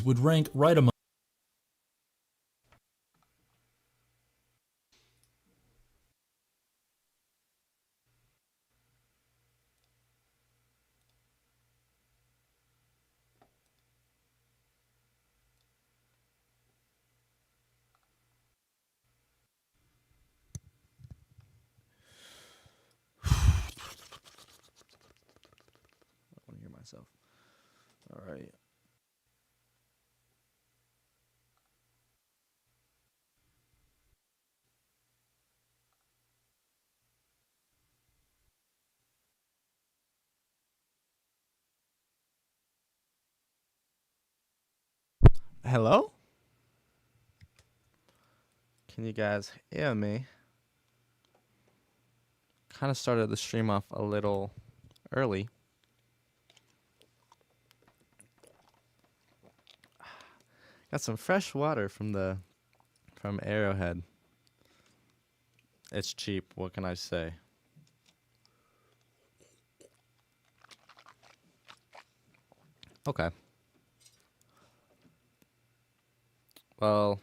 would rank right among. I want to hear myself. All right. Hello? Can you guys hear me? Kind of started the stream off a little early. Got some fresh water from Arrowhead. It's cheap. What can I say? Okay. Well,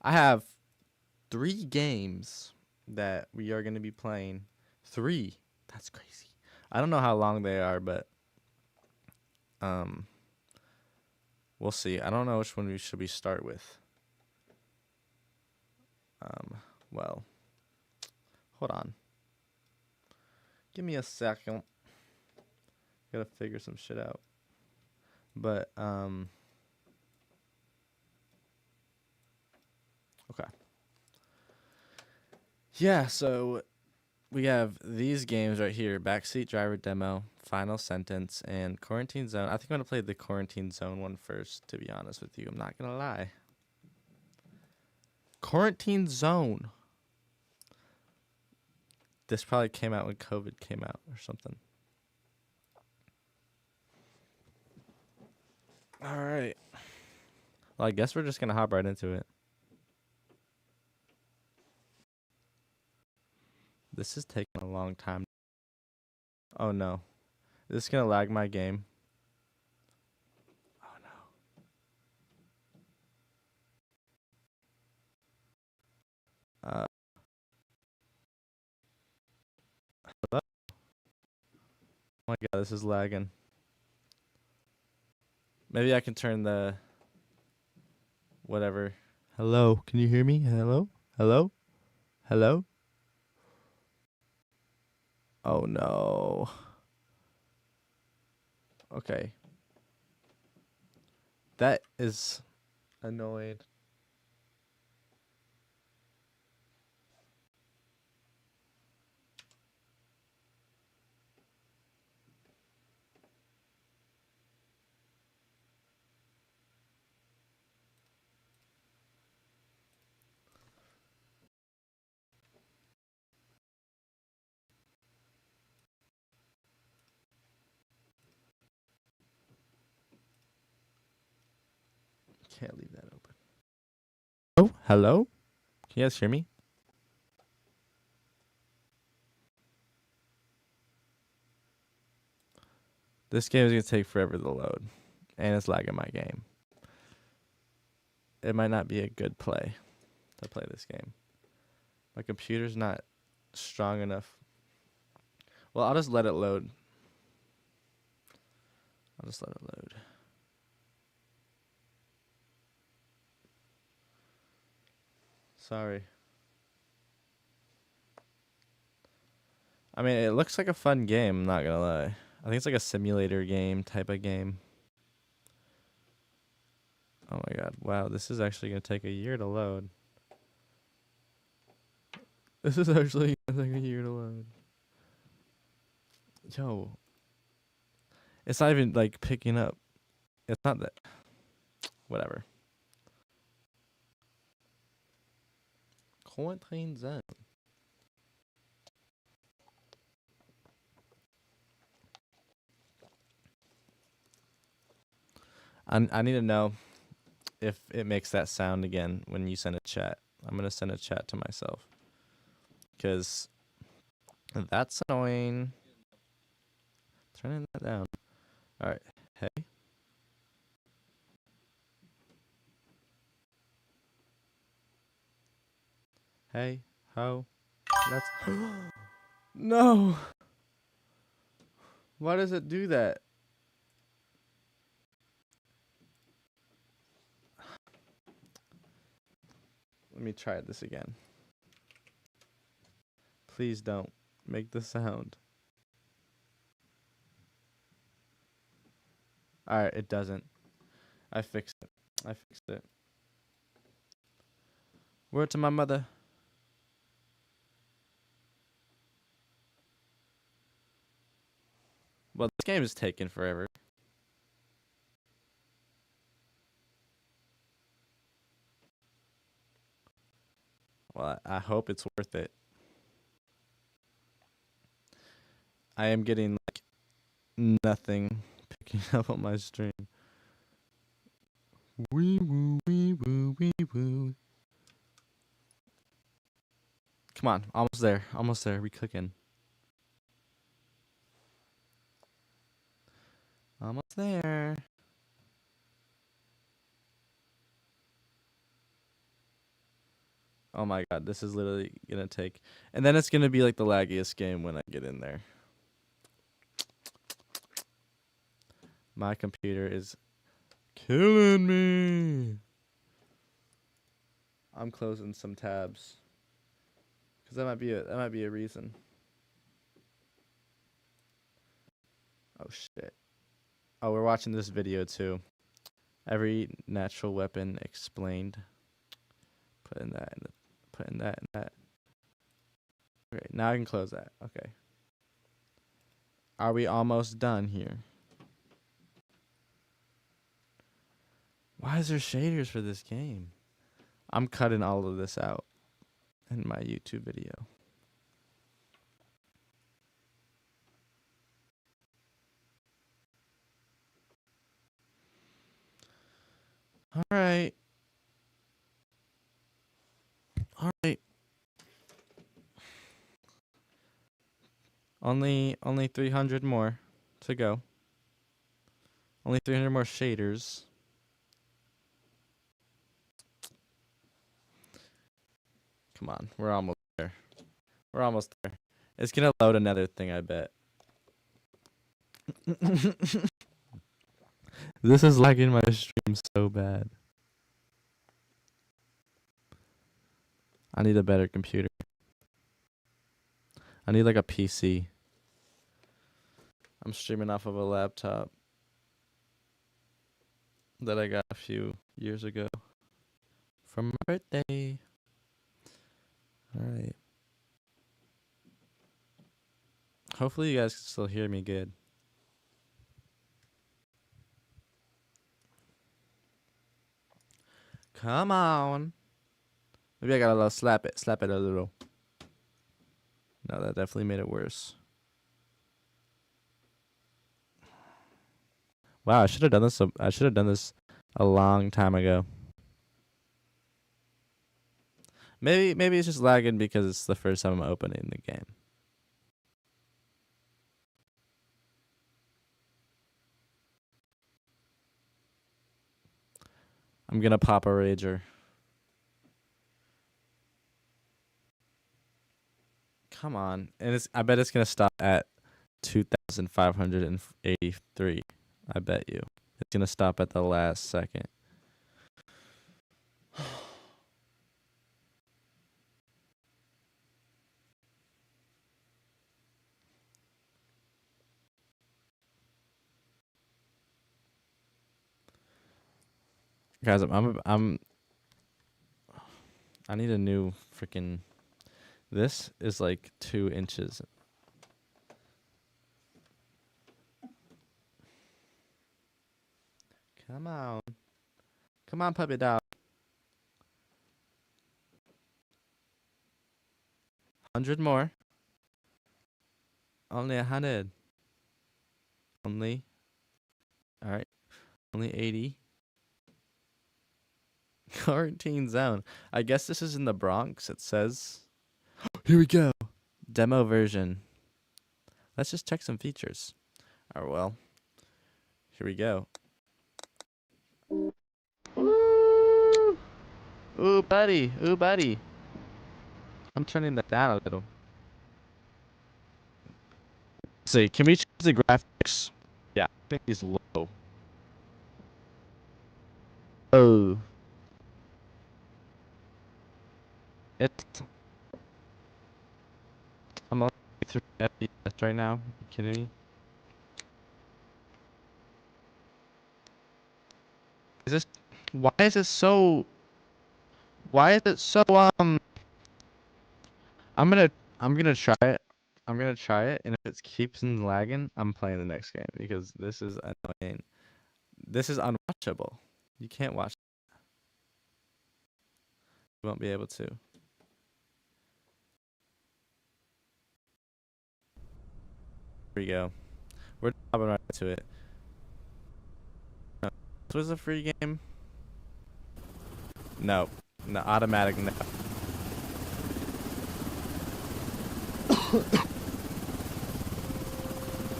I have 3 games that we are going to be playing. 3. That's crazy. I don't know how long they are, but um we'll see. I don't know which one we start with. Well, hold on. Give me a second. Gotta figure some shit out. But okay. Yeah, so we have these games right here: Backseat Driver Demo, Final Sentence, and Quarantine Zone. I think I'm gonna play the Quarantine Zone one first. To be honest with you, I'm not gonna lie. Quarantine Zone. This probably came out when COVID came out or something. All right. Well, I guess we're just gonna hop right into it. This is taking a long time. Oh no. Is this gonna lag my game? Oh no. Hello? Oh my god, this is lagging. Maybe I can turn the whatever. Hello, can you hear me? Hello? Hello? Hello? Oh no. Okay. That is annoying. Can't leave that open. Oh, hello? Can you guys hear me? This game is gonna take forever to load. And it's lagging my game. It might not be a good play to play this game. My computer's not strong enough. Well, I'll just let it load. I'll just let it load. Sorry. I mean, it looks like a fun game, I'm not gonna lie. I think it's like a simulator game type of game. Oh my god. Wow, this is actually gonna take a year to load. This is actually gonna take a year to load. Yo. It's not even like picking up. It's not that. Whatever. Quarantine Zone. I need to know if it makes that sound again when you send a chat. I'm gonna send a chat to myself. Because that's annoying. Turning that down. Alright. Hey. Hey, ho. Let's. No! Why does it do that? Let me try this again. Please don't make the sound. Alright, it doesn't. I fixed it. I fixed it. Word to my mother. Well, this game is taking forever. Well, I hope it's worth it. I am getting like nothing picking up on my stream. Wee woo, wee woo, wee woo. Come on, almost there. Almost there. We clicking. Almost there. Oh my god, this is literally gonna take, and then it's gonna be like the laggiest game when I get in there. My computer is killing me. I'm closing some tabs because that might be a reason. Oh shit. Oh, we're watching this video too. Every natural weapon explained. Putting that in that. Okay, now I can close that. Okay. Are we almost done here? Why is there shaders for this game? I'm cutting all of this out in my YouTube video. All right. All right. Only 300 more to go. Only 300 more shaders. Come on, we're almost there. We're almost there. It's gonna load another thing, I bet. This is lagging my stream so bad. I need a better computer. I need like a PC. I'm streaming off of a laptop that I got a few years ago for my birthday. All right. Hopefully you guys can still hear me good. Come on. Maybe I got a little slap it a little. No, that definitely made it worse. Wow, I should have done this. I should have done this a long time ago. Maybe it's just lagging because it's the first time I'm opening the game. I'm gonna pop a rager. Come on, and I bet it's gonna stop at 2,583. I bet you it's gonna stop at the last second. Guys, I need a new freaking. This is like 2 inches. Come on. Come on, puppy dog. 100 more. Only 100. Only. All right. Only 80. Quarantine zone. I guess this is in the Bronx. It says. Here we go. Demo version. Let's just check some features. Oh, well. Here we go. Ooh. Ooh, buddy. Ooh, buddy. I'm turning that down a little. Let's see, can we change the graphics? Yeah, I think it's low. Oh. It's... I'm on 3 FPS right now. Are you kidding me? Is this... Why is it so... Why is it so, I'm gonna try it. I'm gonna try it, and if it keeps lagging, I'm playing the next game because this is annoying. This is unwatchable. You can't watch. You won't be able to. Here we go. We're hopping right to it. This was a free game. No, no automatic. No.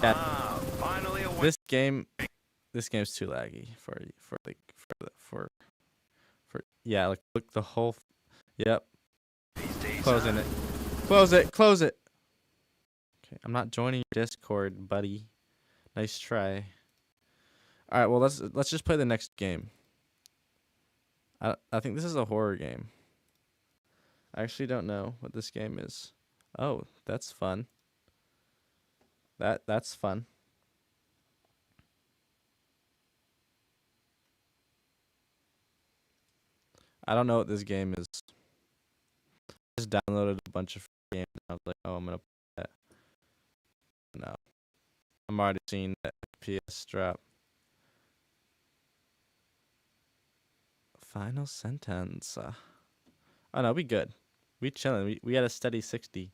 Yeah. Finally a This game's too laggy for yeah. Look the whole. Yep. Closing it. Close it. Close it. Okay, I'm not joining your Discord, buddy. Nice try. All right, well let's just play the next game. I think this is a horror game. I actually don't know what this game is. Oh, that's fun. That's fun. I don't know what this game is. I just downloaded a bunch of games and I was like, oh, I'm gonna play that. No. I'm already seeing that FPS drop. Final sentence. Oh no, we good. We chilling. We got a steady 60.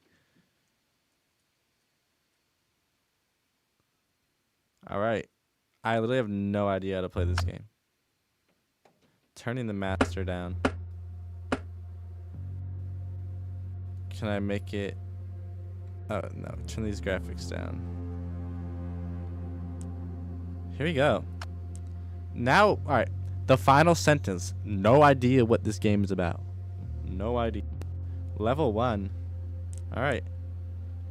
All right. I literally have no idea how to play this game. Turning the master down. Can I make it? Oh no, turn these graphics down. Here we go. Now, all right. The final sentence. No idea what this game is about. No idea. Level 1. All right.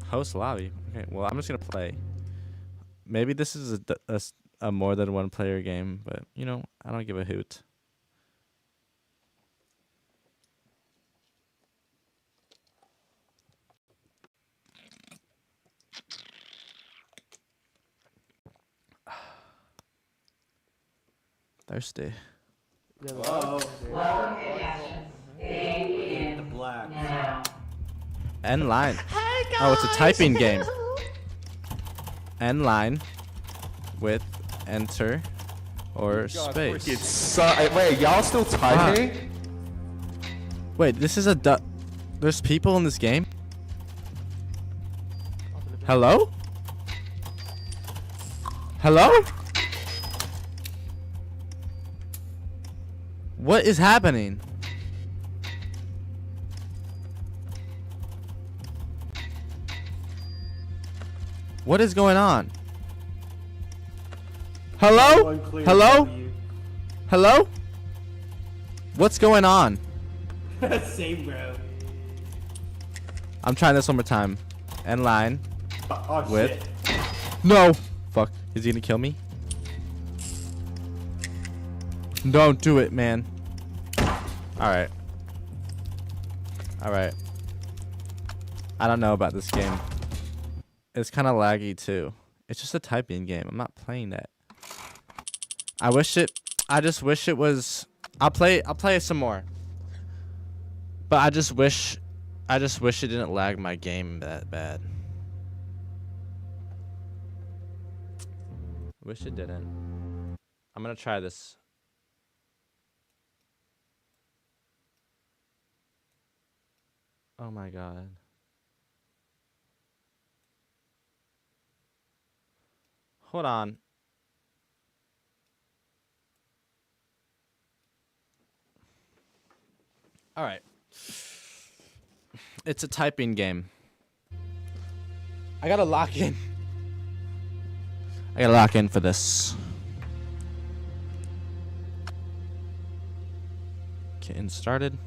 Host lobby. Okay. Well, I'm just gonna play. Maybe this is a more than one player game, but you know, I don't give a hoot. Thirsty. Whoa. The black. End line. Oh, it's a typing game. End line with enter or space. Wait, y'all still typing? Wait, this is there's people in this game? Hello? Hello? What is happening? What is going on? Hello? Hello? Hello? What's going on? Same, bro. I'm trying this one more time. End line. Oh, with. shit. No! Fuck. Is he gonna kill me? Don't do it, man. Alright. Alright. I don't know about this game. It's kind of laggy too. It's just a typing game. I'm not playing that. I just wish it was. I'll play it some more. But I just wish it didn't lag my game that bad. Wish it didn't. I'm gonna try this. Oh my god. Hold on. All right. It's a typing game. I gotta lock in. I gotta lock in for this. Getting started.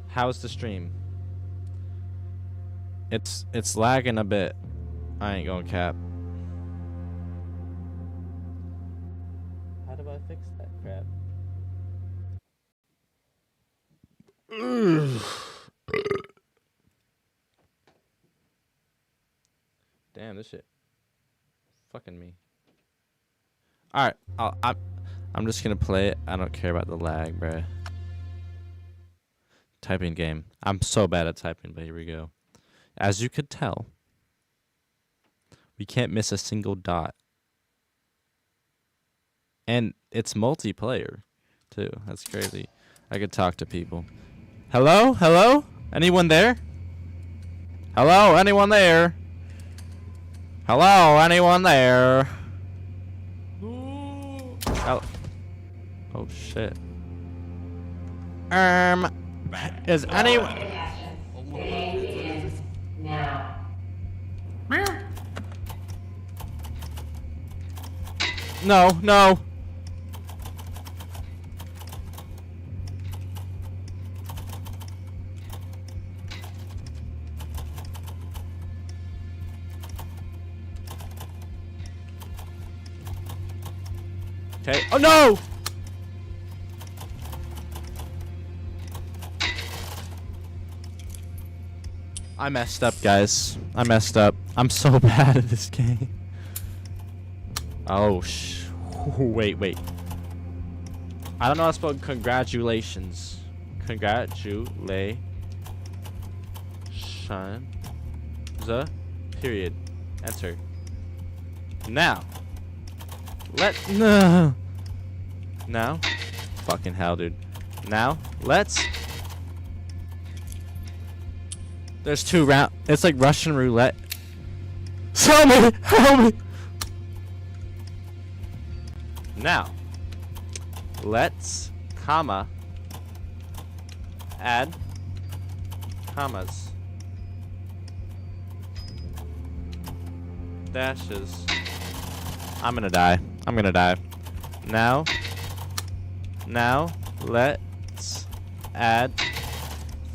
How's the stream? It's lagging a bit. I ain't gonna cap. How do I fix that crap? Damn, this shit fucking me. All right, I'm just gonna play it. I don't care about the lag, bruh. Typing game. I'm so bad at typing, but here we go. As you could tell, we can't miss a single dot. And it's multiplayer, too. That's crazy. I could talk to people. Hello? Hello? Anyone there? Hello? Anyone there? Hello? Anyone there? Oh, oh shit. Is anyone... Now. No, no. Okay. Oh no! I messed up, guys. I messed up. I'm so bad at this game. Oh, wait. I don't know how to spell congratulations. Congratulation. Period. Enter. Now. No. Now. Fucking hell, dude. Now, let's. There's 2 rounds. It's like Russian roulette. Help me! Help me! Now, let's, comma, add commas, dashes. I'm gonna die. Now, let's add,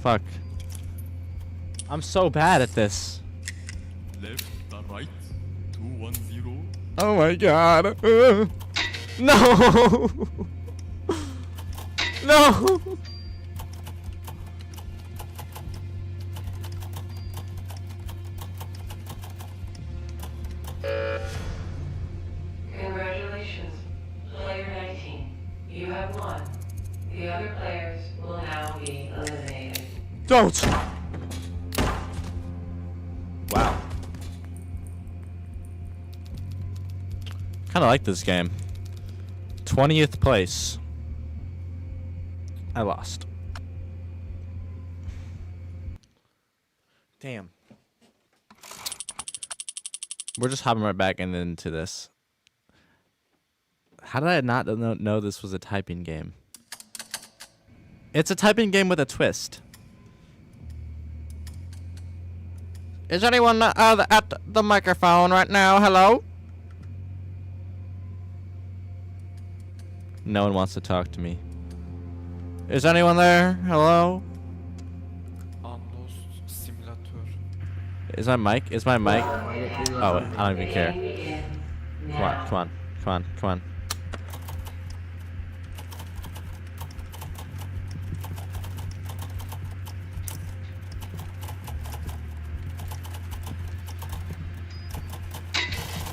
fuck. I'm so bad at this. Left, right, 210. Oh my god. No! No! Congratulations, player 19. You have won. The other players will now be eliminated. Don't! Wow. Kinda like this game. 20th place. I lost. Damn. We're just hopping right back into this. How did I not know this was a typing game? It's a typing game with a twist. Is anyone at the microphone right now? Hello? No one wants to talk to me. Is anyone there? Hello? Anlos simülatör. Is my mic? Oh, wait, I don't even care. Come on.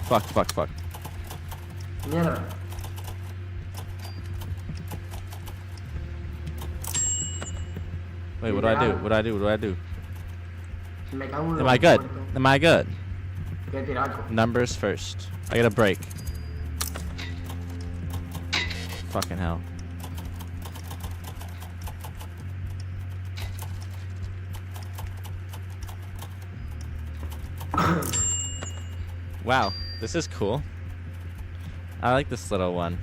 Fuck. Mierda. Wait, what do I do? Si me cago en Am los I good? muertos. Am I good? Voy a tirar algo. Numbers first. I get a break. Fucking hell. Wow, this is cool. I like this little one.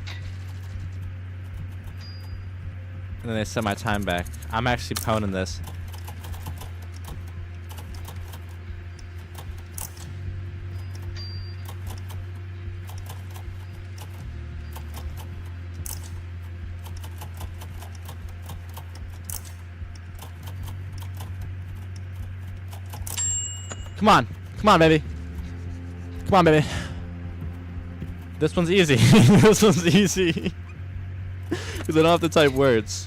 And then they set my time back. I'm actually poning this. Come on. Come on, baby. Come on, baby. This one's easy. This one's easy. Because I don't have to type words.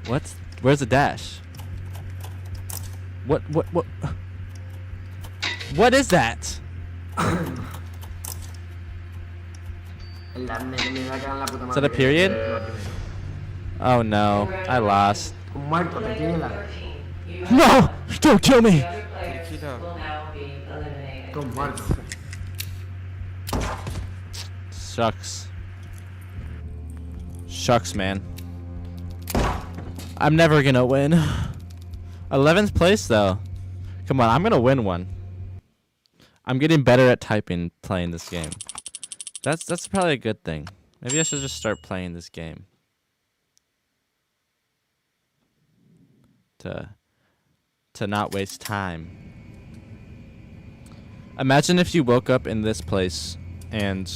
What? Where's the dash? What? What is that? Me da que dan la puta Is that madre a que- period? que- Oh no, I lost. Un muerto, tequila. 13. You have No! won. Don't kill me! The other players Tequila. will now be eliminated. Con muerto. Shucks. Shucks, man. I'm never gonna win. 11th place, though. Come on, I'm gonna win one. I'm getting better at typing playing this game. That's probably a good thing. Maybe I should just start playing this game. To not waste time. Imagine if you woke up in this place and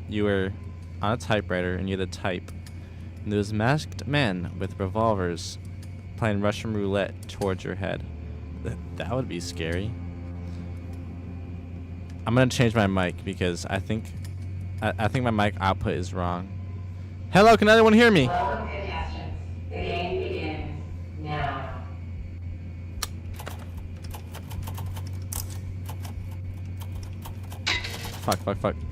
you were on a typewriter and you had to type. And there was masked men with revolvers playing Russian roulette towards your head. That would be scary. I'm gonna change my mic because I think my mic output is wrong. Hello, can anyone hear me? Welcome, contestants. The game begins now. Fuck.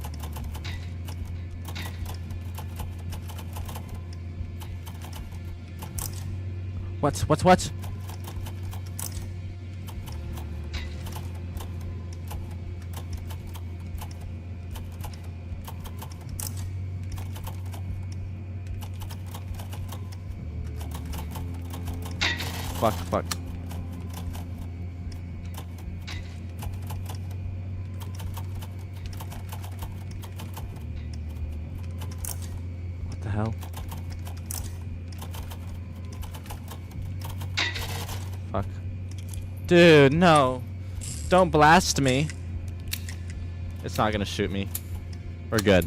What? Fuck. What the hell? Fuck. Dude, no. Don't blast me. It's not gonna shoot me. We're good.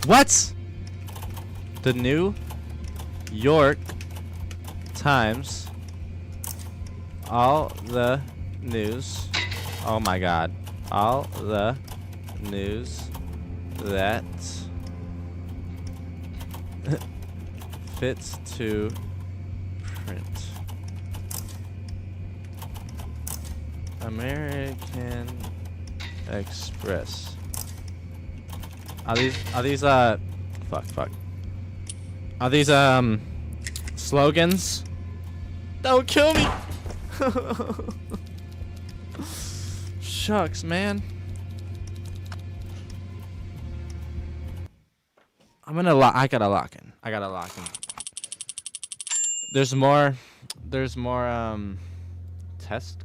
What? The New York Times. All the news. Oh my god. All the news that fits to print. American Express. Are these fuck. Are these slogans? Don't kill me. Shucks, man. I gotta lock in. There's more test.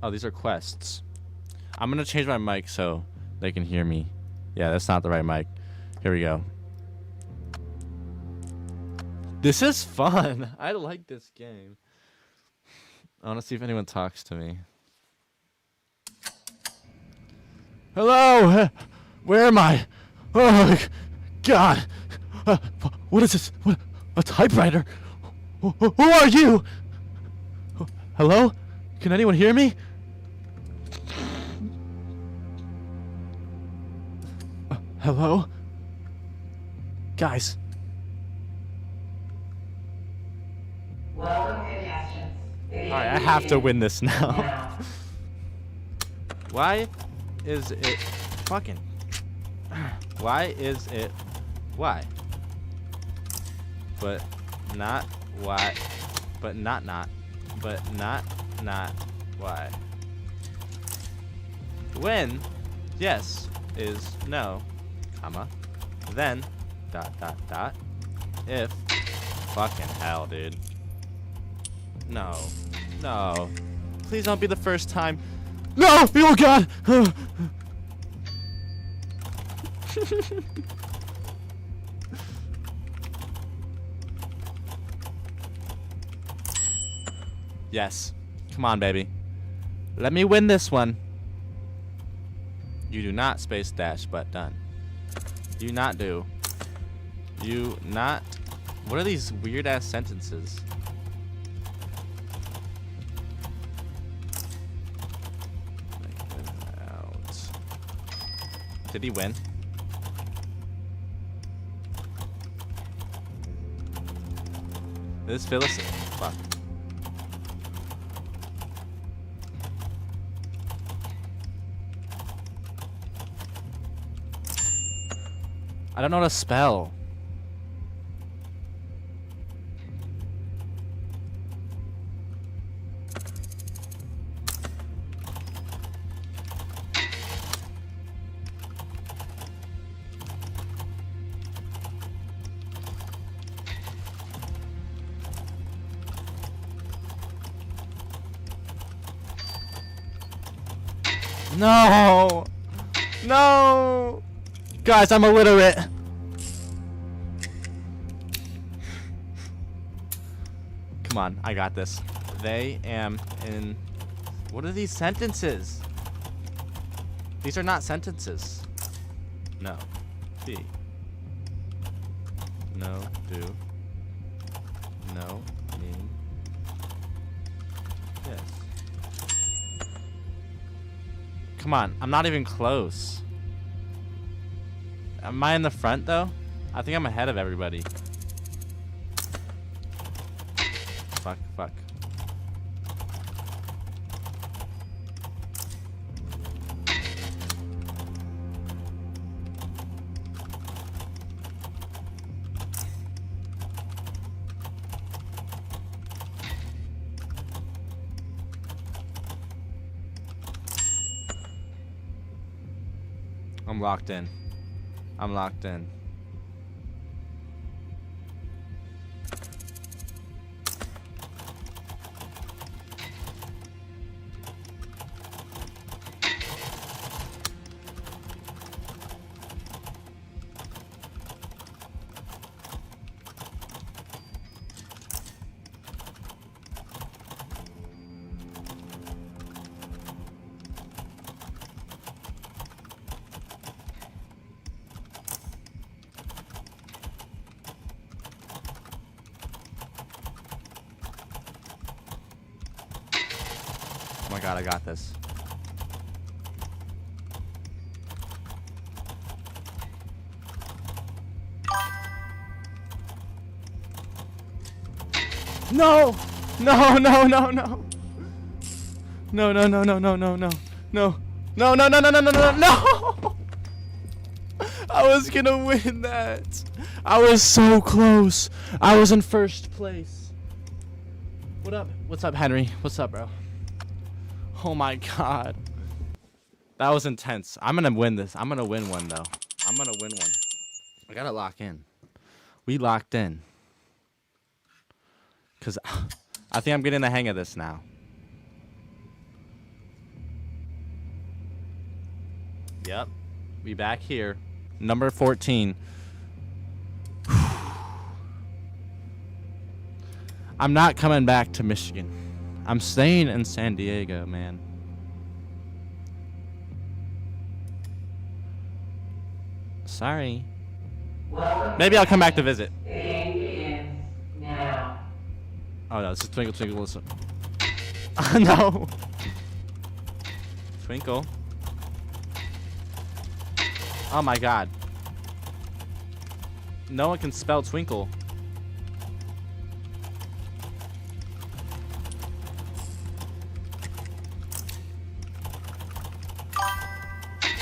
Oh, these are quests. I'm gonna change my mic so they can hear me. Yeah, that's not the right mic. Here we go. This is fun. I like this game. I want to see if anyone talks to me. Hello? Where am I? Oh, God. What is this? What? A typewriter? Who are you? Hello? Can anyone hear me? Hello? Guys. Welcome, contestants. The game Alright, I have to begins win this now. now. Why is it fucking? Why is it? Why? But not why? But not. But not why? When? Yes is no, comma. Then dot. If fucking hell, dude. No. Please don't be the first time. No! Oh God! Yes. Come on, baby. Let me win this one. You do not space dash, but done. You not do. You not. What are these weird ass sentences? Out. Did he win? This Phyllis. Fuck. I don't know how to spell. No! No! Guys, I'm illiterate. Come on, I got this. They am in... What are these sentences? These are not sentences. No. B. No. Do. No. Mean. Yes. Come on, I'm not even close. Am I in the front though? I think I'm ahead of everybody. Fuck, fuck. I'm locked in. I'm locked in. Oh my god, I got this. No! No, no, no, no. No, no, no, no, no, no, no. No. No, no, no, no, no, no, no, no! I was gonna win that. I was so close. I was in first place. What up? What's up, Henry? What's up, bro? Oh my god. That was intense. I'm gonna win this. I'm gonna win one though. I'm gonna win one. I gotta lock in. We locked in. Cause I think I'm getting the hang of this now. Yep. We back here. Number 14. I'm not coming back to Michigan. I'm staying in San Diego, man. Sorry. Maybe I'll come back to visit. The game begins now. Oh no, this is Twinkle Twinkle Listen. No. Twinkle. Oh my god. No one can spell twinkle.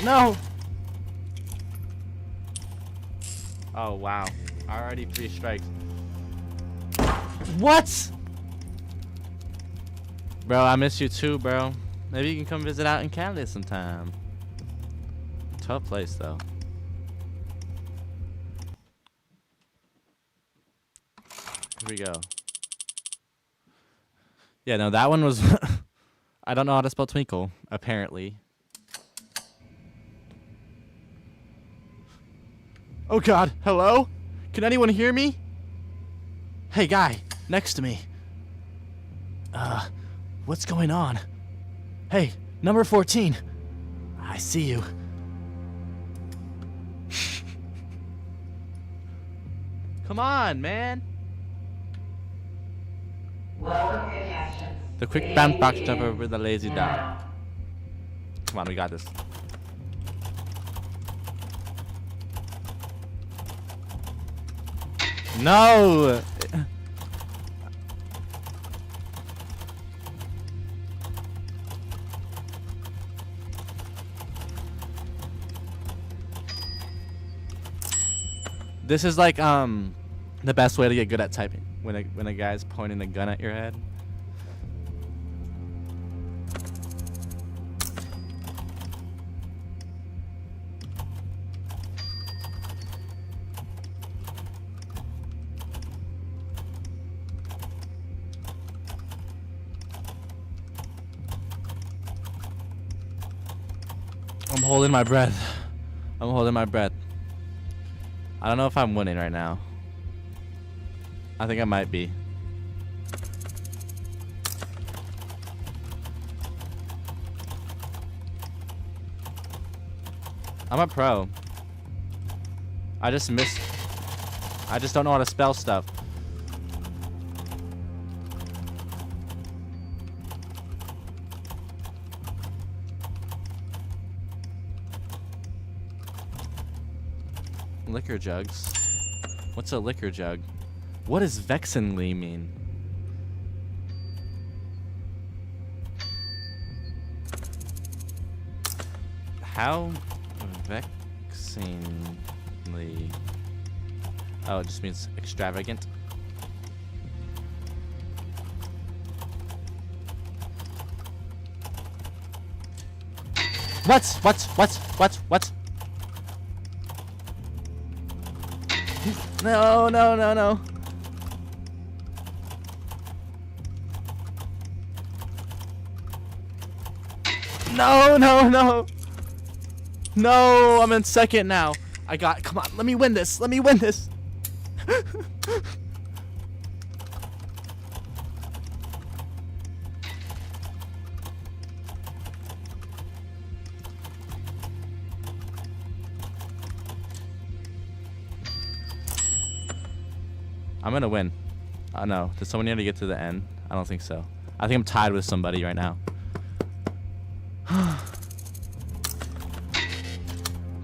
No. Oh wow. Already 3 strikes. What? Bro, I miss you too, bro. Maybe you can come visit out in Canada sometime. Tough place though. Here we go. Yeah, no, that one was I don't know how to spell twinkle, apparently. Oh god, hello? Can anyone hear me? Hey guy, next to me. What's going on? Hey, number 14. I see you. Come on, man. Welcome, contestants. The quick game bounce box begins jumper with the lazy dog. now. Come on, we got this. No! This is like the best way to get good at typing when a guy's pointing a gun at your head. I'm holding my breath. I'm holding my breath. I don't know if I'm winning right now. I think I might be. I'm a pro. I just don't know how to spell stuff. Liquor jugs. What's a liquor jug? What does vexingly mean? How vexingly? Oh, it just means extravagant. What? No. No, I'm in second now. Come on, let me win this. I'm gonna win. No. Does someone need to get to the end? I don't think so. I think I'm tied with somebody right now.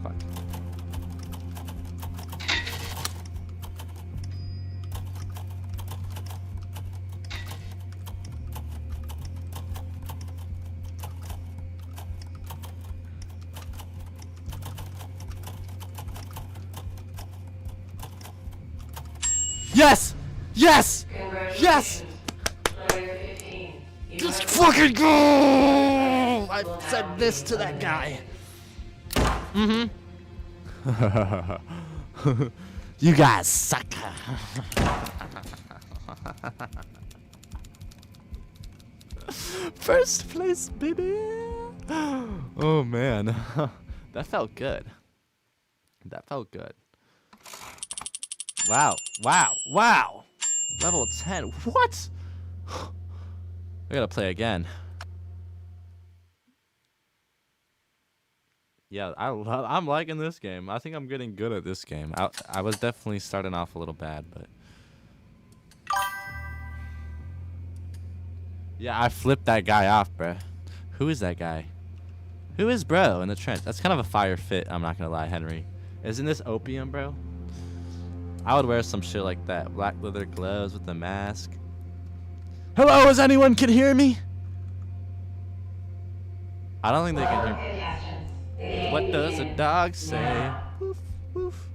Fuck. Yes! Congratulations. Player 15. You Just have fucking go! I said this to that guy. You guys suck. First place, baby. Oh man, that felt good. Wow. Level 10. What? I gotta play again. Yeah, I'm liking this game. I think I'm getting good at this game. I was definitely starting off a little bad, but yeah, I flipped that guy off, bruh. Who is that guy? Who is bro in the trench? That's kind of a fire fit. I'm not gonna lie, Henry. Isn't this opium, bro? I would wear some shit like that. Black leather gloves with a mask. Hello, is anyone can hear me? I don't think they can hear me. What does a dog say? Woof, woof.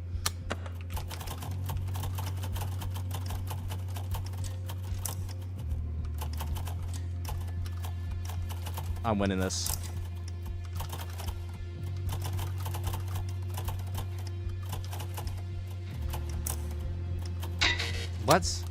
I'm winning this. What?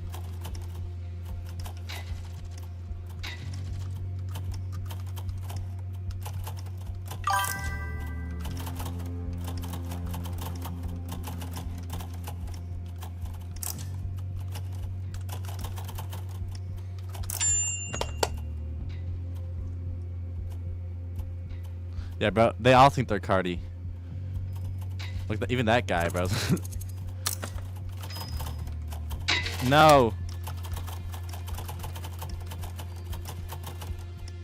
Yeah, bro. They all think they're Cardi. Like even that guy, bro. No.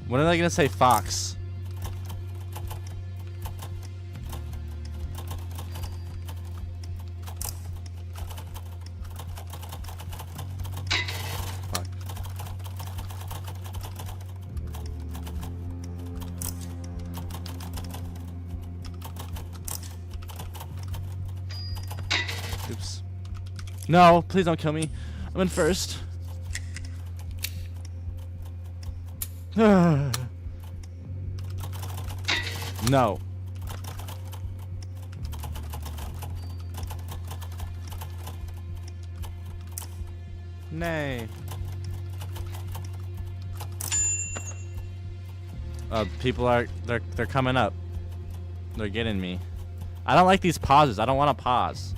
When are they gonna say fox? Fuck. Oops. No, please don't kill me. I'm in first. No. Nay. People are they're coming up. They're getting me. I don't like these pauses. I don't want to pause.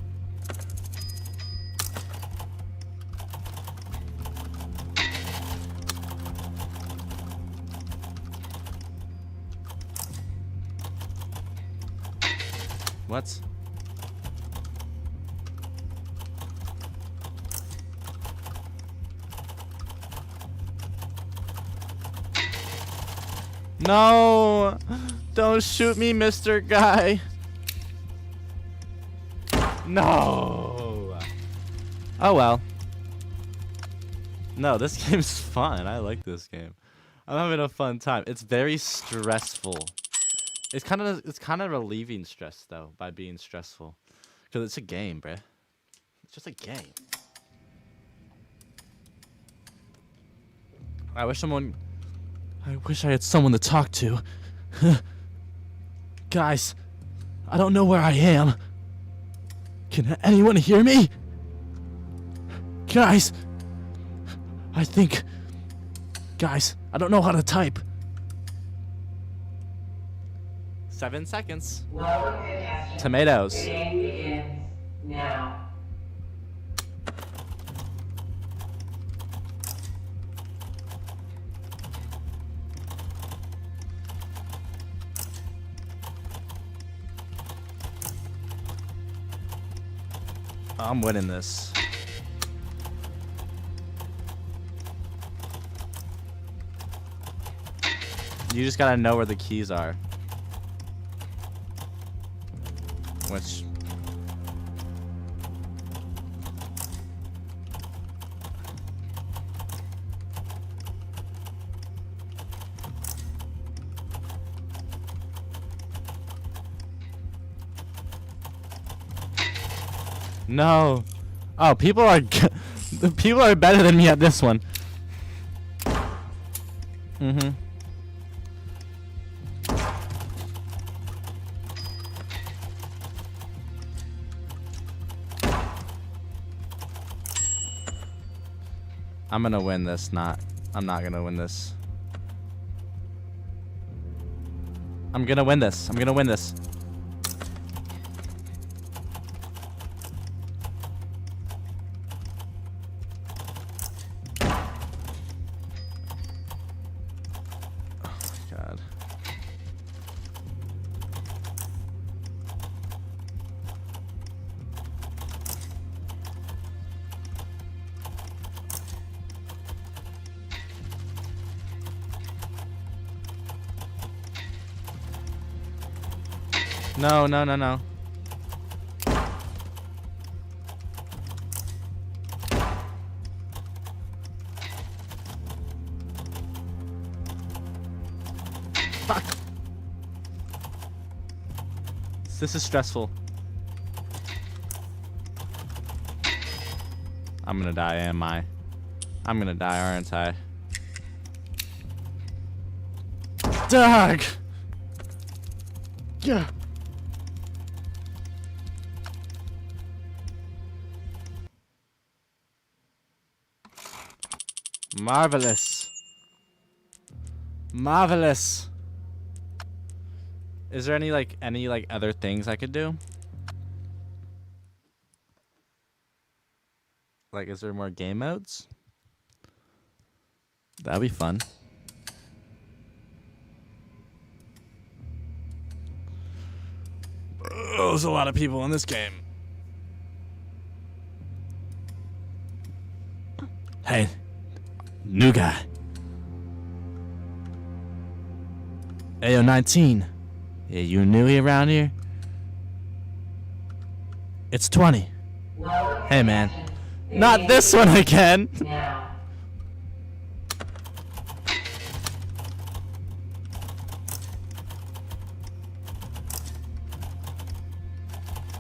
What? No! Don't shoot me, Mr. Guy. No! Oh well. No, this game's fun. I like this game. I'm having a fun time. It's very stressful. It's kind of relieving stress though by being stressful, because it's a game, bruh. It's just a game. I wish I had someone to talk to. Guys, I don't know where I am. Can anyone hear me? Guys, guys, I don't know how to type. 7 seconds. Welcome, contestants. Tomatoes. The game begins now. I'm winning this. You just gotta know where the keys are. Which... No. Oh, people are people are better than me at this one. Mhm. I'm gonna win this. I'm not gonna win this. I'm gonna win this. I'm gonna win this. God. No, no, no, no. Fuck. This is stressful. I'm gonna die, am I? I'm gonna die, aren't I? Dog! Yeah. Marvelous. Marvelous. Is there any other things I could do? Like, is there more game modes? That'd be fun. Oh, there's a lot of people in this game. Hey, new guy. Ayo, 19. Yeah, you new around here? It's 20. Hey, man. Not this one again. Now.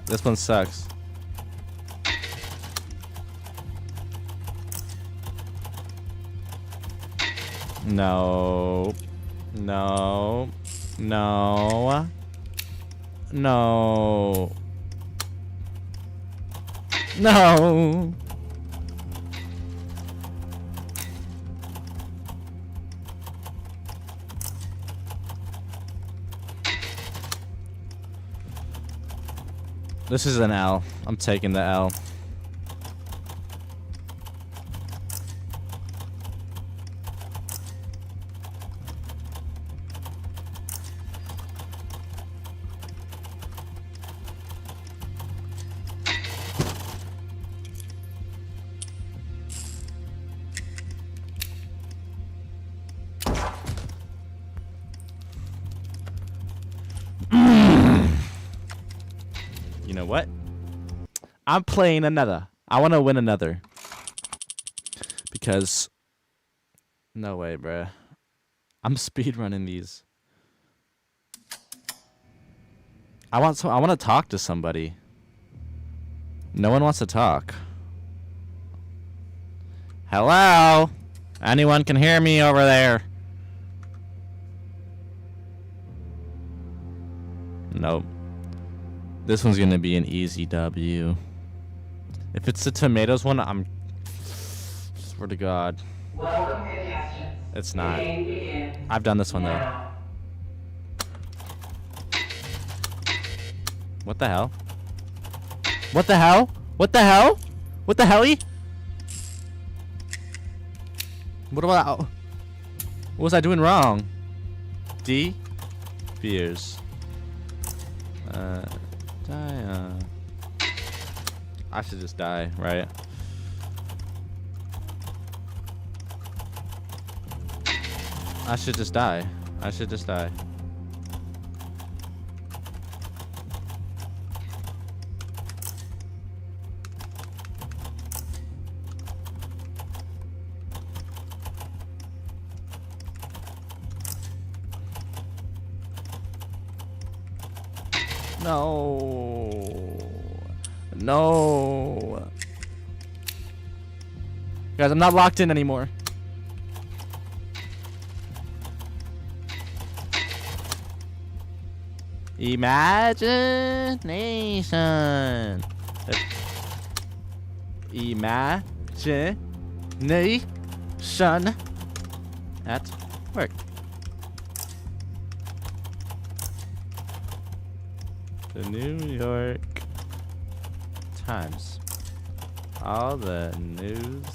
This one sucks. No. No. No. No. No. This is an L. I'm taking the L. You know what? I'm playing another. I want to win another. Because no way, bruh. I'm speedrunning these. I want to talk to somebody. No one wants to talk. Hello? Anyone can hear me over there? Nope. This one's gonna be an easy W. If it's the tomatoes one, I'm... Swear to God. Welcome, contestants. It's not. The game begins I've done this one, though. now. What the hell? What the hell? What the hell? What the helly? What about... What was I doing wrong? D? Beers. Die, I should just die, right? I should just die. I should just die. No. No. Guys, I'm not locked in anymore. Imagination. Imagination at work. The New York Times. All the news.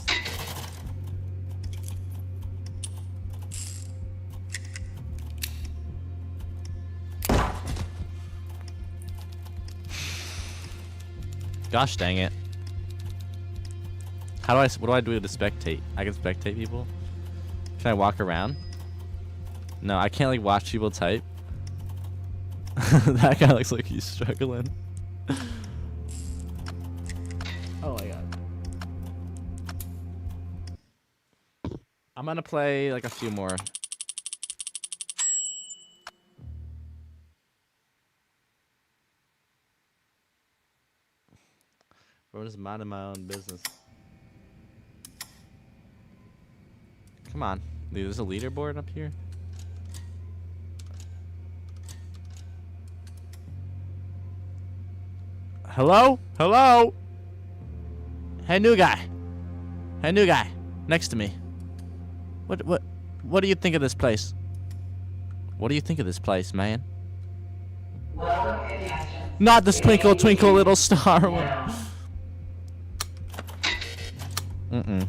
Gosh dang it. What do I do to spectate? I can spectate people? Can I walk around? No, I can't like watch people type. That guy looks like he's struggling. Oh my god. I'm gonna play like a few more. I'm just minding my own business. Come on. Dude, there's a leaderboard up here. Hello? Hello? Hey, new guy. Hey, new guy. Next to me. What do you think of this place? What do you think of this place, man? Welcome, contestants. Not this twinkle, twinkle, little star one. Now. Mm-mm.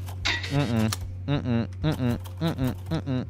Mm-mm. Mm-mm. Mm-mm. Mm-mm. Mm-mm.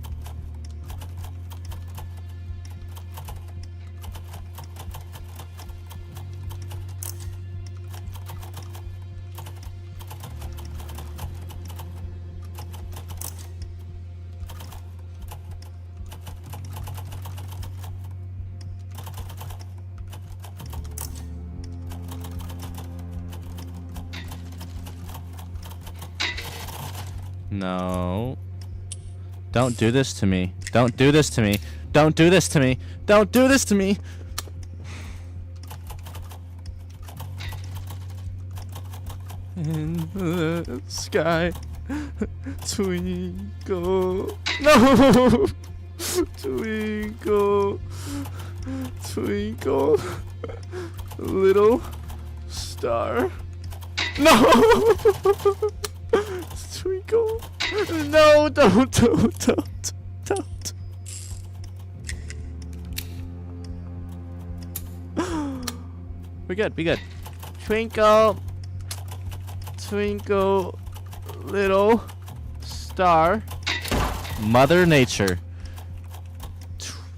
No. Don't do this to me. Don't do this to me. Don't do this to me. Don't do this to me. In the sky, twinkle. No! Twinkle, twinkle, little star. No! Twinkle. No, don't. We're good. Twinkle, twinkle, little star. Mother Nature.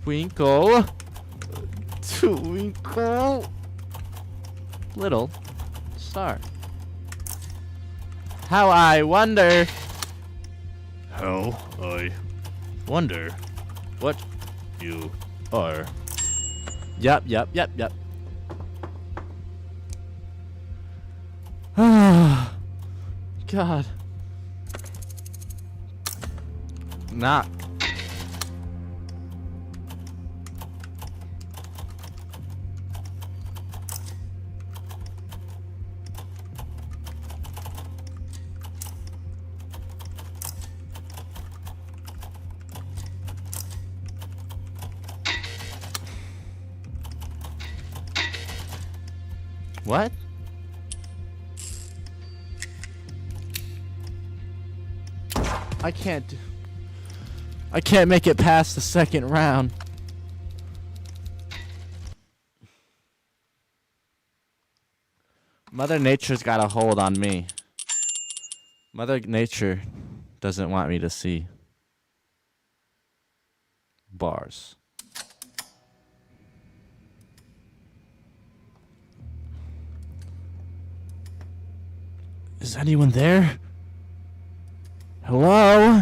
Twinkle, twinkle, little star. How I wonder what you are. Yep. God. Knock. What? I can't make it past the second round. Mother Nature's got a hold on me. Mother Nature doesn't want me to see bars. Is anyone there? Hello?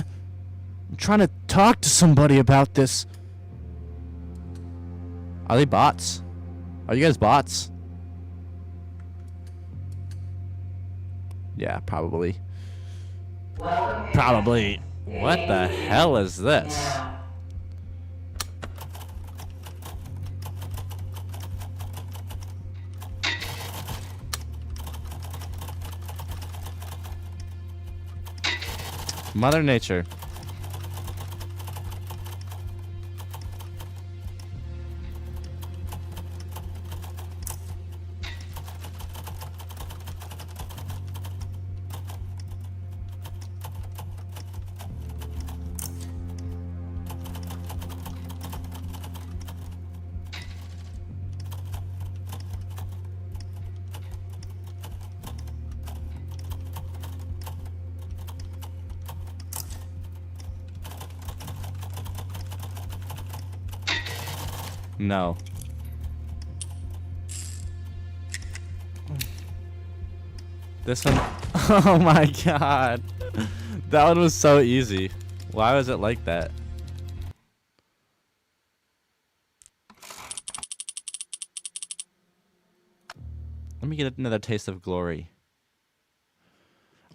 I'm trying to talk to somebody about this. Are they bots? Are you guys bots? Yeah, probably. Probably. What the hell is this? Mother Nature. No. This one. Oh my god. That one was so easy. Why was it like that? Let me get another taste of glory.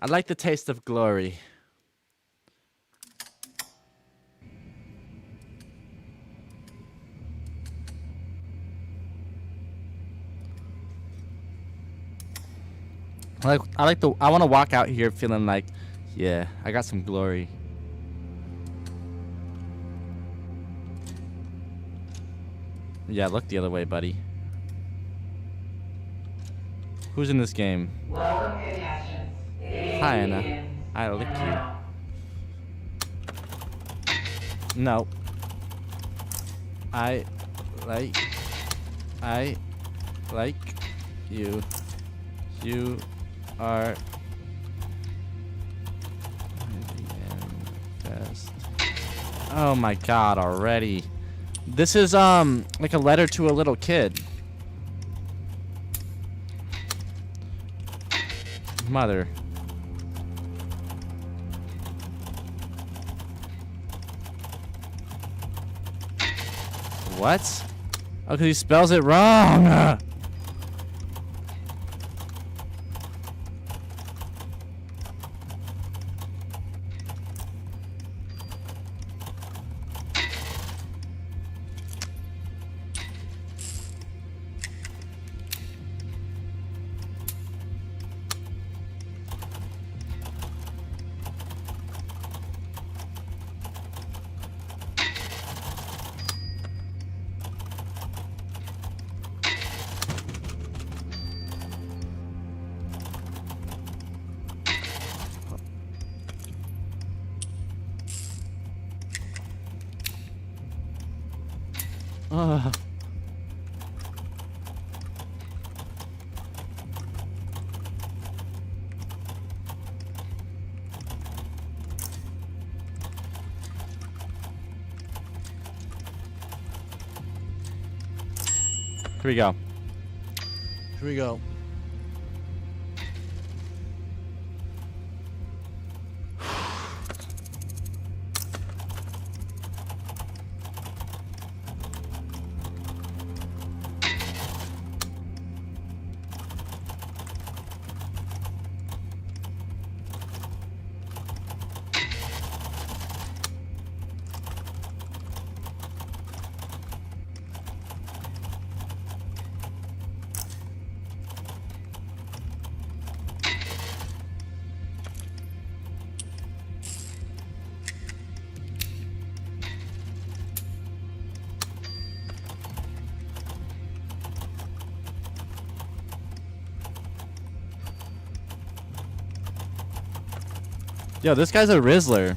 I like the taste of glory. I want to walk out here feeling like, yeah, I got some glory. Yeah, look the other way, buddy. Who's in this game? Welcome, contestants. Hi, Anna. I lick you. No. I like you. You are best. Oh my god, already. This is like a letter to a little kid. Mother. What? Oh, because he spells it wrong. Here we go. Here we go. Yo, this guy's a Rizzler.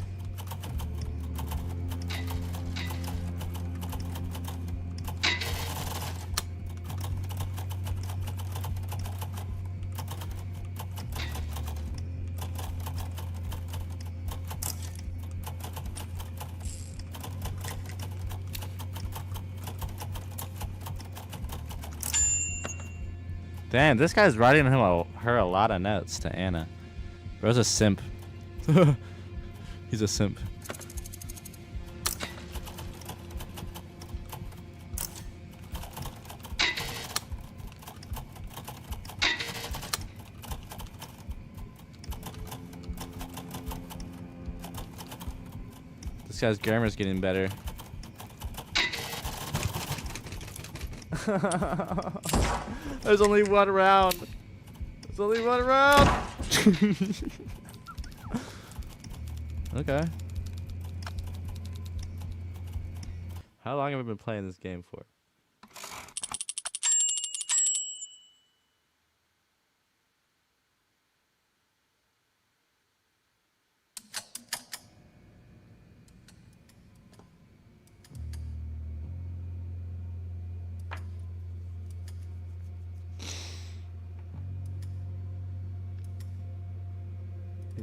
Damn, this guy's writing her a lot of notes to Anna. Bro's a simp. He's a simp. This guy's grammar's getting better. There's only one round. There's only one round. Okay. How long have I been playing this game for?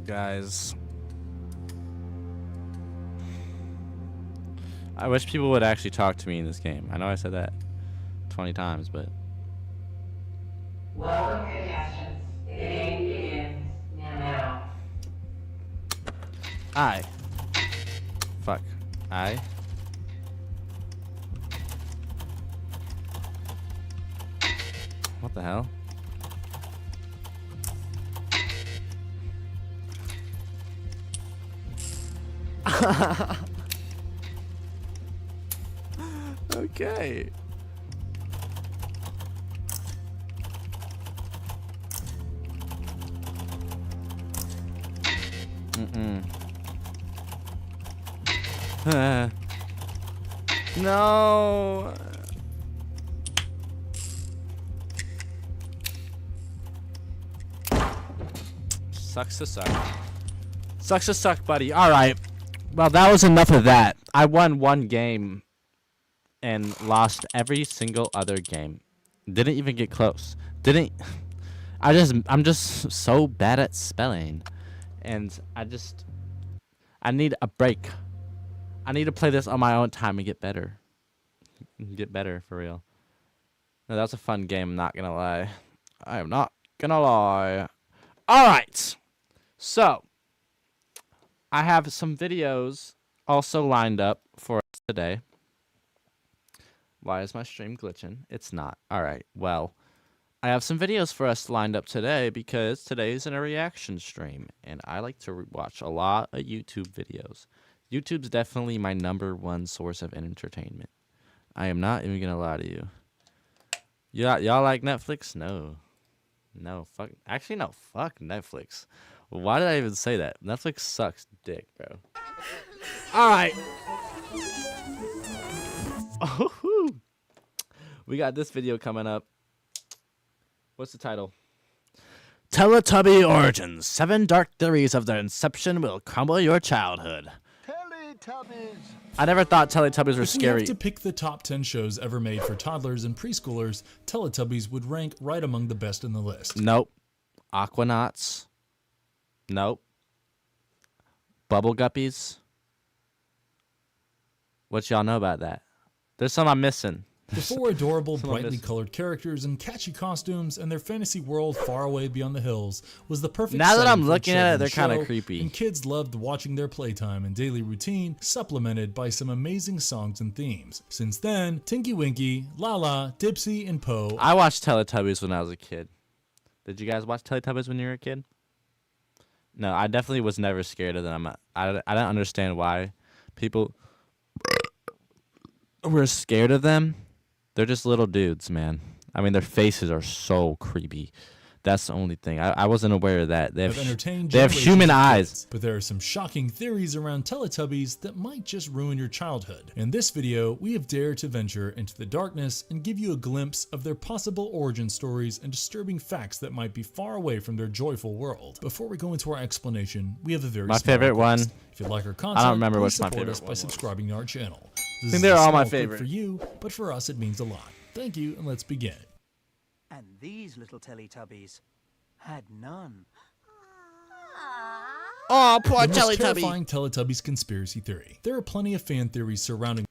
Guys, I wish people would actually talk to me in this game. I know I said that 20 times, but Welcome, contestants. The game begins now. fuck. What the hell? Okay. No. Sucks to suck. Sucks to suck, buddy. All right. Well, that was enough of that. I won one game and lost every single other game. Didn't even get close. I'm just so bad at spelling. And I need a break. I need to play this on my own time and get better. Get better, for real. No, that's a fun game, I'm not gonna lie. I am not gonna lie. Alright. So, I have some videos also lined up for us today. Why is my stream glitching? It's not. Alright, well, I have some videos for us lined up today because today's in a reaction stream. And I like to watch a lot of YouTube videos. YouTube's definitely my #1 source of entertainment. I am not even gonna lie to you. Y'all like Netflix? No. No, fuck. Actually, no, fuck Netflix. Why did I even say that? Netflix sucks dick, bro. Alright. Oh, we got this video coming up. What's the title? Teletubby Origins. 7 dark theories of their inception will crumble your childhood. I never thought Teletubbies were If we have scary. to pick the top 10 shows ever made for toddlers and preschoolers, Teletubbies would rank right among the best in the list. Nope. Aquanauts. Nope. Bubble Guppies. What y'all know about that? There's some I'm missing. The four adorable, Some I'm brightly missing. colored characters in catchy costumes and their fantasy world far away beyond the hills was the perfect Now that setting I'm for a looking at it, they're children's kinda show, creepy. And kids loved watching their playtime and daily routine, supplemented by some amazing songs and themes. Since then, Tinky Winky, Lala, Dipsy, and Poe. I watched Teletubbies when I was a kid. Did you guys watch Teletubbies when you were a kid? No, I definitely was never scared of them. I don't understand why people were scared of them. They're just little dudes, man. I mean, their faces are so creepy. That's the only thing. I wasn't aware of that. They have Entertained they have generations human of eyes. kids. But there are some shocking theories around Teletubbies that might just ruin your childhood. In this video, we have dared to venture into the darkness and give you a glimpse of their possible origin stories and disturbing facts that might be far away from their joyful world. Before we go into our explanation, we have a very My small favorite request. one. If you like our content, remember please which my support favorite us by one was. subscribing to our channel. This think is they're a all my small clip favorite. for you, but for us it means a lot. Thank you, and let's begin. And these little Teletubbies had none. Oh, poor The most terrifying Teletubbies conspiracy theory. There are plenty of fan theories surrounding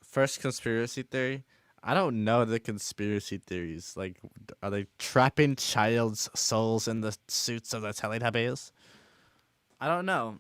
First conspiracy theory. I don't know the conspiracy theories. Like, are they trapping child's souls in the suits of the Teletubbies? I don't know.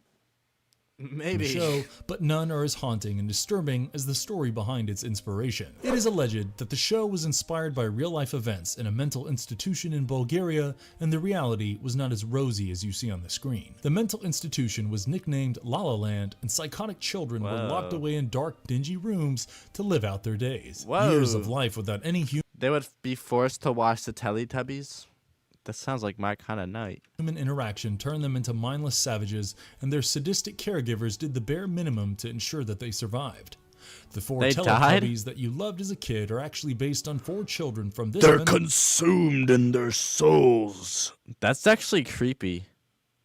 Maybe. the show, but none are as haunting and disturbing as the story behind its inspiration. It is alleged that the show was inspired by real-life events in a mental institution in Bulgaria, and the reality was not as rosy as you see on the screen. The mental institution was nicknamed La La Land, and psychotic children were locked away in dark, dingy rooms to live out their days. Whoa. Years of life without any They would be forced to watch the Teletubbies? That sounds like my kind of night. human interaction turned them into mindless savages, and their sadistic caregivers did the bare minimum to ensure that they survived. The four They died? Teletubbies that you loved as a kid are actually based on 4 children from this They're mental consumed in their souls. That's actually creepy.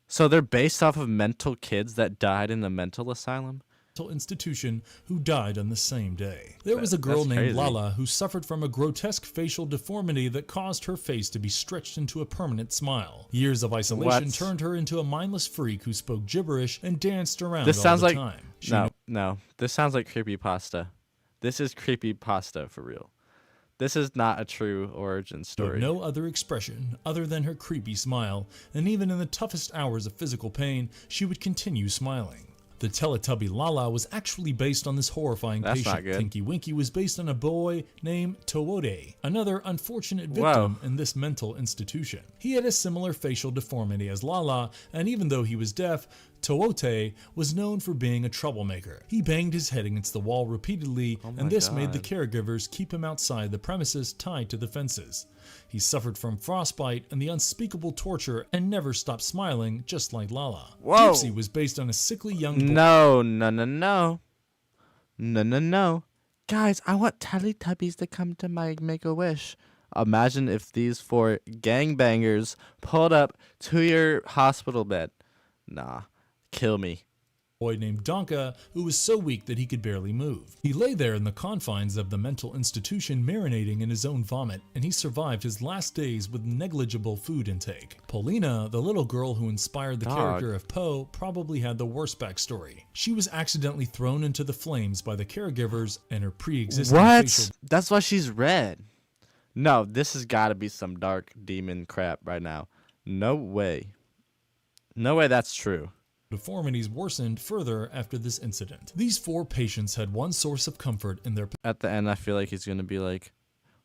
So they're based off of mental kids that died in the mental asylum? institution who died on the same day. There was a girl That's named crazy. Lala who suffered from a grotesque facial deformity that caused her face to be stretched into a permanent smile. Years of isolation What? turned her into a mindless freak who spoke gibberish and danced around This all sounds the like time. She no. This sounds like creepypasta. This is creepypasta for real. This is not a true origin showed story. no other expression other than her creepy smile, and even in the toughest hours of physical pain, she would continue smiling. The Teletubby Lala was actually based on this horrifying That's patient. not good. Tinky Winky was based on a boy named Towode, another unfortunate victim in this mental institution. He had a similar facial deformity as Lala, and even though he was deaf, Towote was known for being a troublemaker. He banged his head against the wall repeatedly, and this made the caregivers keep him outside the premises tied to the fences. He suffered from frostbite and the unspeakable torture and never stopped smiling, just like Lala. Whoa. Gypsy was based on a sickly young boy. No. Guys, I want Teletubbies to come to my Make-A-Wish. Imagine if these 4 gangbangers pulled up to your hospital bed. Nah, kill me. Boy named Donka, who was so weak that he could barely move. He lay there in the confines of the mental institution marinating in his own vomit, and he survived his last days with negligible food intake. Paulina, the little girl who inspired the character of Poe, probably had the worst backstory. She was accidentally thrown into the flames by the caregivers, and her pre-existing facial What? That's why she's red. No, this has got to be some dark demon crap right now. No way. No way that's true. deformities worsened further after this incident. These 4 patients had one source of comfort in their At the end, I feel like he's going to be like,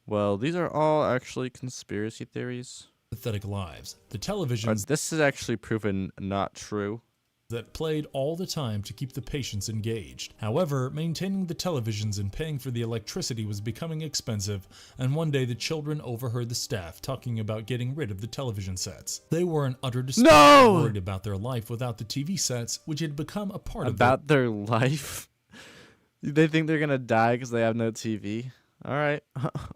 well, these are all actually conspiracy theories. pathetic lives. The Or televisions this is actually proven not true. that played all the time to keep the patients engaged. However, maintaining the televisions and paying for the electricity was becoming expensive, and one day the children overheard the staff talking about getting rid of the television sets. They were in utter despair, No! worried about their life without the TV sets, which had become a part of About their life? They think they're going to die because they have no TV? All right.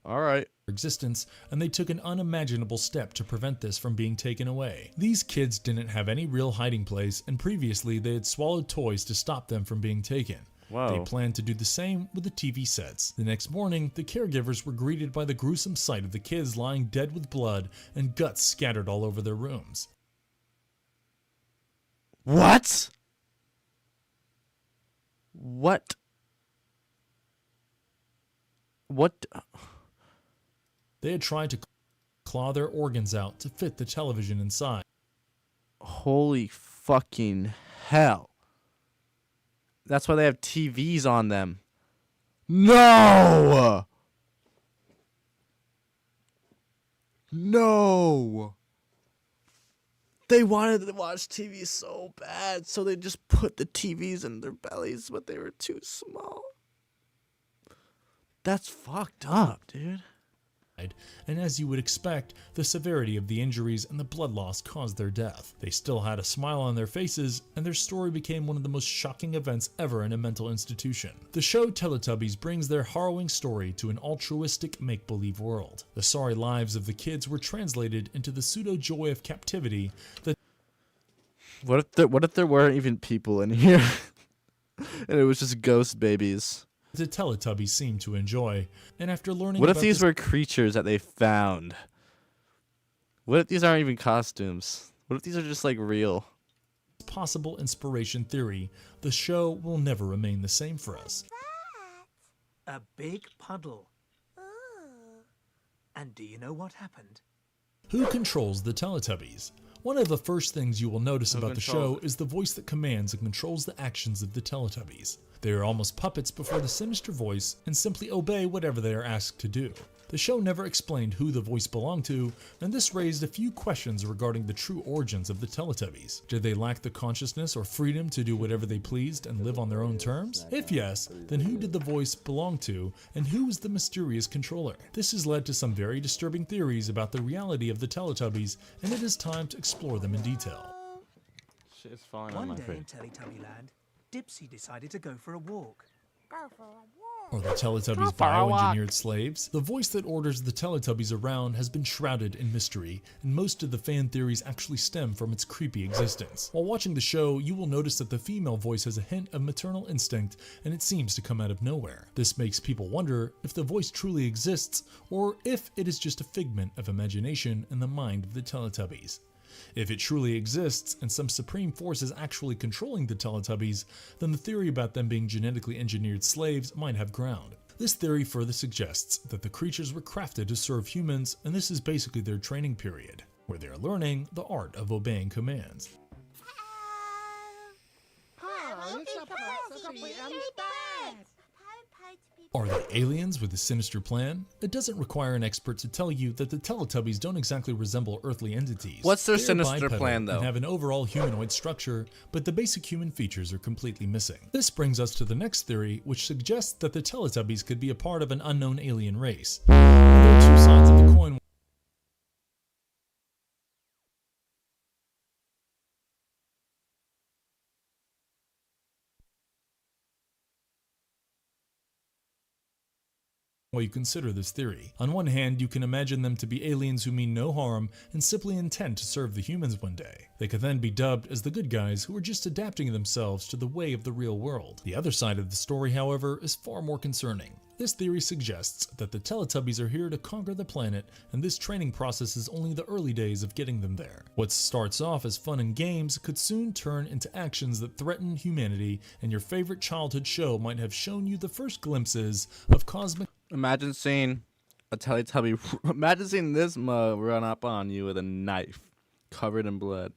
All right. existence, and they took an unimaginable step to prevent this from being taken away. These kids didn't have any real hiding place, and previously they had swallowed toys to stop them from being taken. Whoa. They planned to do the same with the TV sets. The next morning, the caregivers were greeted by the gruesome sight of the kids lying dead with blood and guts scattered all over their rooms. What? What? What? They had tried to claw their organs out to fit the television inside. Holy fucking hell. That's why they have TVs on them. No! No! They wanted to watch TV so bad, so they just put the TVs in their bellies, but they were too small. That's fucked up, dude. And as you would expect, the severity of the injuries and the blood loss caused their death. They still had a smile on their faces, and their story became one of the most shocking events ever in a mental institution. The show Teletubbies brings their harrowing story to an altruistic make-believe world. The sorry lives of the kids were translated into the pseudo-joy of captivity that What if there weren't even people in here? And it was just ghost babies. the Teletubbies seemed to enjoy. And after learning What if about these this were creatures that they found? What if these aren't even costumes? What if these are just like real? possible inspiration theory, the show will never remain the same for us. A big puddle. And do you know what happened? Who controls the Teletubbies? One of the first things you will notice Who about the controls show is the voice that commands and controls the actions of the Teletubbies. They are almost puppets before the sinister voice and simply obey whatever they are asked to do. The show never explained who the voice belonged to, and this raised a few questions regarding the true origins of the Teletubbies. Did they lack the consciousness or freedom to do whatever they pleased and live on their own terms? If yes, then who did the voice belong to, and who was the mysterious controller? This has led to some very disturbing theories about the reality of the Teletubbies, and it is time to explore them in detail. Shit is falling on One my day in face. Teletubbyland, Dipsy decided to go for a walk. Or the Teletubbies' bioengineered slaves? The voice that orders the Teletubbies around has been shrouded in mystery, and most of the fan theories actually stem from its creepy existence. While watching the show, you will notice that the female voice has a hint of maternal instinct, and it seems to come out of nowhere. This makes people wonder if the voice truly exists, or if it is just a figment of imagination in the mind of the Teletubbies. If it truly exists and some supreme force is actually controlling the Teletubbies, then the theory about them being genetically engineered slaves might have ground. This theory further suggests that the creatures were crafted to serve humans, and this is basically their training period, where they are learning the art of obeying commands. Are they aliens with a sinister plan? It doesn't require an expert to tell you that the Teletubbies don't exactly resemble earthly entities. What's their They are sinister bipedal plan, though? And have an overall humanoid structure, but the basic human features are completely missing. This brings us to the next theory, which suggests that the Teletubbies could be a part of an unknown alien race. There are two sides of the coin. While you consider this theory. On one hand, you can imagine them to be aliens who mean no harm and simply intend to serve the humans one day. They could then be dubbed as the good guys who are just adapting themselves to the way of the real world. The other side of the story, however, is far more concerning. This theory suggests that the Teletubbies are here to conquer the planet, and this training process is only the early days of getting them there. What starts off as fun and games could soon turn into actions that threaten humanity, and your favorite childhood show might have shown you the first glimpses of cosmic Imagine seeing a Teletubby. Imagine seeing this mug run up on you with a knife covered in blood.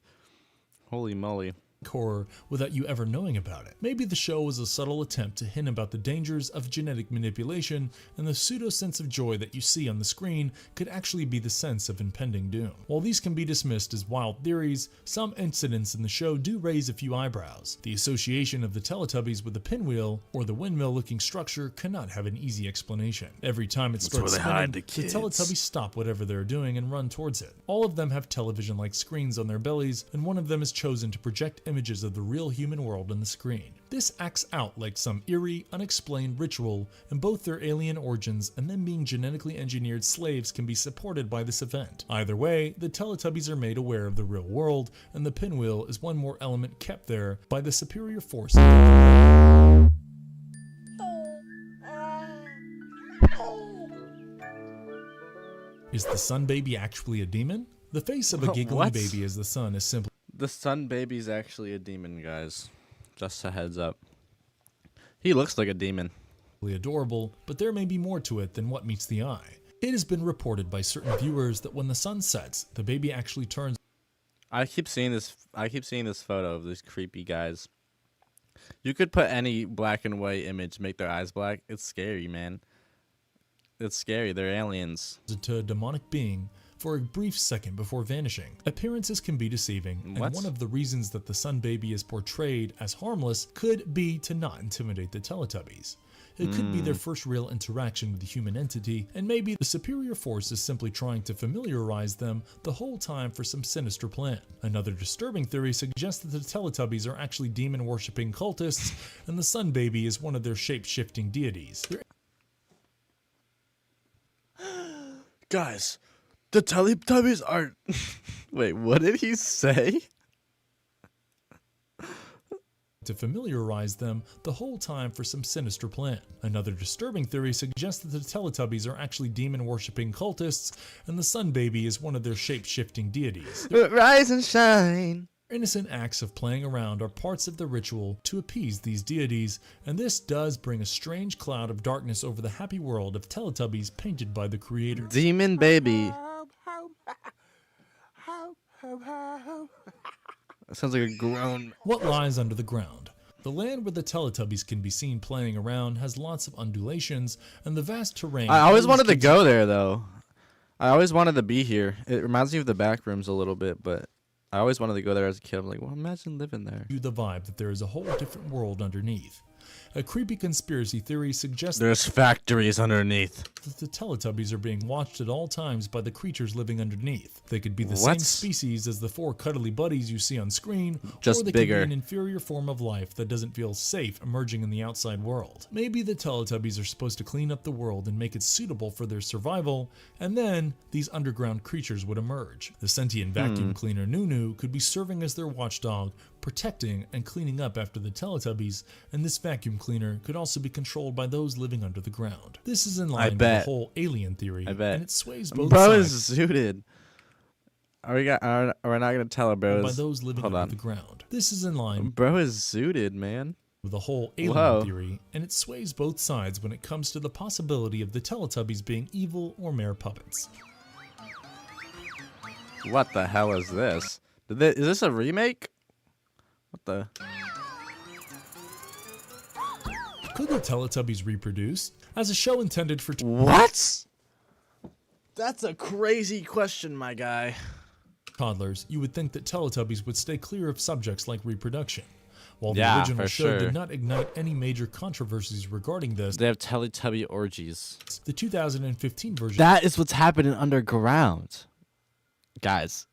Holy moly. horror without you ever knowing about it. Maybe the show was a subtle attempt to hint about the dangers of genetic manipulation, and the pseudo sense of joy that you see on the screen could actually be the sense of impending doom. While these can be dismissed as wild theories, some incidents in the show do raise a few eyebrows. The association of the Teletubbies with the pinwheel or the windmill-looking structure cannot have an easy explanation. Every time it starts spinning, the Teletubbies stop whatever they're doing and run towards it. All of them have television-like screens on their bellies, and one of them is chosen to project images images of the real human world on the screen. This acts out like some eerie, unexplained ritual, and both their alien origins and them being genetically engineered slaves can be supported by this event. Either way, the Teletubbies are made aware of the real world, and the pinwheel is one more element kept there by the superior force. Is the sun baby actually a demon? The face of a giggling What? baby as the sun is simply The sun baby's actually a demon, guys. Just a heads up. He looks like a demon. adorable, but there may be more to it than what meets the eye. It has been reported by certain viewers that when the sun sets, the baby actually turns. I keep seeing this photo of these creepy guys. You could put any black and white image, make their eyes black. It's scary, man. It's scary. They're aliens. Into a demonic being for a brief second before vanishing. Appearances can be deceiving, What? and one of the reasons that the sun baby is portrayed as harmless could be to not intimidate the Teletubbies. It could be their first real interaction with the human entity, and maybe the superior force is simply trying to familiarize them the whole time for some sinister plan. Another disturbing theory suggests that the Teletubbies are actually demon-worshipping cultists, and the sun baby is one of their shape-shifting deities. Guys, the Teletubbies are... Wait, what did he say? To familiarize them the whole time for some sinister plan. Another disturbing theory suggests that the Teletubbies are actually demon-worshipping cultists, and the sun baby is one of their shape-shifting deities. Rise and shine. Innocent acts of playing around are parts of the ritual to appease these deities, and this does bring a strange cloud of darkness over the happy world of Teletubbies painted by the creator. Demon baby. That sounds like a groan. What lies under the ground? The land where the Teletubbies can be seen playing around has lots of undulations, and the vast terrain... I always wanted to go there, though. I always wanted to be here. It reminds me of the back rooms a little bit, but I always wanted to go there as a kid. I'm like, well, imagine living there. The vibe that there is a whole different world underneath. A creepy conspiracy theory suggests There's factories underneath. that the Teletubbies are being watched at all times by the creatures living underneath. They could be the What? same species as the four cuddly buddies you see on screen, Just or they bigger. could be an inferior form of life that doesn't feel safe emerging in the outside world. Maybe the Teletubbies are supposed to clean up the world and make it suitable for their survival, and then these underground creatures would emerge. The sentient vacuum cleaner Nunu could be serving as their watchdog, protecting and cleaning up after the Teletubbies, and this vacuum cleaner could also be controlled by those living under the ground. This is in line with the bet. whole alien theory, I bet. and it sways both Bro sides is zooted. Are we not gonna tell her, bro? by those living Hold under on. the ground. This is in line Bro is zooted, man. with the whole alien Whoa. theory, and it sways both sides when it comes to the possibility of the Teletubbies being evil or mere puppets. What the hell is this? Is this a remake? What the? Could the Teletubbies reproduce? As a show intended for What? That's a crazy question, my guy. toddlers, you would think that Teletubbies would stay clear of subjects like reproduction. While the Yeah, original for show sure. did not ignite any major controversies regarding this, They have Teletubby orgies. the 2015 version That is what's happening underground. Guys,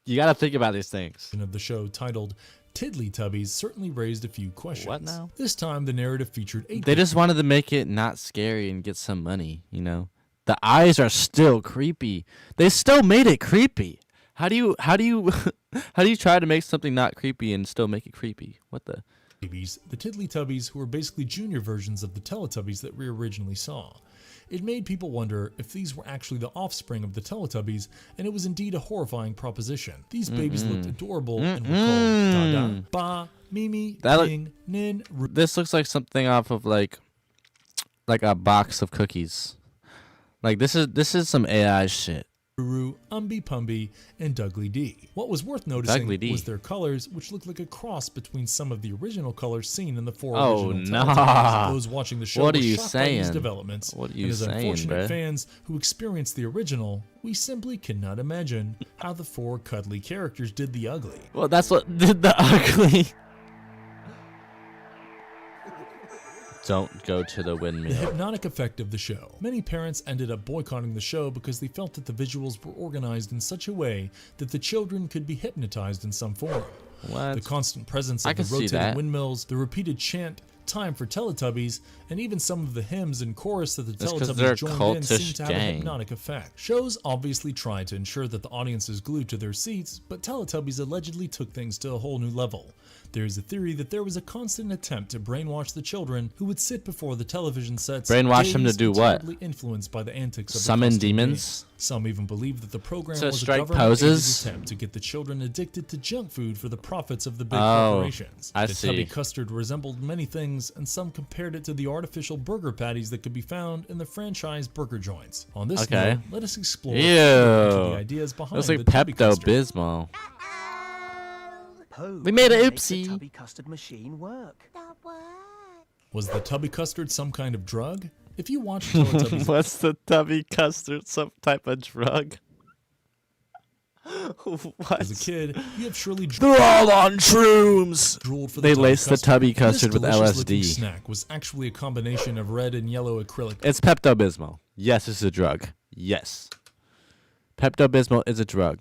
you gotta think about these things. of the show titled Tiddly-Tubbies certainly raised a few questions. What now? This time the narrative featured 8 They just wanted to make it not scary and get some money, you know? The eyes are still creepy. They still made it creepy. How do you how do you try to make something not creepy and still make it creepy? What the? babies, the Tiddly-Tubbies, who were basically junior versions of the Teletubbies that we originally saw. It made people wonder if these were actually the offspring of the Teletubbies, and it was indeed a horrifying proposition. These babies looked adorable and were called Dada, Ba, Mimi, That look- Ding, Nin, This looks like something off of like a box of cookies. Like this is some AI shit. Ruru, Umby Pumby, and Dugly D. What was worth noticing Dugly D. was their colors, which looked like a cross between some of the original colors seen in the four Oh, original nah. Teletubbies. Those watching the show What are were you shocked by these saying? developments. What are you and as saying, unfortunate bruh? fans who experienced the original, we simply cannot imagine how the four cuddly characters did the ugly. Well, that's what did the ugly. Don't go to the The windmill. hypnotic effect of the show. Many parents ended up boycotting the show because they felt that the visuals were organized in such a way that the children could be hypnotized in some form. What? The constant presence I of the can see rotating that. windmills, the repeated chant, time for Teletubbies, and even some of the hymns and chorus that the That's 'cause they're a Teletubbies joined in seem cultish to have a gang. hypnotic effect. Shows obviously try to ensure that the audience is glued to their seats, but Teletubbies allegedly took things to a whole new level. There is a theory that there was a constant attempt to brainwash the children who would sit before the television sets. Brainwash them to dazed do and what? terribly influenced by the antics of the Summon costume demons? games. Some even believe that the program So was a strike government poses? attempt to get the children addicted to junk food for the profits of the big Oh, corporations. I The see. Tubby custard resembled many things, and some compared it to the artificial burger patties that could be found in the franchise burger joints. On this Okay. note, let us explore Ew. the ideas behind Looks like the Tubby custard. Pepto-Bismol. Poe We made a couldn't make the oopsie. tubby custard machine work. Was the Tubby custard some kind of drug? If you watch Teletubbies What's the tubby custard? Some type of drug? What? as a kid, you have surely They're all on shrooms. drooled for They Tubby laced the custard. Tubby This custard with delicious-looking LSD. snack was actually a combination of red and yellow acrylic. It's Pepto-Bismol. Yes, it's a drug. Yes. Pepto-Bismol is a drug.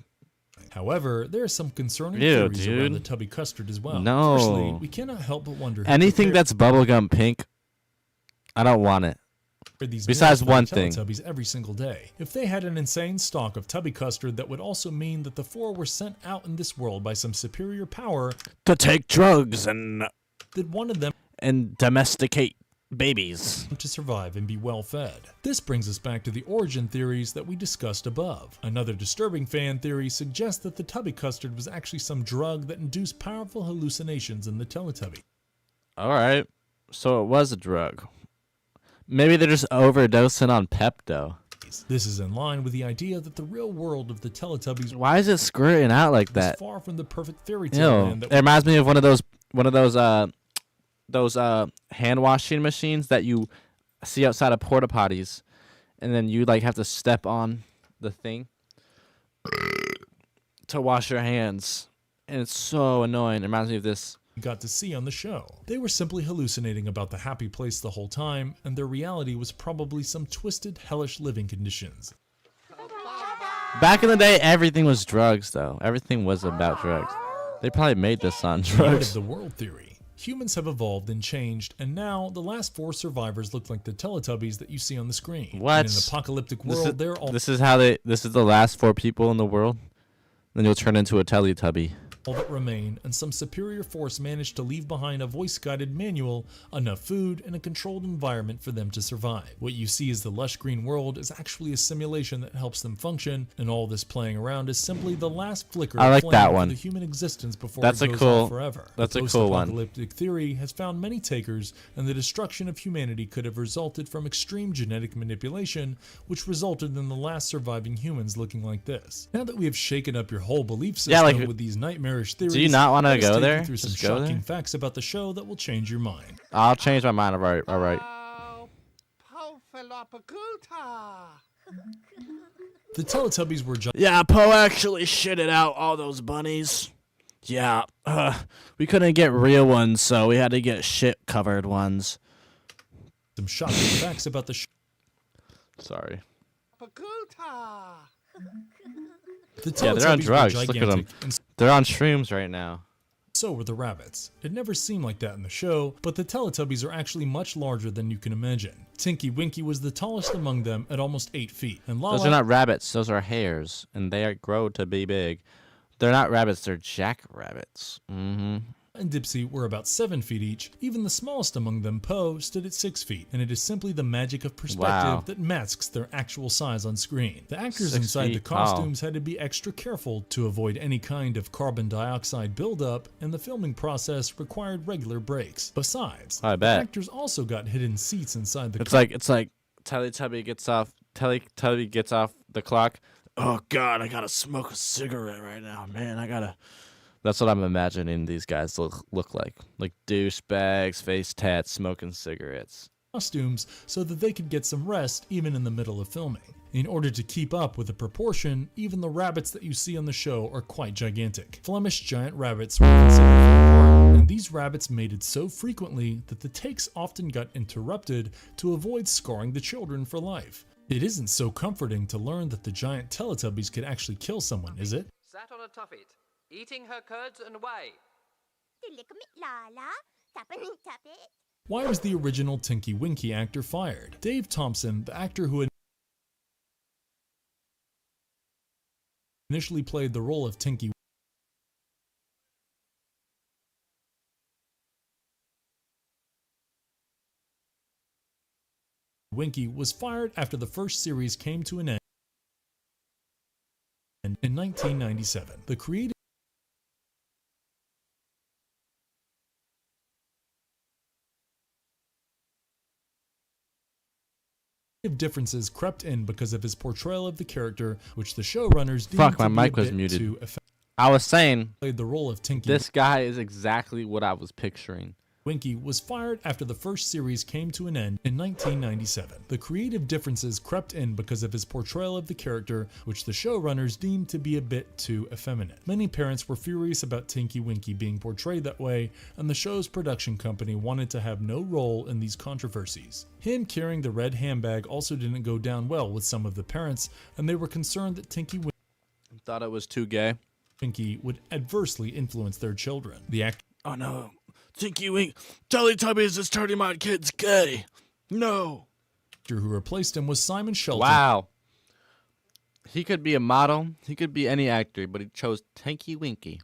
However, there are some concerning Ew, theories dude. around the Tubby custard as well. No. Firstly, we cannot help but wonder who Anything prepared that's bubblegum pink, I don't want it. these besides meals for one the thing. Teletubbies every single day. If they had an insane stock of Tubby custard, that would also mean that the four were sent out in this world by some superior power To take drugs and that wanted them domesticate babies. to survive and be well fed. This brings us back to the origin theories that we discussed above. Another disturbing fan theory suggests that the Tubby custard was actually some drug that induced powerful hallucinations in the Teletubby. All right. So it was a drug. Maybe they're just overdosing on Pepto. This is in line with the idea that the real world of the Teletubbies Why is it squirting out like was that? far from the perfect fairy tale Ew. land It that reminds me of one of those hand washing machines that you see outside of porta potties, and then you like have to step on the thing to wash your hands, and it's so annoying. It reminds me of this. we got to see on the show. They were simply hallucinating about the happy place the whole time, and their reality was probably some twisted, hellish living conditions. Back in the day, everything was drugs, though. Everything was about drugs. They probably made this on The end drugs. of the world theory. Humans have evolved and changed, and now the last four survivors look like the Teletubbies that you see on the screen. What? In an apocalyptic This world, is, they're all this is how they. This is the last 4 people in the world. Then you'll turn into a Teletubby. that remain, and some superior force managed to leave behind a voice-guided manual, enough food, and a controlled environment for them to survive. What you see as the lush green world is actually a simulation that helps them function, and all this playing around is simply the last flicker I of like flame that for one. the human existence before That's it a goes cool- off forever. that's The a cool one. post-apocalyptic theory has found many takers, and the destruction of humanity could have resulted from extreme genetic manipulation, which resulted in the last surviving humans looking like this. Now that we have shaken up your whole belief system Yeah, like, with these nightmarish theories, do you not want to let us go take you there? through some Just go shocking there. facts about the show that will change your mind. I'll change my mind. All right. All right. The Teletubbies were Yeah, Poe actually shitted out all those bunnies. Yeah, we couldn't get real ones, so we had to get shit-covered ones. some shocking facts about the show. Sorry. The Yeah, they're on Teletubbies were drugs. Look at them. gigantic, and They're on shrooms right now. so were the rabbits. It never seemed like that in the show, but the Teletubbies are actually much larger than you can imagine. Tinky Winky was the tallest among them at almost 8 feet, and Lala Those are not rabbits. Those are hares, and they grow to be big. They're not rabbits. They're jackrabbits. Mm-hmm. and Dipsy were about 7 feet each. Even the smallest among them, Poe, stood at 6 feet, and it is simply the magic of perspective Wow. that masks their actual size on screen. The actors 6 inside the feet tall. costumes had to be extra careful to avoid any kind of carbon dioxide buildup, and the filming process required regular breaks. Besides, I the bet. actors also got hidden seats inside the It's like Teletubby gets off. Teletubby gets off the clock. Oh God, I gotta smoke a cigarette right now, man. I gotta. That's what I'm imagining these guys look like douchebags, face tats, smoking cigarettes. costumes so that they could get some rest even in the middle of filming. In order to keep up with the proportion, even the rabbits that you see on the show are quite gigantic. Flemish giant rabbits were considered for and these rabbits mated so frequently that the takes often got interrupted to avoid scarring the children for life. It isn't so comforting to learn that the giant Teletubbies could actually kill someone, is it? Sat on a tuffet, eating her curds and whey. Why was the original Tinky Winky actor fired? Dave Thompson, the actor who initially played the role of Tinky Winky, was fired after the first series came to an end in 1997. The creative differences crept in because of his portrayal of the character, which the showrunners deemed Fuck, my to be mic a was bit muted. too effective. I was saying, Played the role of Tinky this guy is exactly what I was picturing. Winky was fired after the first series came to an end in 1997. The creative differences crept in because of his portrayal of the character, which the showrunners deemed to be a bit too effeminate. Many parents were furious about Tinky Winky being portrayed that way, and the show's production company wanted to have no role in these controversies. Him carrying the red handbag also didn't go down well with some of the parents, and they were concerned that Tinky Thought it was too gay. Winky would adversely influence their children. The actor Oh no. Tinky Wink. Teletubbies is turning my kids gay. No. who replaced him was Simon Shelton. Wow. He could be a model. He could be any actor, but he chose Tinky Winky.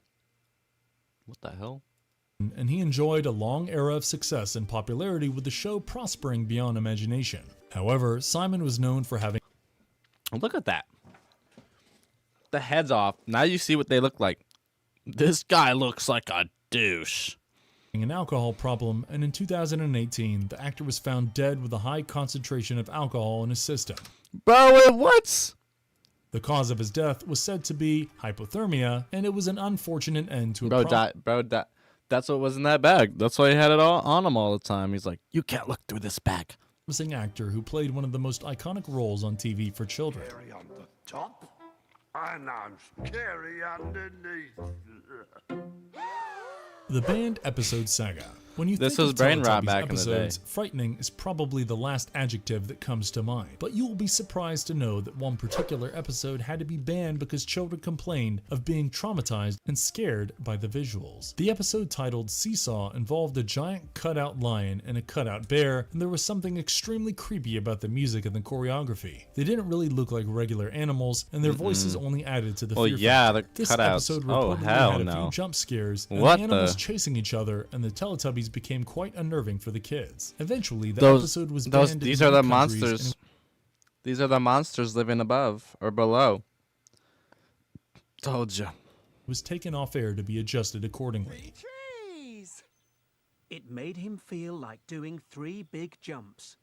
What the hell? And he enjoyed a long era of success and popularity, with the show prospering beyond imagination. However, Simon was known for having Look at that. The head's off. Now you see what they look like. This guy looks like a douche. an alcohol problem, and in 2018, the actor was found dead with a high concentration of alcohol in his system. Bro, what? The cause of his death was said to be hypothermia, and it was an unfortunate end to a That's what was in that bag. That's why he had it all on him all the time. He's like, you can't look through this bag. promising actor who played one of the most iconic roles on TV for children. Scary on the top, and I'm scary underneath. The banned episode saga. When you This think was of brain rot Teletubbies back in the day. episodes, frightening is probably the last adjective that comes to mind. But you will be surprised to know that one particular episode had to be banned because children complained of being traumatized and scared by the visuals. The episode, titled Seesaw, involved a giant cutout lion and a cutout bear, and there was something extremely creepy about the music and the choreography. They didn't really look like regular animals, and their voices only added to the Well, fear yeah, factor. the This cutouts. episode Oh, reportedly hell had a no. few jump scares, and What the animals the- chasing each other, and the Teletubbies became quite unnerving for the kids. Eventually, the Those, episode was those, banned these in are the many countries, and monsters. These are the monsters living above or below. Told you. was taken off air to be adjusted accordingly. Trees! It made him feel like doing 3 big jumps.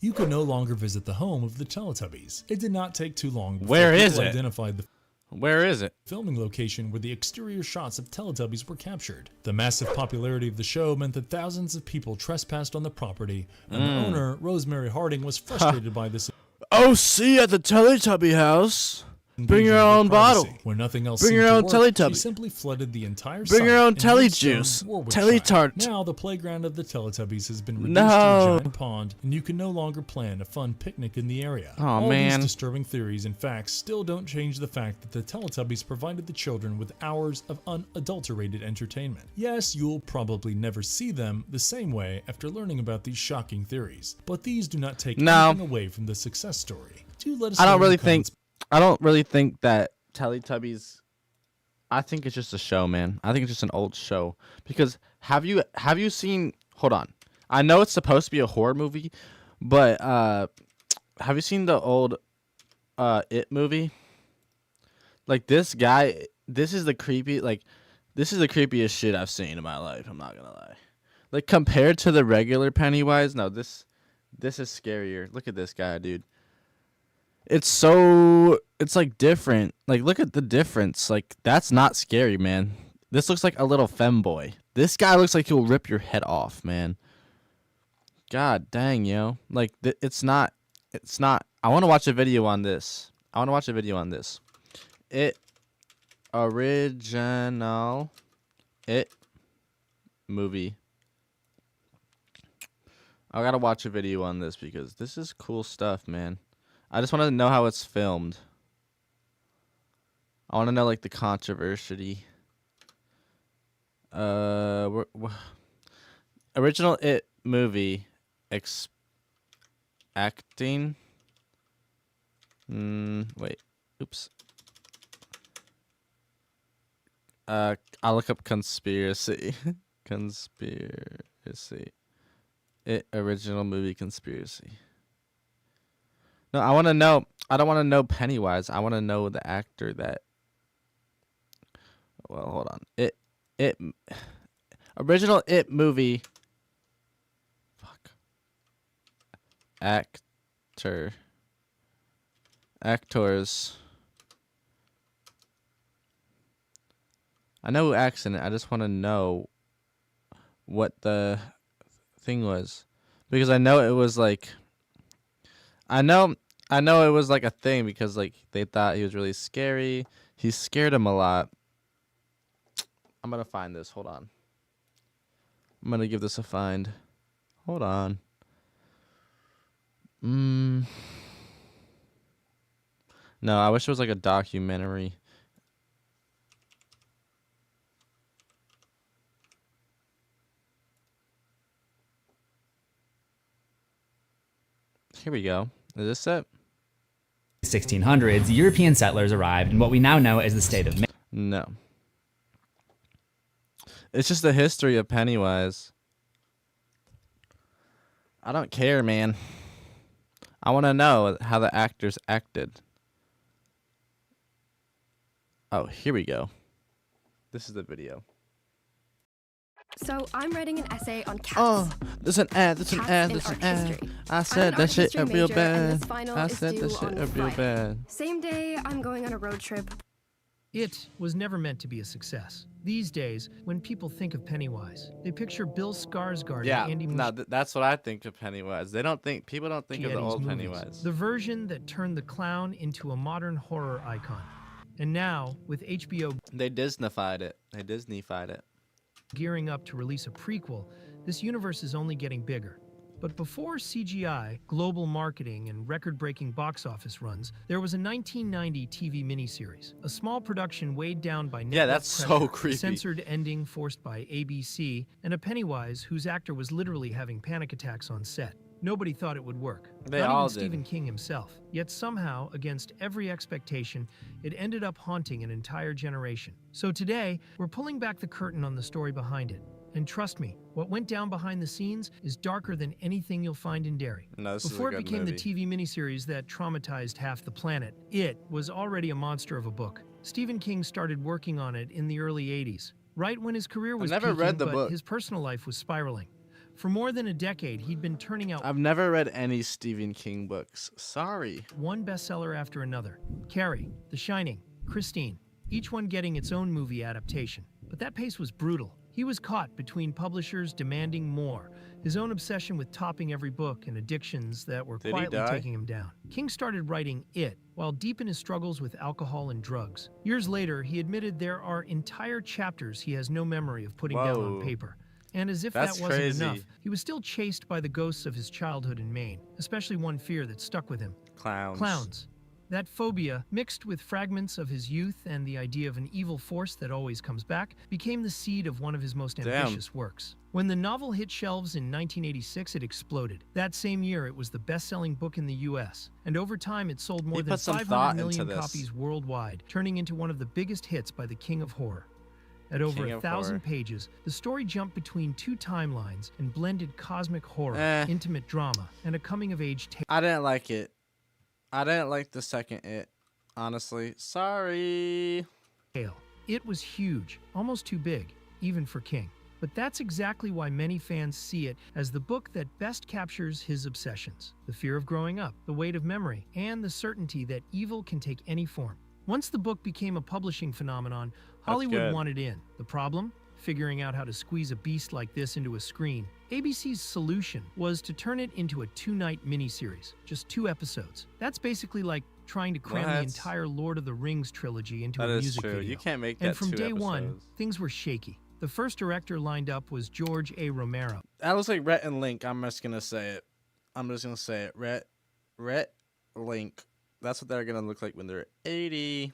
You could no longer visit the home of the Teletubbies. It did not take too long before Where is people it? identified the Where is it? filming location where the exterior shots of Teletubbies were captured. The massive popularity of the show meant that thousands of people trespassed on the property, and the owner, Rosemary Harding, was frustrated by this Oh, see at the Teletubby house. Bring your invasion of own privacy. bottle. When nothing else Bring seemed your to own work, Teletubby. she simply flooded the entire Bring site your own in Telly Wheatstone, juice. Warwickshire. Telly tart. Now the playground of the Teletubbies has been reduced No. to a giant pond, and you can no longer plan a fun picnic in the area. Aw, All man. these disturbing theories and facts still don't change the fact that the Teletubbies provided the children with hours of unadulterated entertainment. Yes, you'll probably never see them the same way after learning about these shocking theories, but these do not take No. anything away from the success story. Do let us I know don't in the really think. comments I don't really think that Teletubbies. I think it's just a show, man. I think it's just an old show. Because have you seen? Hold on. I know it's supposed to be a horror movie, but have you seen the old It movie? Like this guy. This is the creepiest shit I've seen in my life. I'm not gonna lie. Like compared to the regular Pennywise, no, this is scarier. Look at this guy, dude. It's like different. Like look at the difference. Like that's not scary, man. This looks like a little femboy. This guy looks like he'll rip your head off, man. God dang, yo. Like it's not I want to watch a video on this. It original It movie. I got to watch a video on this because this is cool stuff, man. I just want to know how it's filmed. I want to know like the controversy. Original It movie. Acting. Wait. Oops. I'll look up conspiracy. Conspiracy. It original movie conspiracy. No, I want to know. I don't want to know Pennywise. I want to know the actor that. Well, hold on. It original It movie. Fuck. Actors. I know who acts in it. I just want to know what the thing was, because I know it was like. I know it was like a thing because like they thought he was really scary. He scared him a lot. I'm gonna find this. Hold on. I'm gonna give this a find. Hold on. No, I wish it was like a documentary. Here we go. Is this it? 1600s, European settlers arrived in what we now know as the state of Maine. No. It's just the history of Pennywise. I don't care, man. I want to know how the actors acted. Oh, here we go. This is the video. So I'm writing an essay on cats. Oh, there's an ad, there's an Cats ad, in there's an art ad. history. I I'm said an that art shit history real major, and bad. this final I is said that due shit on real Friday. bad. Same day, I'm going on a road trip. It was never meant to be a success. These days, when people think of Pennywise, they picture Bill Skarsgård Yeah, and Andy no, that's what I think of Pennywise. People don't think of the Muschietti's old movies. Pennywise. The version that turned the clown into a modern horror icon. And now, with HBO They Disneyfied it. gearing up to release a prequel, this universe is only getting bigger. But before CGI, global marketing, and record-breaking box office runs, there was a 1990 TV miniseries, a small production weighed down by network that's so pressure, a creepy. censored ending forced by ABC, and a Pennywise whose actor was literally having panic attacks on set. Nobody thought it would work. They Not all even did. Stephen King himself. Yet somehow, against every expectation, it ended up haunting an entire generation. So today, we're pulling back the curtain on the story behind it. And trust me, what went down behind the scenes is darker than anything you'll find in Derry. No, this is a Before it good became movie. the TV miniseries that traumatized half the planet, it was already a monster of a book. Stephen King started working on it in the early 80s, right when his career was never peaking, read the but book. his personal life was spiraling. For more than a decade, he'd been turning out I've never read any Stephen King books. Sorry. one bestseller after another. Carrie, The Shining, Christine, each one getting its own movie adaptation. But that pace was brutal. He was caught between publishers demanding more, his own obsession with topping every book, and addictions that were Did he quietly die? taking him down. King started writing It while deep in his struggles with alcohol and drugs. Years later, he admitted there are entire chapters he has no memory of putting down on Whoa. paper. And as if That's that wasn't crazy. enough, he was still chased by the ghosts of his childhood in Maine, especially one fear that stuck with him. Clowns. Clowns. That phobia, mixed with fragments of his youth and the idea of an evil force that always comes back, became the seed of one of his most ambitious works. When the novel hit shelves in 1986, it exploded. That same year, it was the best-selling book in the U.S., and over time, it sold more He than put some 500 thought million into this. copies worldwide, turning into one of the biggest hits by the King of Horror. At over King of 1,000 Horror. pages, the story jumped between two timelines and blended cosmic horror, Eh. intimate drama, and a coming-of-age tale. I didn't like it. I didn't like the second It. Honestly. Sorry. It was huge, almost too big, even for King. But that's exactly why many fans see it as the book that best captures his obsessions. The fear of growing up, the weight of memory, and the certainty that evil can take any form. Once the book became a publishing phenomenon, Hollywood good. wanted in. The problem? Figuring out how to squeeze a beast like this into a screen. ABC's solution was to turn it into a 2-night miniseries, just 2 episodes. That's basically like trying to cram the What? entire Lord of the Rings trilogy into That a is music true. video. You can't make And that from 2 day one, episodes. things were shaky. The first director lined up was George A. Romero. That looks like Rhett and Link. I'm just gonna say it. Rhett, Link. That's what they're gonna look like when they're 80.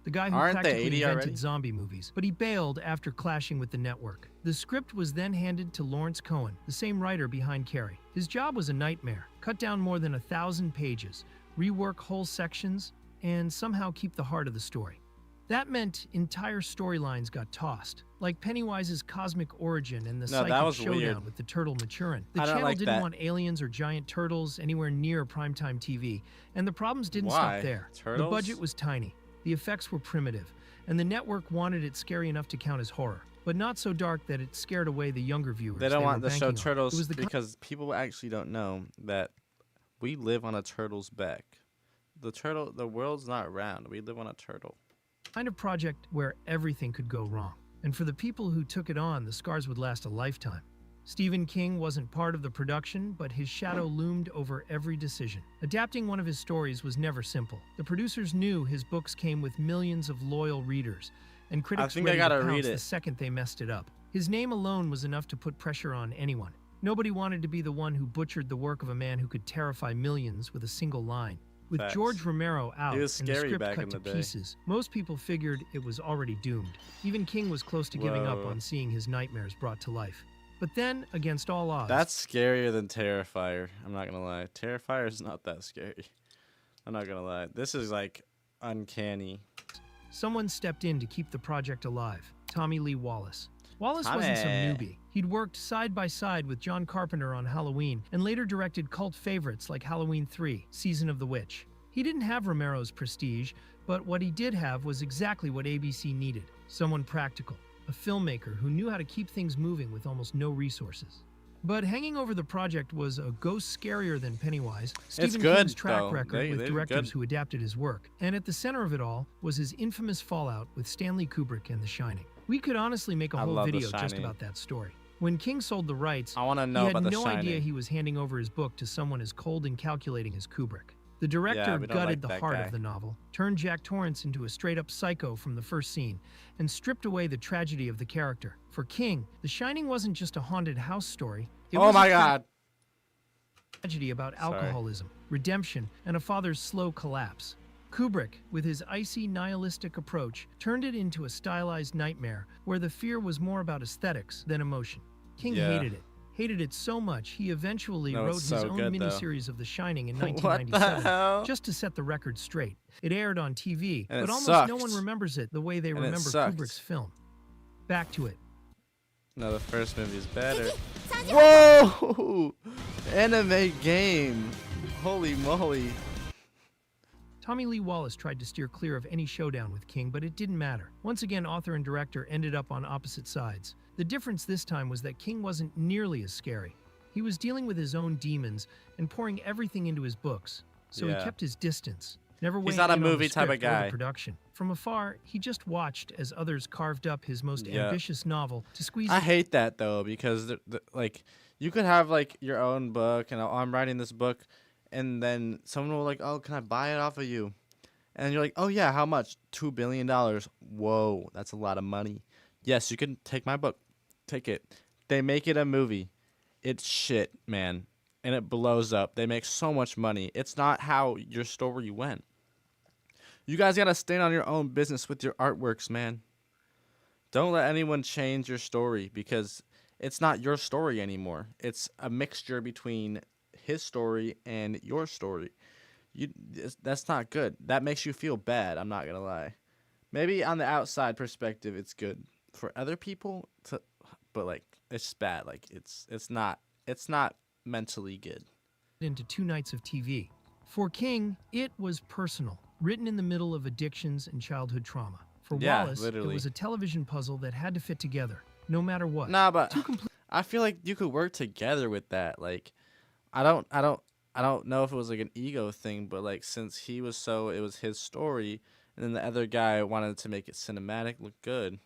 the guy who Aren't they practically 80 invented already? zombie movies, but he bailed after clashing with the network. The script was then handed to Lawrence Cohen, the same writer behind Carrie. His job was a nightmare: cut down more than 1,000 pages, rework whole sections, and somehow keep the heart of the story. That meant entire storylines got tossed, like Pennywise's cosmic origin and the No, that psychic was showdown weird. with the turtle Maturin. The I don't channel like didn't that. want aliens or giant turtles anywhere near primetime TV, and the problems didn't Why? stop there. Turtles? The budget was tiny, the effects were primitive, and the network wanted it scary enough to count as horror, but not so dark that it scared away the younger viewers. They don't want were the show banking on. It Turtles was the because people actually don't know that we live on a turtle's back. The world's not round. We live on a turtle. kind of project where everything could go wrong. And for the people who took it on, the scars would last a lifetime. Stephen King wasn't part of the production, but his shadow loomed over every decision. Adapting one of his stories was never simple. The producers knew his books came with millions of loyal readers, and critics think I ready gotta to read pounce it. the second they messed it up. His name alone was enough to put pressure on anyone. Nobody wanted to be the one who butchered the work of a man who could terrify millions with a single line. With Facts. George Romero out He was and the scary script back cut in to the day. pieces, most people figured it was already doomed. Even King was close to giving up Whoa. on seeing his nightmares brought to life. But then, against all odds, That's scarier than Terrifier. I'm not gonna lie. Terrifier is not that scary. I'm not gonna lie. This is like uncanny. someone stepped in to keep the project alive: Tommy Lee Wallace. Wallace wasn't some Tommy. newbie. He'd worked side by side with John Carpenter on Halloween and later directed cult favorites like Halloween 3, Season of the Witch. He didn't have Romero's prestige, but what he did have was exactly what ABC needed: someone practical, a filmmaker who knew how to keep things moving with almost no resources. But hanging over the project was a ghost scarier than Pennywise. Stephen good, King's track though. record They with did directors good. who adapted his work. And at the center of it all was his infamous fallout with Stanley Kubrick and The Shining. We could honestly make a I whole love The video just Shining. about that story. When King sold the rights, I want to he know had about The no Shining. idea he was handing over his book to someone as cold and calculating as Kubrick. The Yeah, director we don't gutted like the that heart guy. of the novel, turned Jack Torrance into a straight-up psycho from the first scene, and stripped away the tragedy of the character. For King, The Shining wasn't just a haunted house story. It Oh was my a god. tragedy about Sorry. alcoholism, redemption, and a father's slow collapse. Kubrick, with his icy nihilistic approach, turned it into a stylized nightmare where the fear was more about aesthetics than emotion. King Yeah. hated it so much he eventually No, wrote it's his so own good, though. miniseries of The Shining in What the 1997, hell? just to set the record straight. It aired on TV, And but it almost no sucked. one remembers it the way they And it remember sucked. Kubrick's film. Back to it. No, the first movie is better. Whoa! Anime game. Holy moly. Tommy Lee Wallace tried to steer clear of any showdown with King, but it didn't matter. Once again, author and director ended up on opposite sides. The difference this time was that King wasn't nearly as scary. He was dealing with his own demons and pouring everything into his books, so Yeah. he kept his distance, never He's weighing not a in on the movie type of script or the guy. production. From afar, he just watched as others carved up his most Yeah. ambitious novel to squeeze. I hate that though because like you could have like your own book and I'm writing this book, and then someone will like, oh, can I buy it off of you? And you're like, oh yeah, how much? $2 billion. Whoa, that's a lot of money. Yes, you can take my book. Take it. They make it a movie. It's shit, man. And it blows up. They make so much money. It's not how your story went. You guys gotta stand on your own business with your artworks, man. Don't let anyone change your story because it's not your story anymore. It's a mixture between his story and your story. That's not good. That makes you feel bad. I'm not gonna lie. Maybe on the outside perspective, it's good for other people, but like it's bad. Like it's not mentally good. into 2 nights of TV. For King, it was personal, written in the middle of addictions and childhood trauma. For Yeah, Wallace, literally. it was a television puzzle that had to fit together, no matter what. Nah, but Two complete I feel like you could work together with that. Like, I don't know if it was like an ego thing, but like since it was his story, and then the other guy wanted to make it cinematic, look good.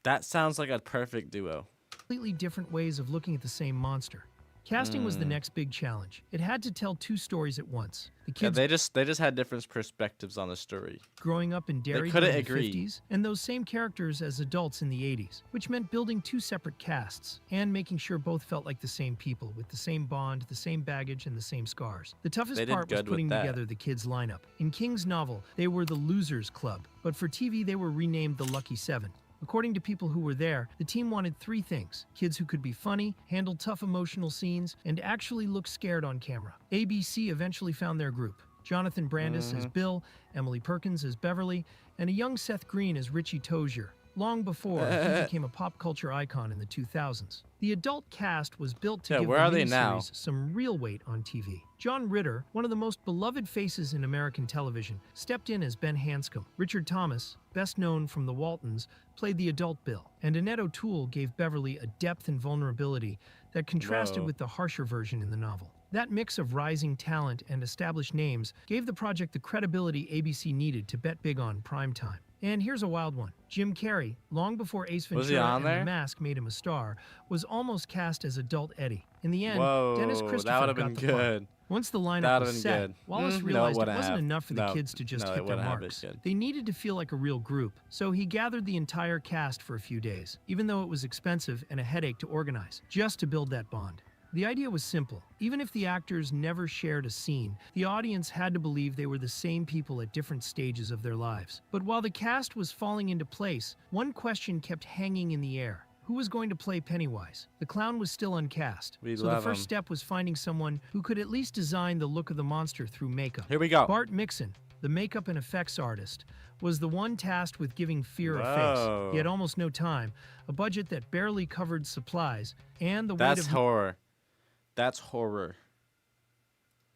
That sounds like a perfect duo. completely different ways of looking at the same monster. Casting was the next big challenge. It had to tell two stories at once. The Yeah, kids they just had different perspectives on the story. growing up in Derry couldn't during the agree. 50s, and those same characters as adults in the 80s, which meant building two separate casts and making sure both felt like the same people, with the same bond, the same baggage, and the same scars. The toughest They did part was good with putting that. together the kids' lineup. In King's novel, they were the Losers Club, but for TV they were renamed the Lucky Seven. According to people who were there, the team wanted three things: kids who could be funny, handle tough emotional scenes, and actually look scared on camera. ABC eventually found their group. Jonathan Brandis as Bill, Emily Perkins as Beverly, and a young Seth Green as Richie Tozier, long before he became a pop culture icon in the 2000s. The adult cast was built to give where the are they now? miniseries some real weight on TV. John Ritter, one of the most beloved faces in American television, stepped in as Ben Hanscom. Richard Thomas, best known from The Waltons, played the adult Bill. And Annette O'Toole gave Beverly a depth and vulnerability that contrasted Whoa. with the harsher version in the novel. That mix of rising talent and established names gave the project the credibility ABC needed to bet big on primetime. And here's a wild one. Jim Carrey, long before Ace Was he Ventura on and there? The Mask made him a star, was almost cast as adult Eddie. In the end, Whoa, Dennis that Christopher would've got been the part. good. Once the That lineup would've was been set, good. Wallace No, it realized it wouldn't wasn't have. enough for the No, kids to just no, it hit their wouldn't have been marks. good. They needed to feel like a real group, so he gathered the entire cast for a few days, even though it was expensive and a headache to organize, just to build that bond. The idea was simple. Even if the actors never shared a scene, the audience had to believe they were the same people at different stages of their lives. But while the cast was falling into place, one question kept hanging in the air. Who was going to play Pennywise? The clown was still uncast. We So the love first him. step was finding someone who could at least design the look of the monster through makeup. Here we go. Bart Mixon, the makeup and effects artist, was the one tasked with giving fear a face. Whoa. He had almost no time, a budget that barely covered supplies, and the weight That's of horror. That's horror.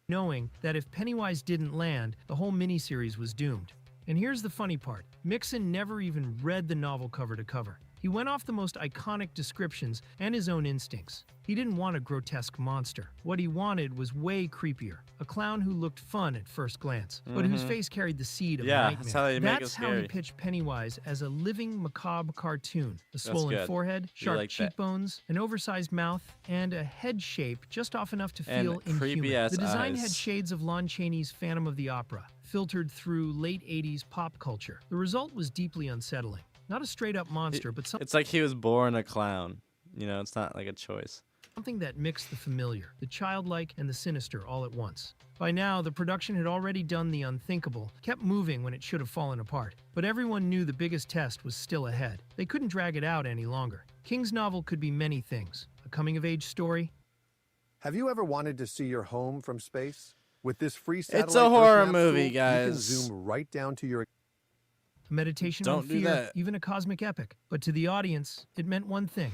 knowing that if Pennywise didn't land, the whole miniseries was doomed. And here's the funny part. Mixon never even read the novel cover to cover. He went off the most iconic descriptions and his own instincts. He didn't want a grotesque monster. What he wanted was way creepier. A clown who looked fun at first glance, but whose face carried the seed of a Yeah, nightmare. that's how they make it That's how he scary. pitched Pennywise as a living, macabre cartoon. A That's swollen good. forehead, We sharp like that. cheekbones, an oversized mouth, and a head shape just off enough to And feel inhuman. creepy-ass The design had eyes. shades of Lon Chaney's Phantom of the Opera, filtered through late 80s pop culture. The result was deeply unsettling. Not a straight-up monster, but It's like he was born a clown. You know, it's not like a choice. something that mixed the familiar, the childlike, and the sinister all at once. By now, the production had already done the unthinkable, kept moving when it should have fallen apart. But everyone knew the biggest test was still ahead. They couldn't drag it out any longer. King's novel could be many things. A coming-of-age story. Have you ever wanted to see your home from space? With this free satellite It's a horror Earth map movie, tool, guys. You can zoom right down to your A meditation Don't on do fear, that. even a cosmic epic. But to the audience, it meant one thing: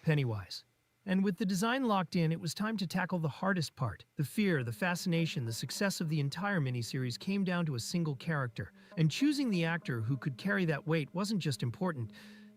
Pennywise. And with the design locked in, it was time to tackle the hardest part. The fear, the fascination, the success of the entire miniseries came down to a single character. And choosing the actor who could carry that weight wasn't just important,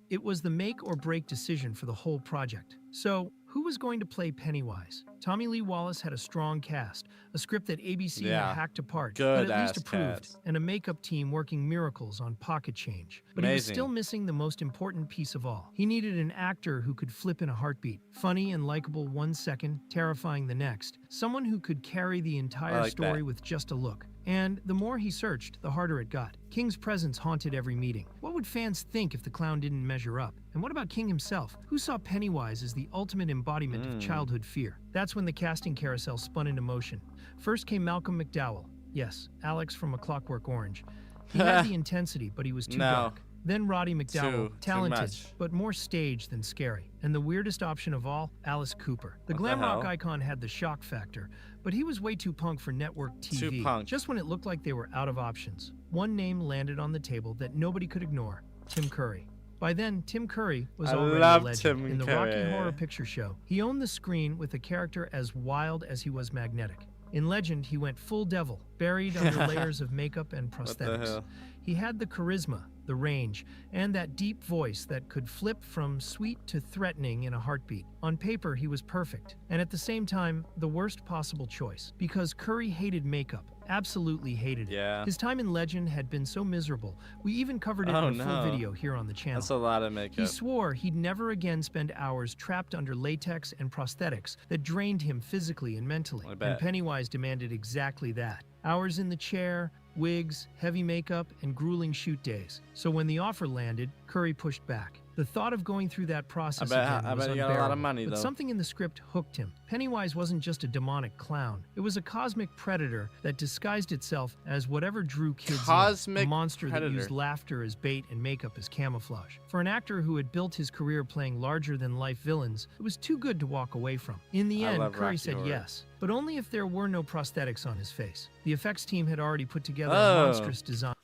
it was the make or break decision for the whole project. So, who was going to play Pennywise? Tommy Lee Wallace had a strong cast, a script that ABC Yeah. had hacked apart, Good but at least ass approved, cast. and a makeup team working miracles on pocket change. But he was Amazing. still missing the most important piece of all. He needed an actor who could flip in a heartbeat, funny and likable 1 second, terrifying the next. Someone who could carry the entire like story that. with just a look. And the more he searched, the harder it got. King's presence haunted every meeting. What would fans think if the clown didn't measure up? And what about King himself, who saw Pennywise as the ultimate embodiment of childhood fear? That's when the casting carousel spun into motion. First came Malcolm McDowell. Yes, Alex from A Clockwork Orange. He had the intensity, but he was too No. dark. Then Roddy McDowell, Too talented, much. but more staged than scary. And the weirdest option of all, Alice Cooper. The What the glam rock hell? icon had the shock factor, but he was way too punk for network TV. Too punk. Just when it looked like they were out of options, one name landed on the table that nobody could ignore: Tim Curry. By then, Tim Curry was I already love a legend Tim in the Rocky Curry. Horror Picture Show. He owned the screen with a character as wild as he was magnetic. In Legend, he went full devil, buried under layers of makeup and What the prosthetics. hell? He had the charisma, the range, and that deep voice that could flip from sweet to threatening in a heartbeat. On paper, he was perfect, and at the same time, the worst possible choice. Because Curry hated makeup, absolutely hated it. Yeah. His time in Legend had been so miserable, we even covered it Oh, in a full no. video here on the channel. That's a lot of He makeup. swore he'd never again spend hours trapped under latex and prosthetics that drained him physically and mentally. I bet. And Pennywise demanded exactly that. Hours in the chair, wigs, heavy makeup, and grueling shoot days. So when the offer landed, Curry pushed back. The thought of going through that process again I was bet he got a lot of unbearable. money, But though. something in the script hooked him. Pennywise wasn't just a demonic clown. It was a cosmic predator that disguised itself as whatever drew kids in. Cosmic A monster predator. that used laughter as bait and makeup as camouflage. For an actor who had built his career playing larger-than-life villains, it was too good to walk away from. In the I end, love Curry Rocky said Horror. yes, but only if there were no prosthetics on his face. The effects team had already put together Oh. a monstrous design.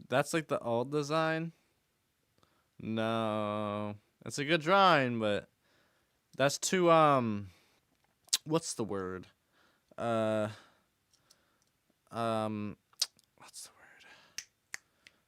That's like the old design? No. It's a good drawing, but that's too, what's the word? What's the word?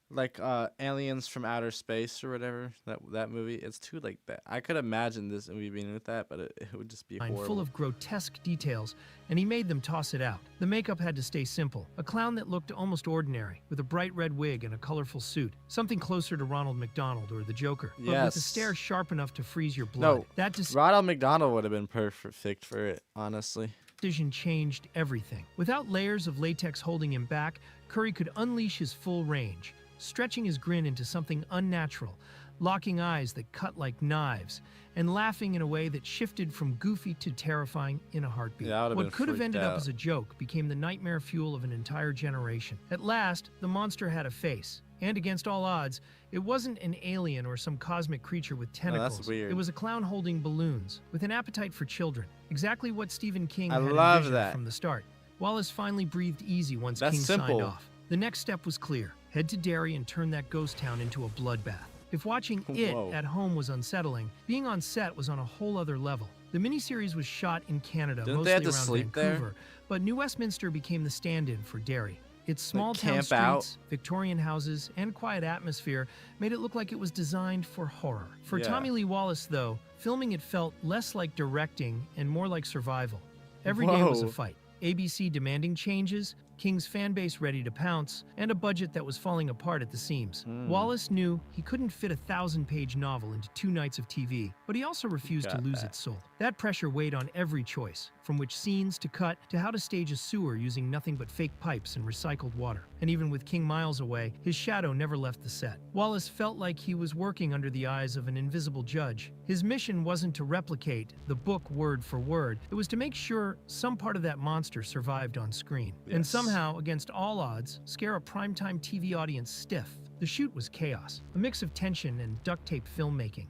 Like, Aliens from Outer Space or whatever, that movie. It's too like that. I could imagine this movie being with that, but it would just be horrible. Full of grotesque details, and he made them toss it out. The makeup had to stay simple. A clown that looked almost ordinary, with a bright red wig and a colorful suit. Something closer to Ronald McDonald or the Joker, but with a Yes. stare sharp enough to freeze your blood. No, That Ronald McDonald would have been perfect for it, honestly. decision changed everything. Without layers of latex holding him back, Curry could unleash his full range, stretching his grin into something unnatural, locking eyes that cut like knives, and laughing in a way that shifted from goofy to terrifying in a heartbeat. Yeah, I would've What been could have freaked ended up out. as a joke became the nightmare fuel of an entire generation. At last, the monster had a face, and against all odds, it wasn't an alien or some cosmic creature with tentacles. weird. It was a clown holding balloons, with an appetite for children. Exactly what Stephen King I had love envisioned that. from the start. Wallace finally breathed easy once That's King simple. signed off. The next step was clear. Head to Derry and turn that ghost town into a bloodbath. If watching it Whoa. at home was unsettling, being on set was on a whole other level. The miniseries was shot in Canada, Didn't mostly they have to around sleep there? Vancouver, but New Westminster became the stand-in for Derry. Its small town camp streets, out? Victorian houses, and quiet atmosphere made it look like it was designed for horror. For Yeah. Tommy Lee Wallace, though, filming it felt less like directing and more like survival. Every day was a Whoa. fight. ABC demanding changes, King's fan base ready to pounce, and a budget that was falling apart at the seams. Hmm. Wallace knew he couldn't fit a 1,000-page novel into 2 nights of TV, but he also refused to Got lose that. its soul. That pressure weighed on every choice, from which scenes to cut to how to stage a sewer using nothing but fake pipes and recycled water. And even with King miles away, his shadow never left the set. Wallace felt like he was working under the eyes of an invisible judge. His mission wasn't to replicate the book word for word, it was to make sure some part of that monster survived on screen. And Yes. somehow, against all odds, scare a primetime TV audience stiff. The shoot was chaos, a mix of tension and duct tape filmmaking.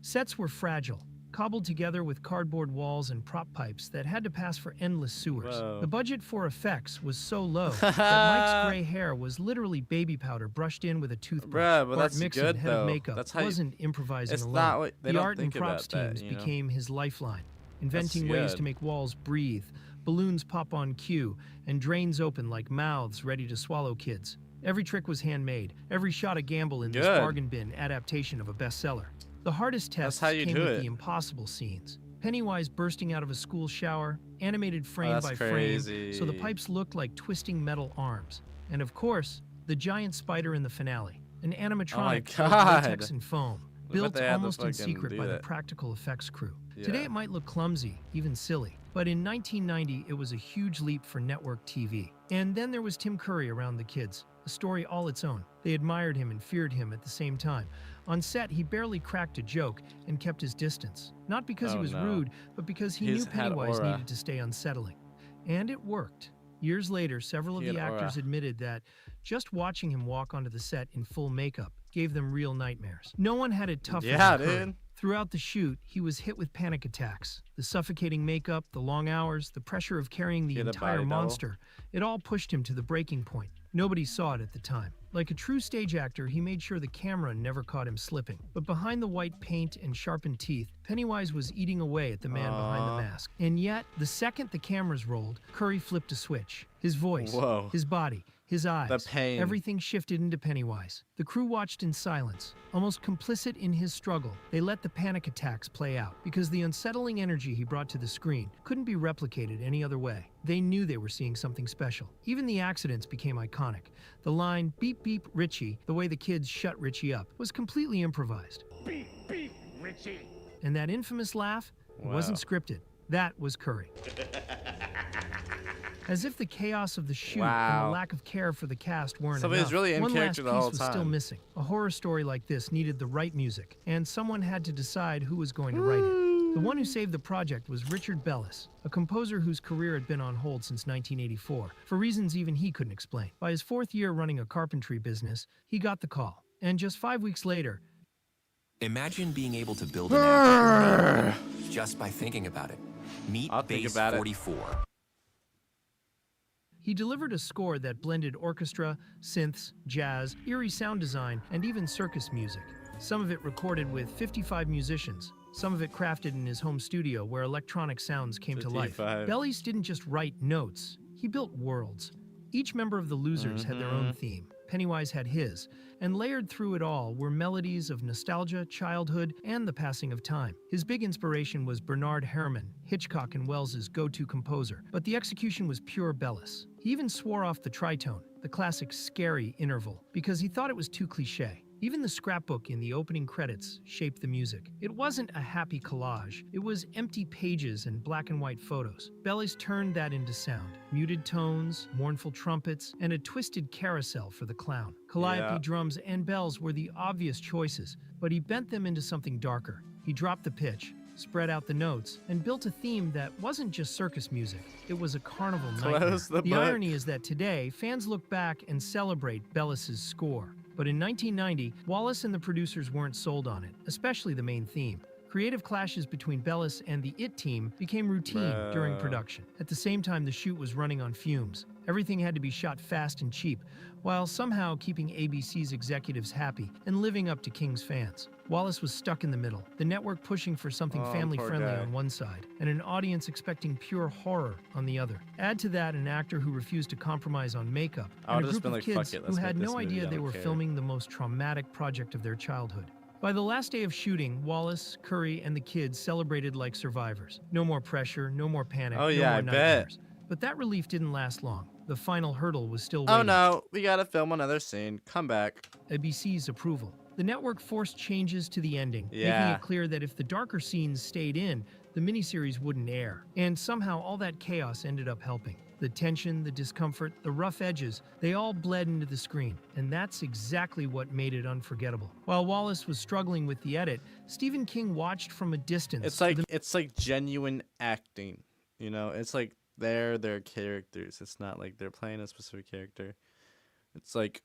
Sets were fragile, cobbled together with cardboard walls and prop pipes that had to pass for endless sewers. Whoa. The budget for effects was so low that Mike's gray hair was literally baby powder brushed in with a toothbrush. Bruh, but Bart that's Mixon, good, head of though. makeup, That's how you- wasn't improvising It's alone. not what- they the don't art and think props about that, teams you know? became his lifeline, inventing That's ways good. to make walls breathe, balloons pop on cue, and drains open like mouths ready to swallow kids. Every trick was handmade, every shot a gamble in this Good. bargain bin adaptation of a bestseller. The hardest That's tests how you came do with it. the impossible scenes. Pennywise bursting out of a school shower, animated frame that's by frame, so the crazy. pipes looked like twisting metal arms. And of course, the giant spider in the finale, an animatronic of God. latex and foam, I bet built they had to almost in fucking secret do by the that. practical effects crew. Today Yeah. it might look clumsy, even silly, but in 1990 it was a huge leap for network TV. And then there was Tim Curry around the kids, a story all its own. They admired him and feared him at the same time. On set, he barely cracked a joke and kept his distance. Not because he Oh, was no. rude, but because he He's knew had Pennywise aura. needed to stay unsettling. And it worked. Years later, several of He the had aura. actors admitted that just watching him walk onto the set in full makeup gave them real nightmares. No one had it tougher Yeah, than Curry. dude. Throughout the shoot, he was hit with panic attacks. The suffocating makeup, the long hours, the pressure of carrying the He had a entire body double. monster, it all pushed him to the breaking point. Nobody saw it at the time. Like a true stage actor, he made sure the camera never caught him slipping. But behind the white paint and sharpened teeth, Pennywise was eating away at the man behind the mask. And yet, the second the cameras rolled, Curry flipped a switch. His voice, Whoa. his body, His eyes, The pain. everything shifted into Pennywise. The crew watched in silence, almost complicit in his struggle. They let the panic attacks play out, because the unsettling energy he brought to the screen couldn't be replicated any other way. They knew they were seeing something special. Even the accidents became iconic. The line, "Beep beep Richie," the way the kids shut Richie up, was completely improvised. Beep, beep, Richie. And that infamous laugh, it Wow. wasn't scripted. That was Curry. As if the chaos of the shoot and Wow. the lack of care for the cast weren't Somebody's enough, really in one character last the piece whole was still time. missing. A horror story like this needed the right music, and someone had to decide who was going to write it. The one who saved the project was Richard Bellis, a composer whose career had been on hold since 1984, for reasons even he couldn't explain. By his 4th year running a carpentry business, he got the call, and just 5 weeks later, Imagine being able to build an app just by thinking about it. Meet I'll think Base about it. 44. he delivered a score that blended orchestra, synths, jazz, eerie sound design, and even circus music. Some of it recorded with 55 musicians, some of it crafted in his home studio where electronic sounds came to life. 55. Bellis didn't just write notes, he built worlds. Each member of the Losers had their own theme. Pennywise had his, and layered through it all were melodies of nostalgia, childhood, and the passing of time. His big inspiration was Bernard Herrmann, Hitchcock and Wells's go-to composer, but the execution was pure Bellis. He even swore off the tritone, the classic scary interval, because he thought it was too cliché. Even the scrapbook in the opening credits shaped the music. It wasn't a happy collage. It was empty pages and black and white photos. Bellis turned that into sound. Muted tones, mournful trumpets, and a twisted carousel for the clown. Calliope drums and bells were the obvious choices, but he bent them into something darker. He dropped the pitch, spread out the notes, and built a theme that wasn't just circus music. It was a carnival nightmare. Close the book. irony is that today, fans look back and celebrate Bellis's score. But in 1990, Wallace and the producers weren't sold on it, especially the main theme. Creative clashes between Bellis and the IT team became routine during production. At the same time, the shoot was running on fumes. Everything had to be shot fast and cheap, while somehow keeping ABC's executives happy and living up to King's fans. Wallace was stuck in the middle, the network pushing for something family-friendly guy. on one side, and an audience expecting pure horror on the other. Add to that an actor who refused to compromise on makeup, I and a would've just group been of like, kids "Fuck it, who let's had make this no movie, idea I they don't were care." filming the most traumatic project of their childhood. By the last day of shooting, Wallace, Curry, and the kids celebrated like survivors. No more pressure, no more panic, Oh, no yeah, more I bet. nightmares. But that relief didn't last long. The final hurdle was still waiting. Oh no, we gotta film another scene. Come back. ABC's approval. The network forced changes to the ending, making Yeah. it clear that if the darker scenes stayed in, the miniseries wouldn't air. And somehow all that chaos ended up helping. The tension, the discomfort, the rough edges, they all bled into the screen. And that's exactly what made it unforgettable. While Wallace was struggling with the edit, Stephen King watched from a distance. It's like genuine acting. You know, it's like they're characters. It's not like they're playing a specific character. It's like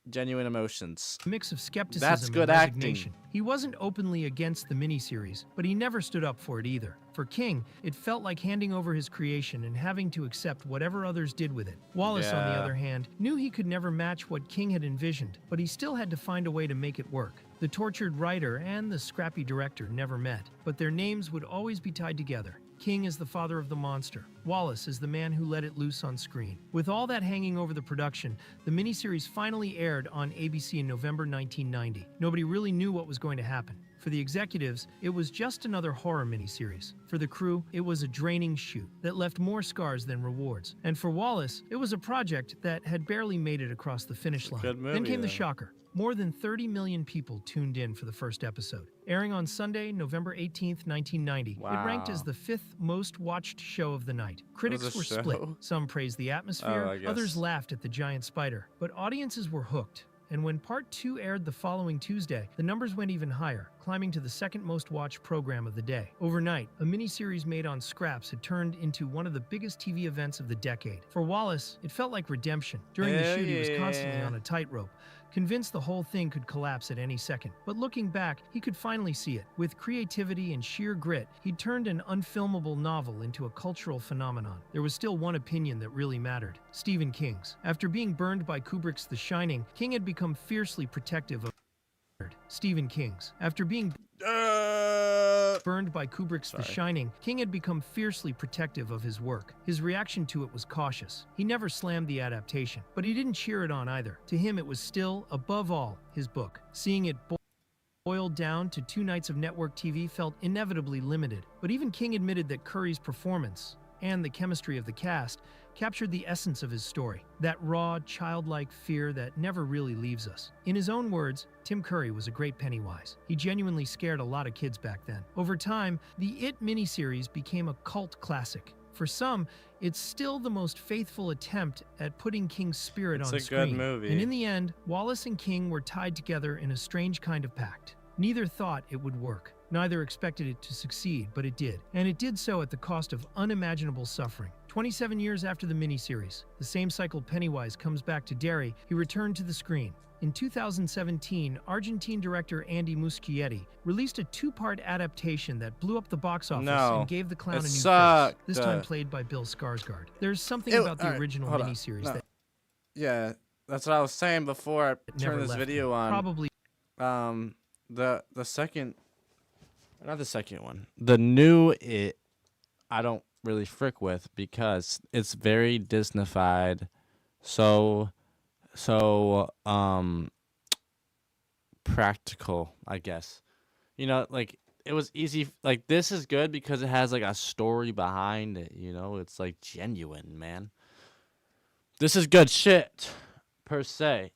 genuine emotions. A mix of skepticism That's good and acting. resignation. He wasn't openly against the miniseries, but he never stood up for it either. For King, it felt like handing over his creation and having to accept whatever others did with it. Wallace, on the Yeah. other hand, knew he could never match what King had envisioned, but he still had to find a way to make it work. The tortured writer and the scrappy director never met, but their names would always be tied together. King is the father of the monster. Wallace is the man who let it loose on screen. With all that hanging over the production, the miniseries finally aired on ABC in November 1990. Nobody really knew what was going to happen. For the executives, it was just another horror miniseries. For the crew, it was a draining shoot that left more scars than rewards. And for Wallace, it was a project that had barely made it across the finish line. Good movie, Then came the though. shocker. More than 30 million people tuned in for the first episode. Airing on Sunday, November 18th, 1990, it ranked as Wow. the 5th most watched show of the night. Critics a were split. show? Some praised the atmosphere, Oh, I guess. others laughed at the giant spider. But audiences were hooked. And when Part 2 aired the following Tuesday, the numbers went even higher, climbing to the second most watched program of the day. Overnight, a miniseries made on scraps had turned into one of the biggest TV events of the decade. For Wallace, it felt like redemption. During the Hell shoot, he was constantly yeah. on a tightrope, convinced the whole thing could collapse at any second. But looking back, he could finally see it. With creativity and sheer grit, he turned an unfilmable novel into a cultural phenomenon. There was still one opinion that really mattered: Stephen King's. After being burned by Kubrick's The Shining, King had become fiercely protective of Stephen King's. After being Burned by Kubrick's The Shining, King had become fiercely protective of his work. His reaction to it was cautious. He never slammed the adaptation, but he didn't cheer it on either. To him, it was still, above all, his book. Seeing it boiled down to 2 nights of network TV felt inevitably limited. But even King admitted that Curry's performance and the chemistry of the cast captured the essence of his story, that raw, childlike fear that never really leaves us. In his own words, Tim Curry was a great Pennywise. He genuinely scared a lot of kids back then. Over time, the It miniseries became a cult classic. For some, it's still the most faithful attempt at putting King's spirit on screen. It's a good movie. And in the end, Wallace and King were tied together in a strange kind of pact. Neither thought it would work. Neither expected it to succeed, but it did. And it did so at the cost of unimaginable suffering. 27 years after the miniseries, the same cycled Pennywise comes back to Derry. He returned to the screen. In 2017, Argentine director Andy Muschietti released a 2-part adaptation that blew up the box office and gave the clown a new face, this time played by Bill Skarsgård. There's something about the original miniseries that... Yeah, that's what I was saying before I turned this video on. Probably... The second... Not the second one. The new It, I don't really frick with because it's very Disney-fied. So practical, I guess. You know, like, it was easy. Like, this is good because it has, like, a story behind it, you know? It's, like, genuine, man. This is good shit, per se.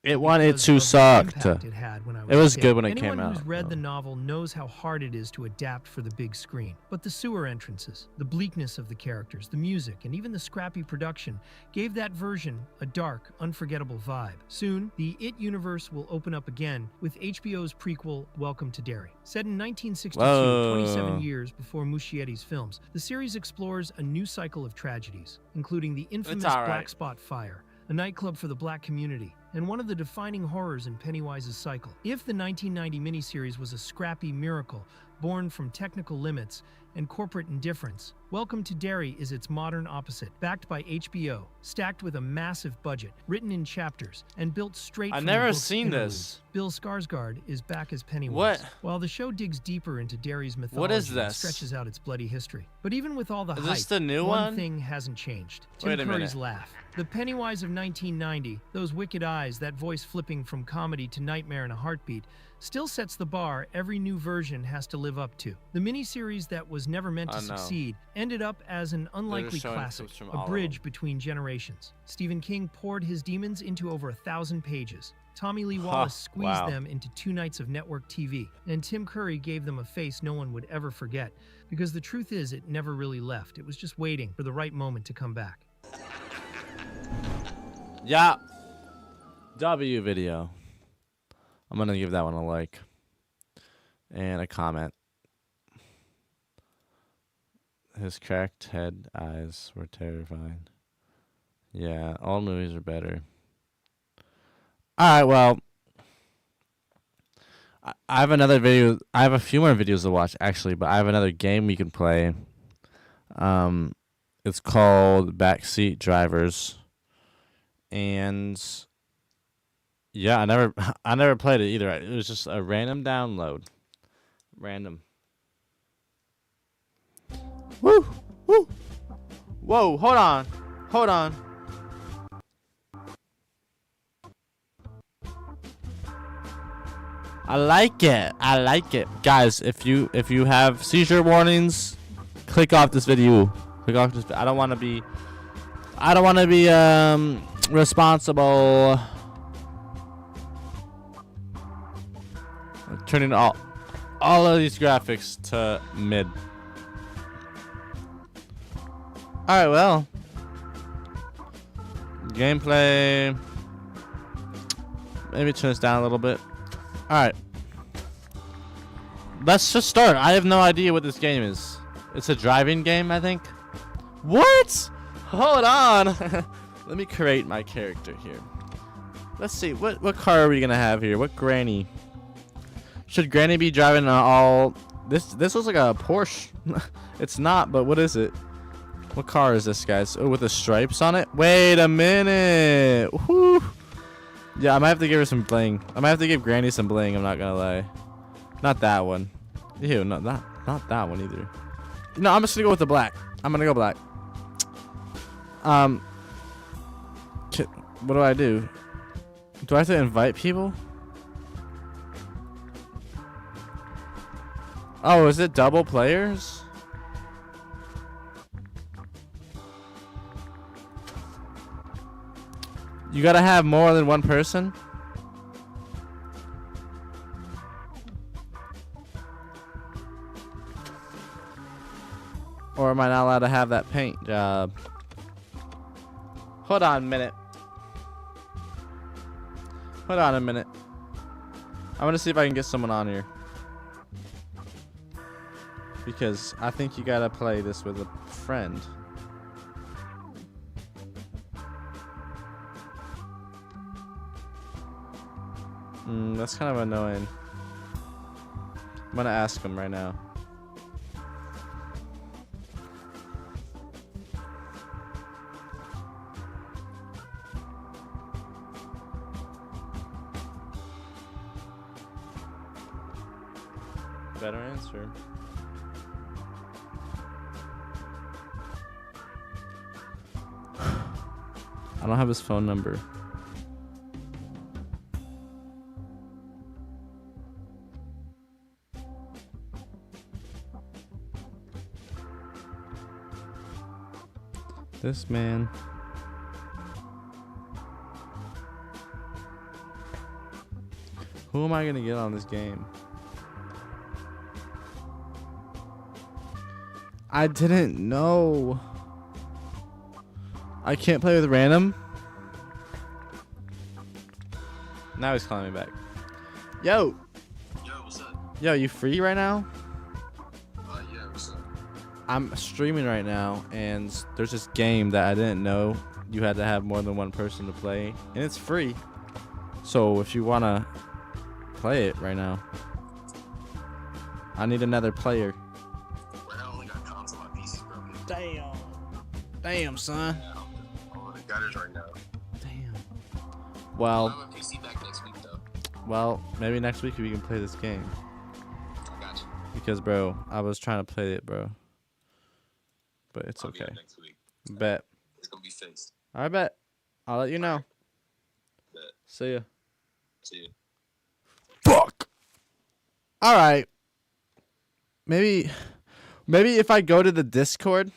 It wanted to suck. It was good when it came out. Anyone who's read the novel knows how hard it is to adapt for the big screen. But the sewer entrances, the bleakness of the characters, the music, and even the scrappy production gave that version a dark, unforgettable vibe. Soon, the It universe will open up again with HBO's prequel, Welcome to Derry. Set in 1962, 27 years before Muschietti's films, the series explores a new cycle of tragedies, including the infamous Black Spot Fire, a nightclub for the black community, and one of the defining horrors in Pennywise's cycle. If the 1990 miniseries was a scrappy miracle born from technical limits and corporate indifference, Welcome to Derry is its modern opposite, backed by HBO, stacked with a massive budget, written in chapters, and built straight from the book's seen this. Bill Skarsgård is back as Pennywise. What? While the show digs deeper into Derry's mythology What is and this? stretches out its bloody history. But even with all the hype, this the new one one? thing hasn't changed. Wait Tim a Curry's minute. laugh. The Pennywise of 1990, those wicked eyes, that voice flipping from comedy to nightmare in a heartbeat, still sets the bar every new version has to live up to. The miniseries that was never meant to succeed ended up as an unlikely classic, a bridge between generations. Stephen King poured his demons into over 1,000 pages. Tommy Lee Wallace squeezed them into 2 nights of network TV, and Tim Curry gave them a face no one would ever forget, because the truth is it never really left. It was just waiting for the right moment to come back. Yeah. W video. I'm going to give that one a like. And a comment. His cracked head eyes were terrifying. Yeah, all movies are better. Alright, well. I have another video. I have a few more videos to watch, actually. But I have another game we can play. It's called Backseat Drivers. And yeah, I never played it either. It was just a random download. Random. Woo! Woo! Whoa, hold on. Hold on. I like it. I like it. Guys, if you have seizure warnings, click off this video. Click off this. I don't want to be responsible. I'm turning all of these graphics to mid. Alright, well. Gameplay. Maybe turn this down a little bit. Alright. Let's just start. I have no idea what this game is. It's a driving game, I think. What? Hold on. Let me create my character here. Let's see. What car are we going to have here? What granny? Should Granny be driving all... This looks like a Porsche. It's not, but what is it? What car is this, guys? Oh, with the stripes on it? Wait a minute. Woo. Yeah, I might have to give her some bling. I might have to give Granny some bling, I'm not gonna lie. Not that one. Ew, no, not that one either. No, I'm just gonna go with the black. I'm gonna go black. What do I do? Do I have to invite people? Oh, is it double players? You gotta have more than one person? Or am I not allowed to have that paint job? Hold on a minute. Hold on a minute. I'm gonna see if I can get someone on here. Because I think you gotta play this with a friend. That's kind of annoying. I'm gonna ask him right now. Better answer. I don't have his phone number. This man. Who am I gonna get on this game? I didn't know. I can't play with random. Now he's calling me back. Yo. Yo, what's up? Yo, you free right now? Yeah, what's up? I'm streaming right now, and there's this game that I didn't know you had to have more than one person to play, and it's free. So if you wanna play it right now, I need another player. I only got console. My PC's broken. Damn, son. I'm on the gutters right now. Damn. Well. I'll have a PC back next week though. Well, maybe next week we can play this game. I got you. Because, bro, I was trying to play it, bro. But it's I'll be okay. up next week. Bet. It's gonna be fixed. I bet. I'll let you know. Bet. See ya. See you. Fuck. All right. Maybe if I go to the Discord,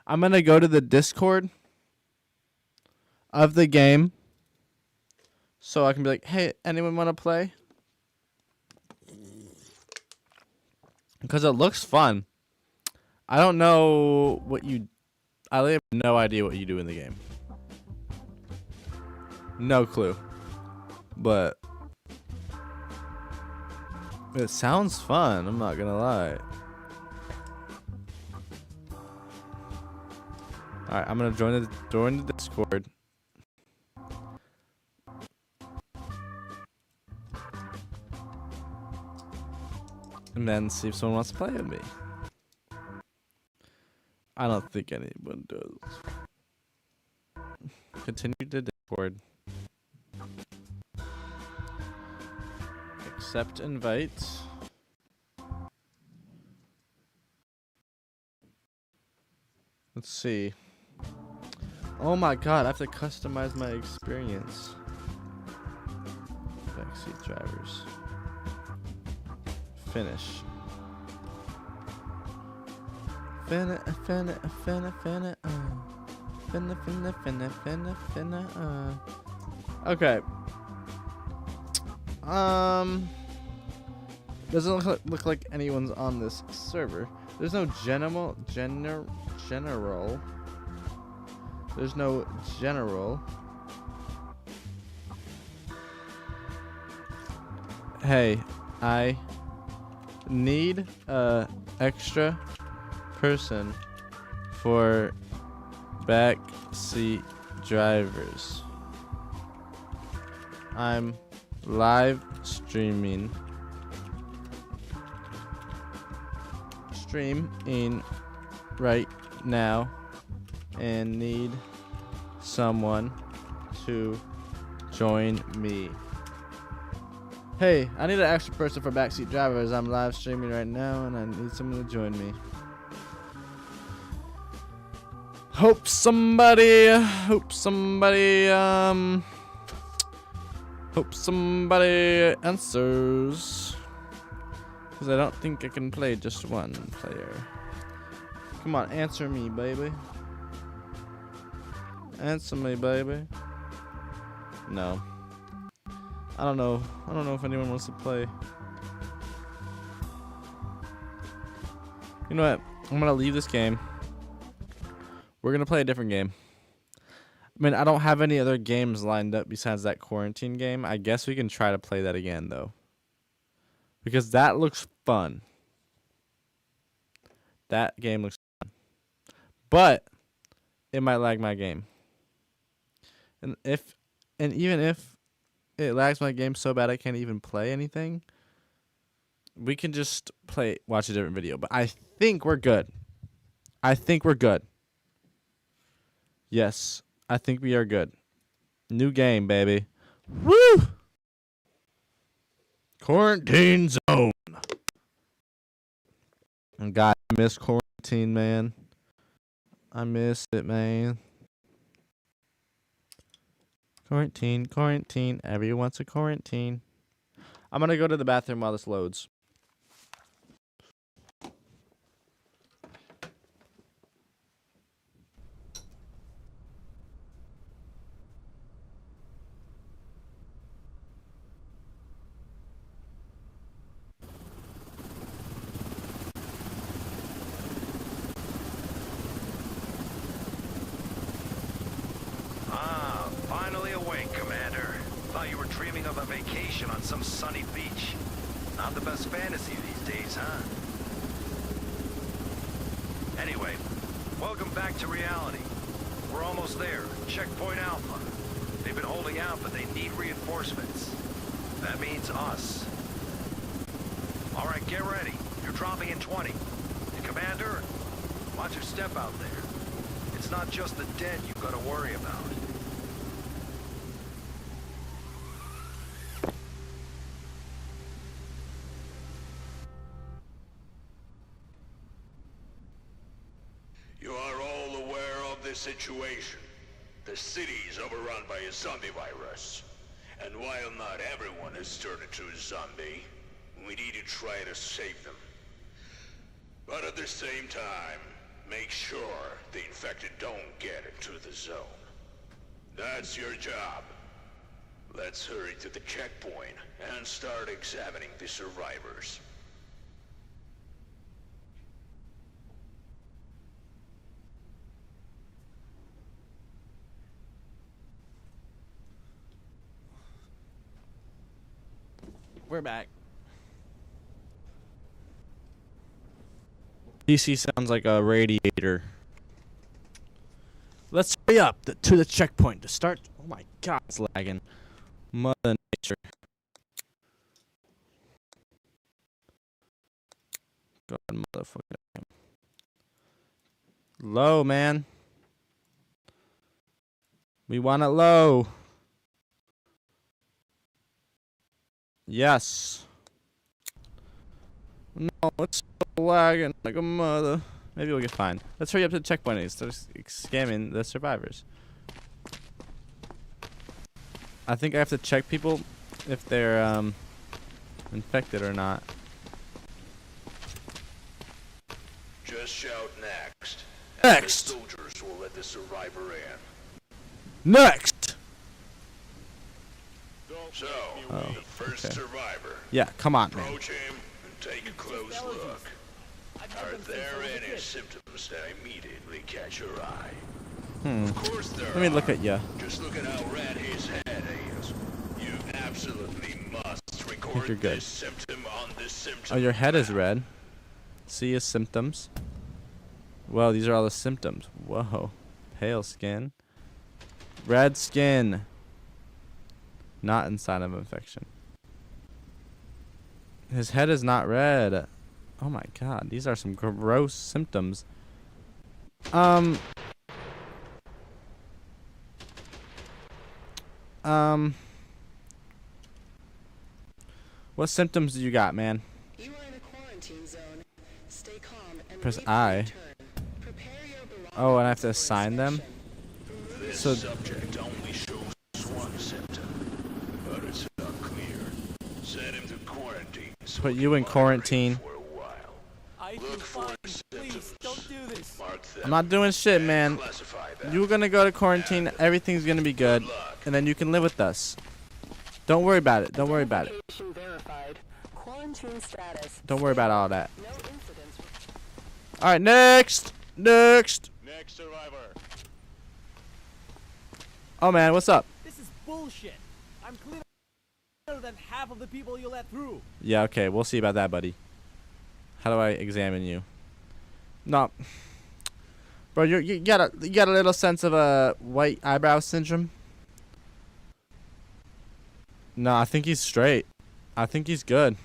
I'm gonna go to the Discord of the game, so I can be like, "Hey, anyone want to play?" Because it looks fun. I don't know what you. I have no idea what you do in the game. No clue. But it sounds fun, I'm not gonna lie. Alright, I'm gonna join the Discord. And then see if someone wants to play with me. I don't think anyone does. Continue to Discord. Accept invite. Let's see. Oh my god, I have to customize my experience. Backseat drivers. Finish. Finna. Okay. Doesn't look like anyone's on this server. There's no general. There's no general. Hey, I need a extra person for back seat drivers. I'm live streaming right now and need someone to join me. Hey, I need an extra person for backseat driver as I'm live streaming right now and I need someone to join me. Hope somebody answers. Because I don't think I can play just one player. Come on, answer me, baby. Answer me, baby. No. I don't know if anyone wants to play. You know what? I'm gonna leave this game. We're gonna play a different game. I mean, I don't have any other games lined up besides that quarantine game. I guess we can try to play that again, though. Because that looks fun. That game looks fun. But it might lag my game. And even if it lags my game so bad I can't even play anything, we can just watch a different video. But I think we're good. Yes, I think we are good. New game, baby. Woo! Quarantine zone. And God, I miss quarantine, man. I miss it, man. Quarantine. Everyone wants a quarantine. I'm gonna go to the bathroom while this loads. Finally awake, Commander. Thought you were dreaming of a vacation on some sunny beach. Not the best fantasy these days, huh? Anyway, welcome back to reality. We're almost there. Checkpoint Alpha. They've been holding out, but they need reinforcements. That means us. All right, get ready. You're dropping in 20. And Commander, watch your step out there. It's not just the dead you've got to worry about. You are all aware of the situation. The city is overrun by a zombie virus. And while not everyone has turned into a zombie, we need to try to save them. But at the same time, make sure the infected don't get into the zone. That's your job. Let's hurry to the checkpoint and start examining the survivors. We're back. DC sounds like a radiator. Let's hurry up to the checkpoint to start. Oh my God, it's lagging. Mother Nature. God, motherfucker. Low, man. We want it low. Yes. No, it's so lagging like a mother. Maybe we'll get fine. Let's hurry up to the checkpoint and start scamming the survivors. I think I have to check people if they're infected or not. Just shout next. Next. And the soldiers will let the survivor in. Next. So, Oh, the first okay. survivor. Yeah, come on, man. Approach him and take a close look. Are there any symptoms that immediately catch your eye? Of course there Let me look are. at ya. Just look at how red his head is. You absolutely must record you're good. this symptom on this symptom. Oh, your head is red. See his symptoms. Well, these are all the symptoms. Whoa. Pale skin. Red skin. Not in sign of infection. His head is not red. Oh my God, these are some gross symptoms. What symptoms do you got, man? You are in a quarantine zone. Stay calm and Press wait for I. your turn. Prepare your belongings Oh, and I have to for assign them? This So subject only shows one symptom, but it's not clear. Send him to quarantine. So put we you can in monitor him quarantine. for a while. Look for symptoms. Please don't do this. Mark them. I'm not doing shit, man. Classify them. You're gonna go to quarantine. Everything's gonna be good, and then you can live with us. Don't worry about it. Don't worry about it. Identification verified. Quarantine status. Don't worry about all that. No incidents. All right, next. Next survivor. Oh man, what's up? This is bullshit. I'm cleaner than half of the people you let through. Yeah, okay. We'll see about that, buddy. How do I examine you? No, bro, you got a little sense of a white eyebrow syndrome. No, I think he's straight. I think he's good.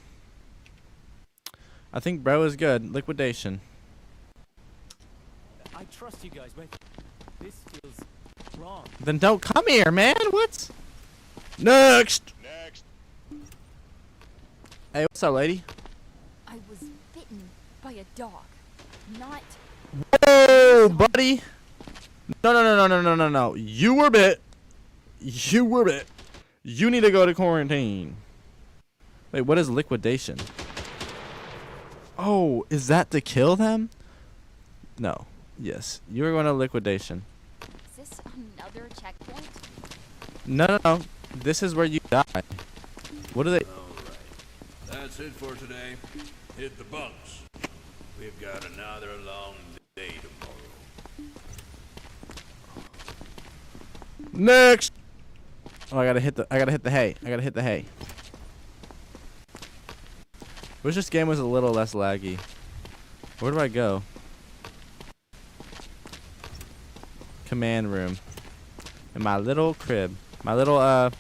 I think bro is good. Liquidation. I trust you guys, but this feels wrong. Then don't come here, man. What? Next. Next. Hey, what's up, lady? I was bitten by a dog, not. Whoa, buddy. No. You were bit. You were bit. You need to go to quarantine. Wait, what is liquidation? Oh, is that to kill them? No. Yes. You're going to liquidation. Is this another checkpoint? No. This is where you die. What are they? Alright. That's it for today. Hit the bunks. We've got another long day tomorrow. Next. Oh, I gotta hit the hay. I gotta hit the hay. Wish this game was a little less laggy. Where do I go? Command room. In my little crib. My little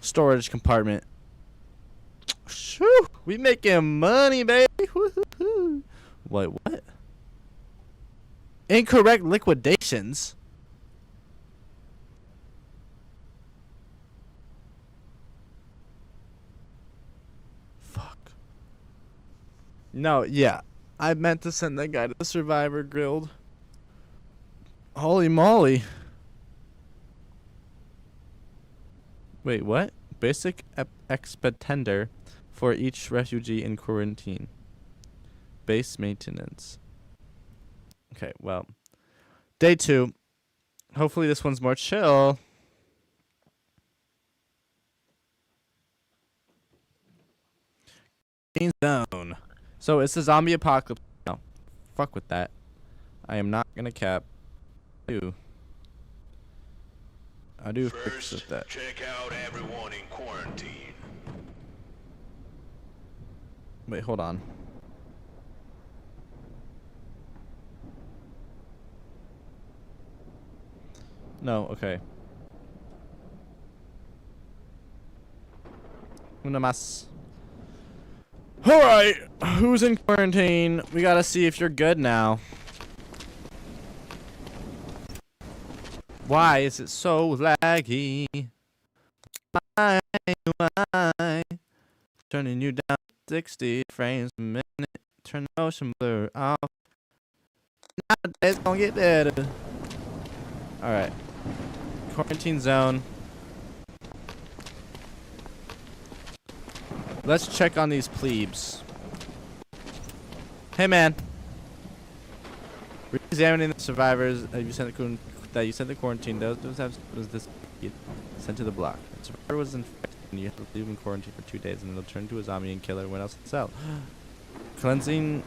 storage compartment. Shoo! We making money, baby. Woo-hoo-hoo. Wait, what? Incorrect liquidations. No, yeah. I meant to send that guy to the Survivor Guild. Holy moly. Wait, what? Basic expetender for each refugee in quarantine. Base maintenance. Okay, well. Day 2. Hopefully this one's more chill. Zone. So it's a zombie apocalypse. No, fuck with that. I am not gonna cap. I do fix with that. Check out everyone in quarantine. Wait, hold on. No, okay. Una más. Alright, who's in quarantine? We gotta see if you're good now. Why is it so laggy? Why? Turning you down 60 frames a minute. Turn the motion blur off. Now it's gonna get better. Alright. Quarantine zone. Let's check on these plebes. Hey, man. Re-examining the survivors that you sent to quarantine. Those was this sent to the block. The survivor was infected, and you have to leave him in quarantine for 2 days, and they'll turn to a zombie and kill everyone else in the cell. Cleansing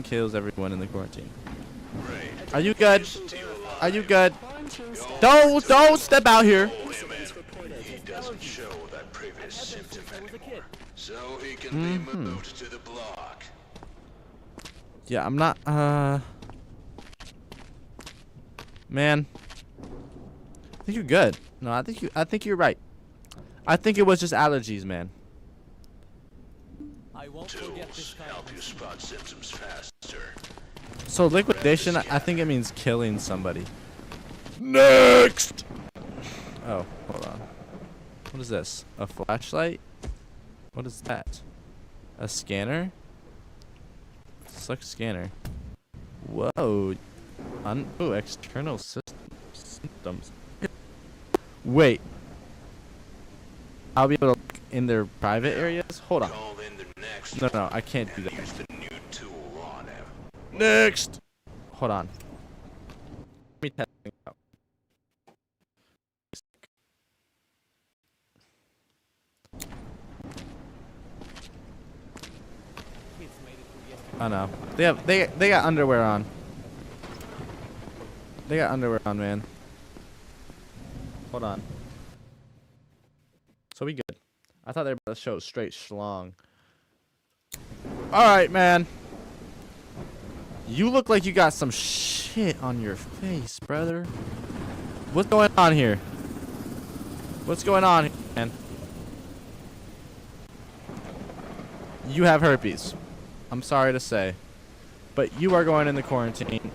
kills everyone in the quarantine. Are you good? Are you good? Don't step out here. He doesn't show that previous symptom anymore, so he can be moved to the block. Yeah, I'm not. Man, I think you're good. No, I think you're right. I think it was just allergies, man. I won't forget this kind help you spot symptoms faster. So liquidation, I think it means killing somebody. Next. Oh, hold on. What is this? A flashlight? What is that? A scanner? Select scanner. Whoa. Oh, external systems. Wait. I'll be able to look in their private areas? Hold on. No, I can't do that. Next! Hold on. Let me test things out. I know. They got underwear on. They got underwear on, man. Hold on. So we good. I thought they were about to show straight schlong. Alright, man. You look like you got some shit on your face, brother. What's going on here? What's going on here, man? You have herpes. I'm sorry to say. But you are going in the quarantine.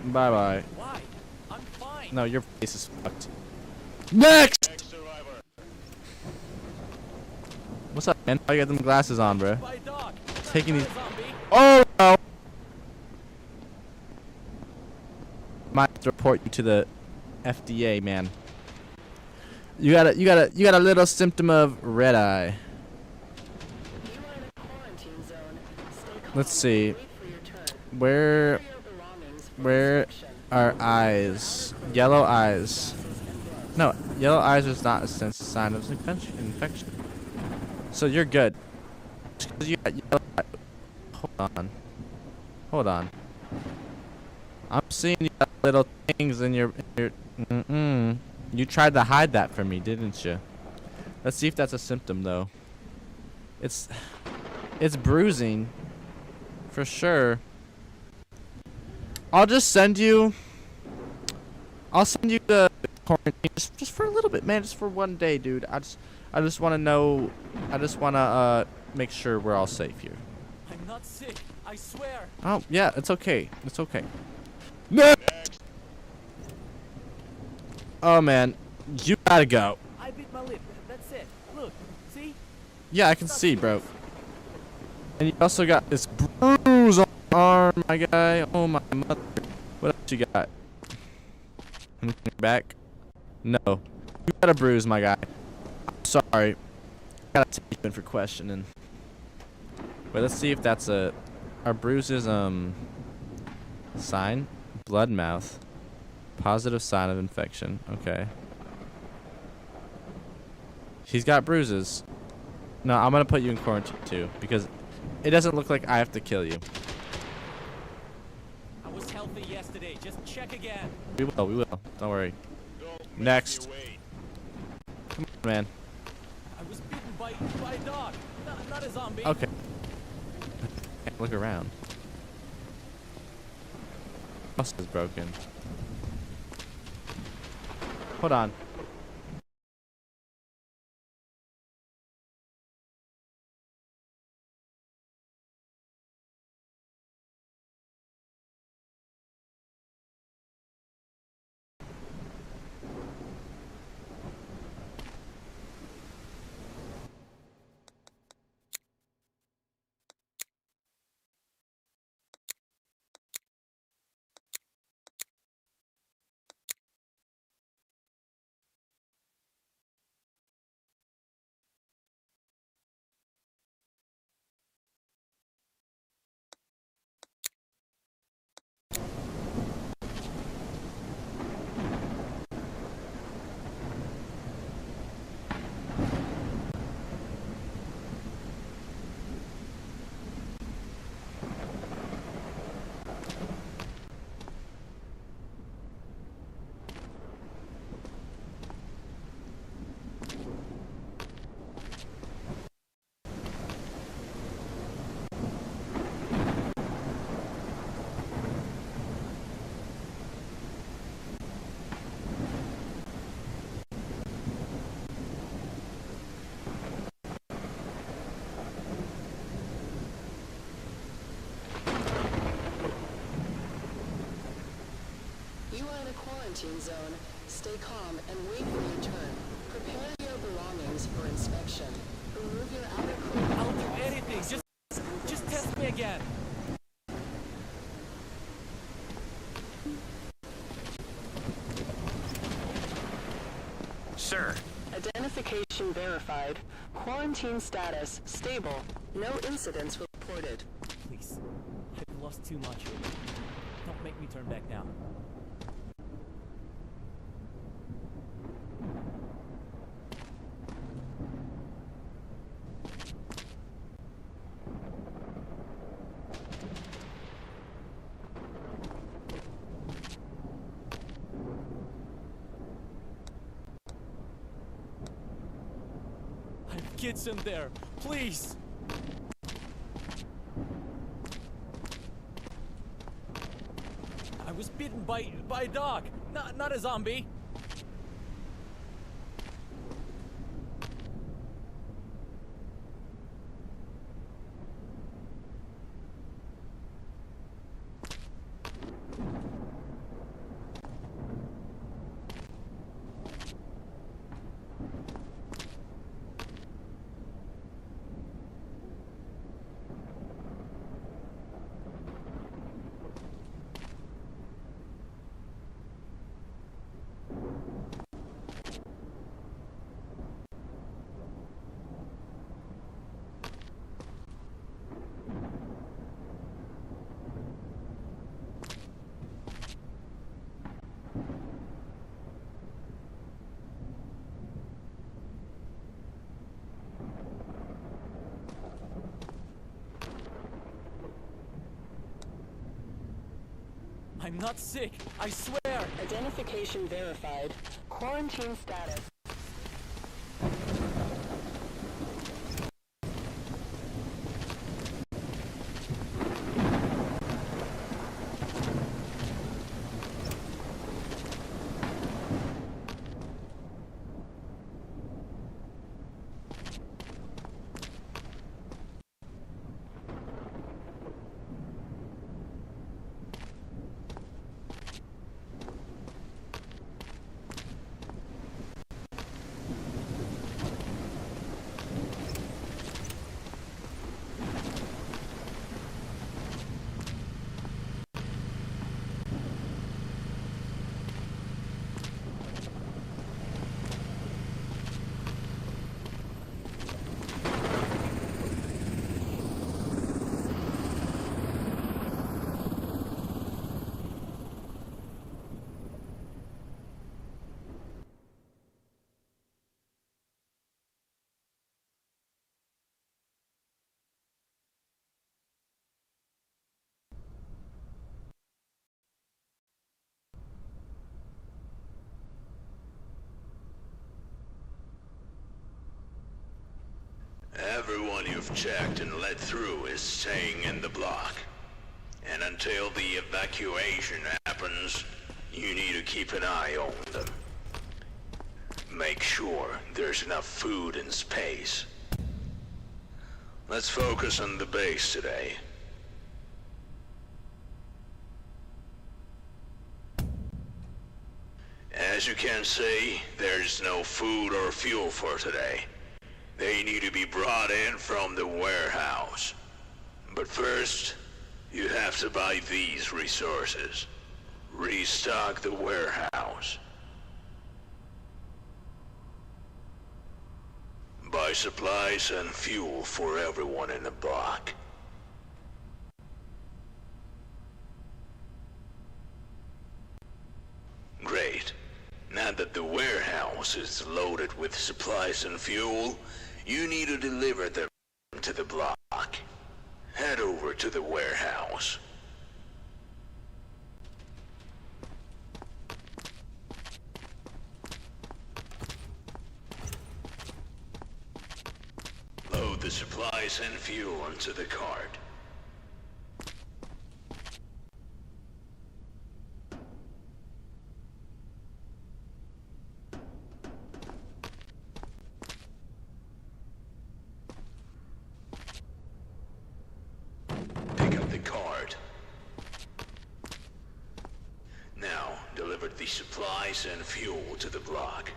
Bye-bye. Why? I'm fine. No, your face is fucked. Next! What's up, man? Why you got them glasses on, bro? Taking these... Oh, no! Might have to report you to the FDA, man. You got a little symptom of red eye. Let's see. Where are eyes? Yellow eyes. No, yellow eyes is not a sign of infection. So you're good. Just 'cause you got yellow eye. Hold on. I'm seeing you got little things in your You tried to hide that from me, didn't you? Let's see if that's a symptom though. It's bruising. For sure. I'll send you the quarantine just for a little bit, man. Just for one day, dude. I just want to know. I just want to make sure we're all safe here. I'm not sick. I swear. Oh yeah, it's okay. It's okay. Next. Oh man, you gotta go. I bit my lip. That's it. Look. See? Yeah, I can see, bro. And you also got this bruise on your arm, my guy. Oh my mother. What else you got? Anything back? No. You got a bruise, my guy. I'm sorry. Gotta take you in for questioning. Wait, let's see if that's our bruises, sign? Blood mouth. Positive sign of infection. Okay. He's got bruises. No, I'm gonna put you in quarantine too, because it doesn't look like I have to kill you. I was healthy yesterday. Just check again. We will. Don't worry. Next. Come on, man. I was bitten by a dog. Not a zombie. Okay. Look around. House is broken. Hold on. Quarantine zone. Stay calm and wait for your turn. Prepare your belongings for inspection. Remove your outer clothing Identification verified. Quarantine status stable. No incidents reported. Please. I've lost too much. Don't make me turn back now. I have kids in there. Please. I was bitten by a dog, not a zombie. I'm not sick, I swear! Identification verified. Quarantine status. Everyone you've checked and let through is staying in the block. And until the evacuation happens, you need to keep an eye on them. Make sure there's enough food and space. Let's focus on the base today. As you can see, there's no food or fuel for today. They need to be brought in from the warehouse. But first, you have to buy these resources. Restock the warehouse. Buy supplies and fuel for everyone in the block. Great. Now that the warehouse is loaded with supplies and fuel, you need to deliver them to the block. Head over to the warehouse. Load the supplies and fuel onto the cart. Pick up the cart. Now, deliver the supplies and fuel to the block.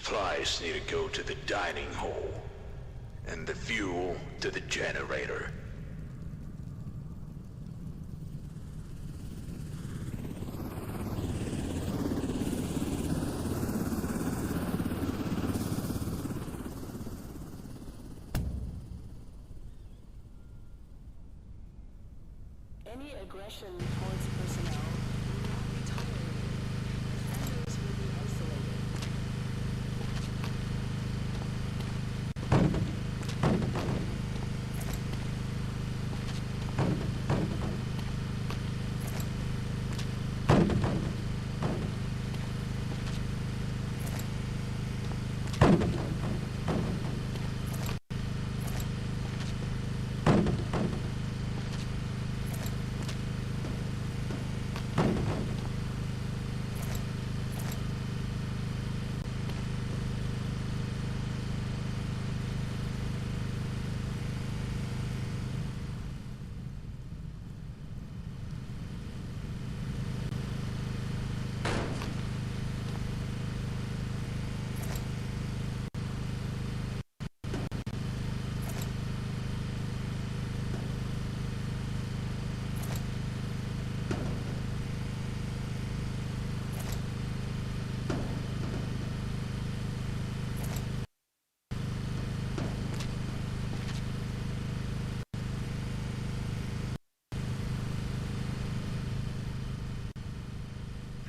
supplies need to go to the dining hall, and the fuel to the generator. Any aggression towards personnel will not be tolerated. Offenders will be isolated.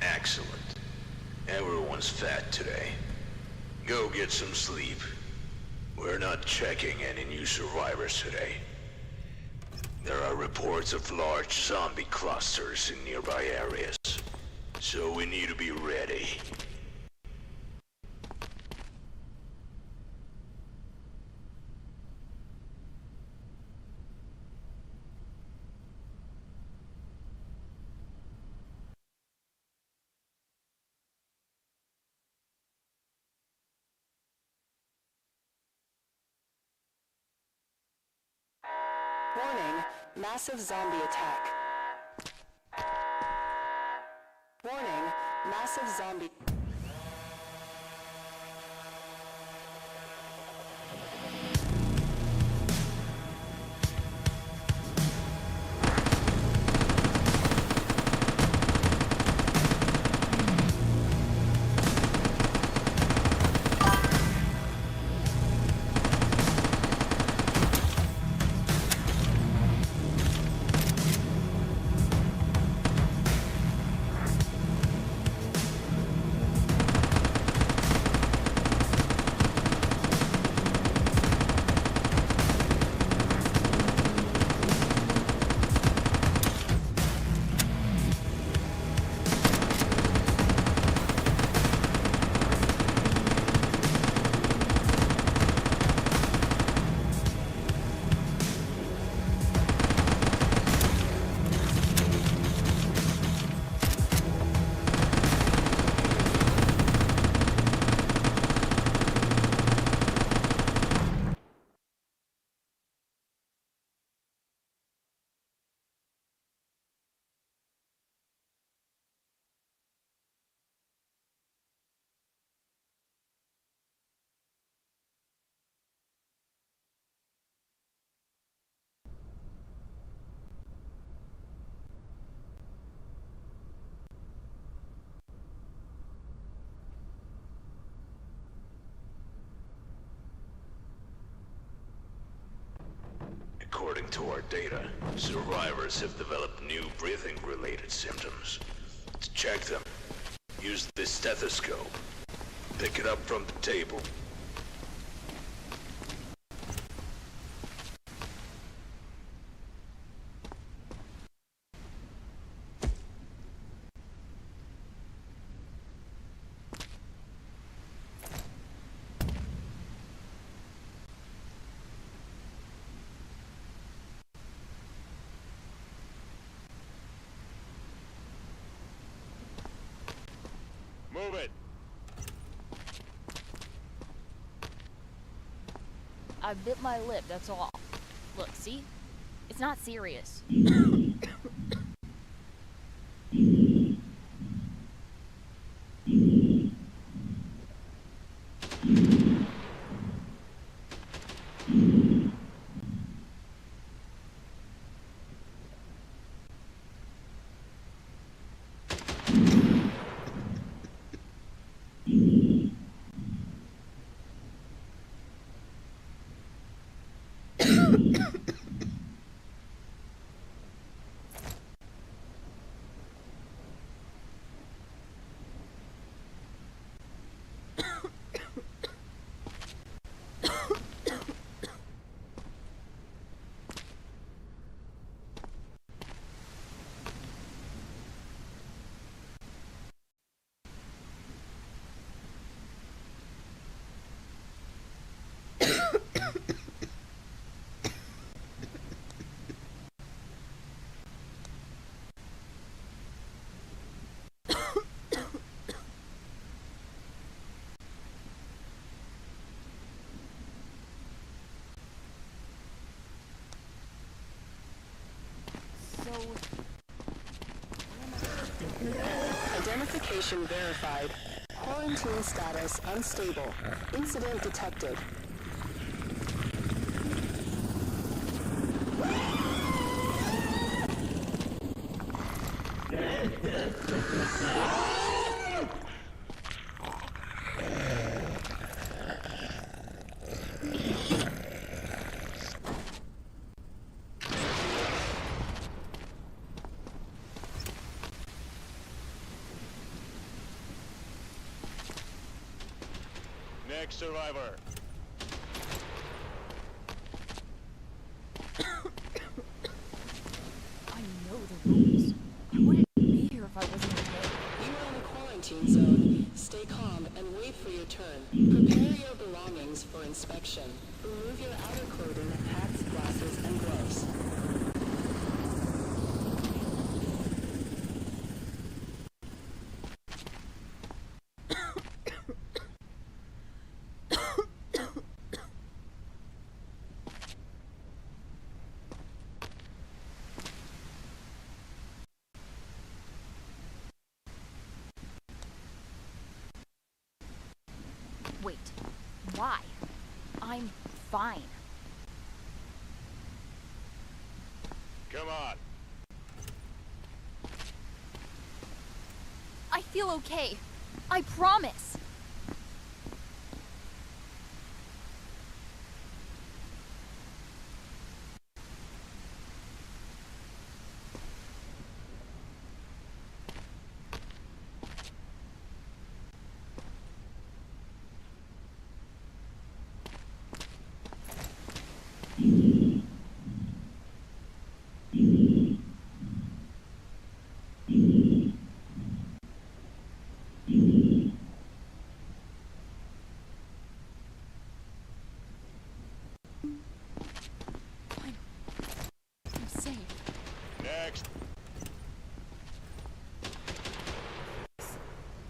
Excellent. Everyone's fat today. Go get some sleep. We're not checking any new survivors today. There are reports of large zombie clusters in nearby areas, so we need to be ready. Warning, massive zombie attack. Warning, massive zombie... According to our data, survivors have developed new breathing-related symptoms. To check them, use this stethoscope. Pick it up from the table. Move it! I bit my lip, that's all. Look, see? It's not serious. Identification verified. Quarantine status unstable. Incident detected. Next survivor. I know the rules. I wouldn't be here if I wasn't okay. You are in a quarantine zone. Stay calm and wait for your turn. Prepare your belongings for inspection. Remove your outer clothing, hats, glasses, and gloves. Wait, why? I'm fine. Come on. I feel okay. I promise. I'm safe. Next.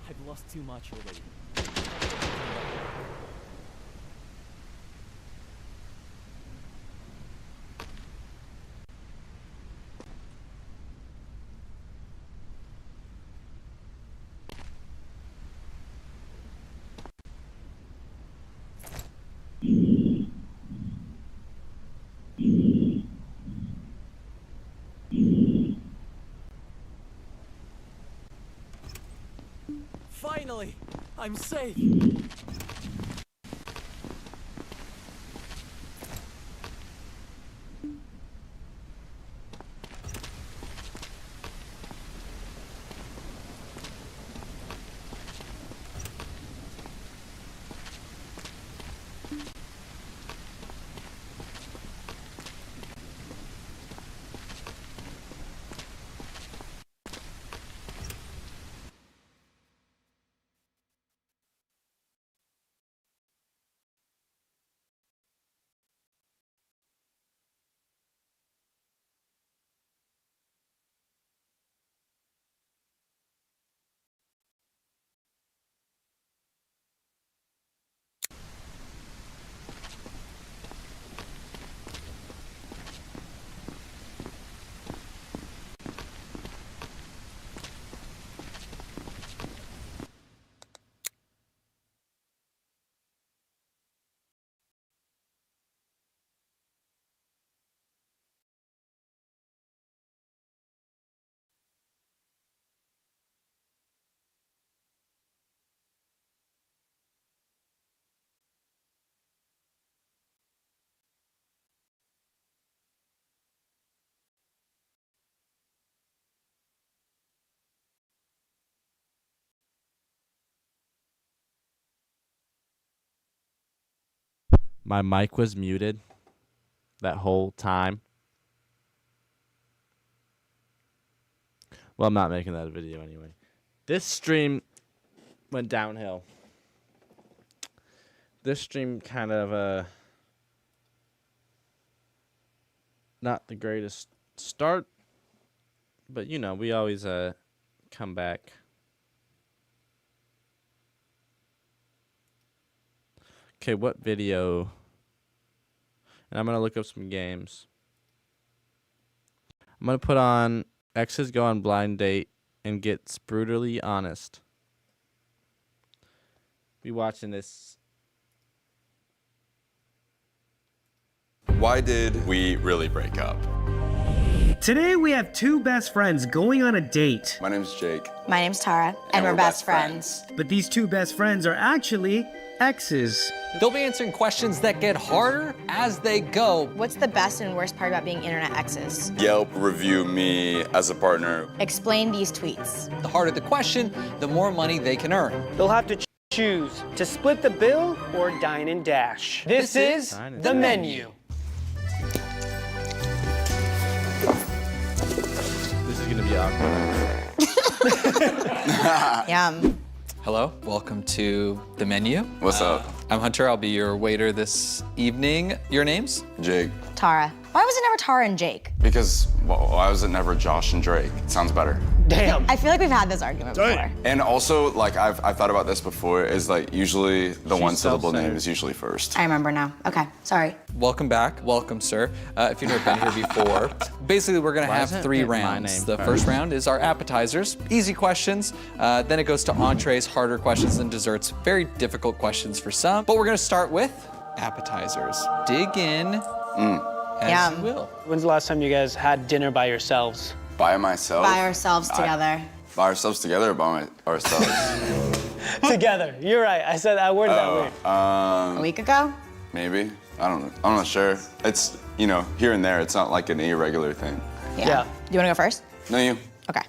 I've lost too much already. Finally! I'm safe! My mic was muted that whole time. Well, I'm not making that a video anyway. This stream went downhill. This stream kind of not the greatest start, but you know, we always come back. Okay, what video? And I'm gonna look up some games. I'm gonna put on Exes Go on Blind Date and Gets Brutally Honest. Be watching this. Why did we really break up? Today we have two best friends going on a date. My name's Jake. My name's Tara, and we're best friends. But these two best friends are actually exes. They'll be answering questions that get harder as they go. What's the best and worst part about being internet exes? Yelp review me as a partner. Explain these tweets. The harder the question, the more money they can earn. They'll have to choose to split the bill or dine and dash. This is the menu. This is gonna be awkward. Yum. Hello, welcome to the menu. What's up? I'm Hunter, I'll be your waiter this evening. Your names? Jake. Tara. Why was it never Tara and Jake? Because why was it never Josh and Drake? It sounds better. Damn. I feel like we've had this argument before. And also, like, I've thought about this before, is like usually the She's one-syllable self-centered. name is usually first. I remember now. Okay, sorry. Welcome back, welcome sir. If you've never been here before, basically we're gonna Why have isn't 3 it my rounds. name The first? first round is our appetizers, easy questions. Then it goes to entrees, harder questions, and desserts. Very difficult questions for some, but we're gonna start with appetizers. Dig in as you will. When's the last time you guys had dinner by yourselves? By myself? By ourselves together. By ourselves together or by ourselves? Together. You're right. I said I worded that weird. A week ago? Maybe. I don't know. I'm not sure. It's, you know, here and there. It's not like an irregular thing. Yeah. Do you want to go first? No, you. Okay.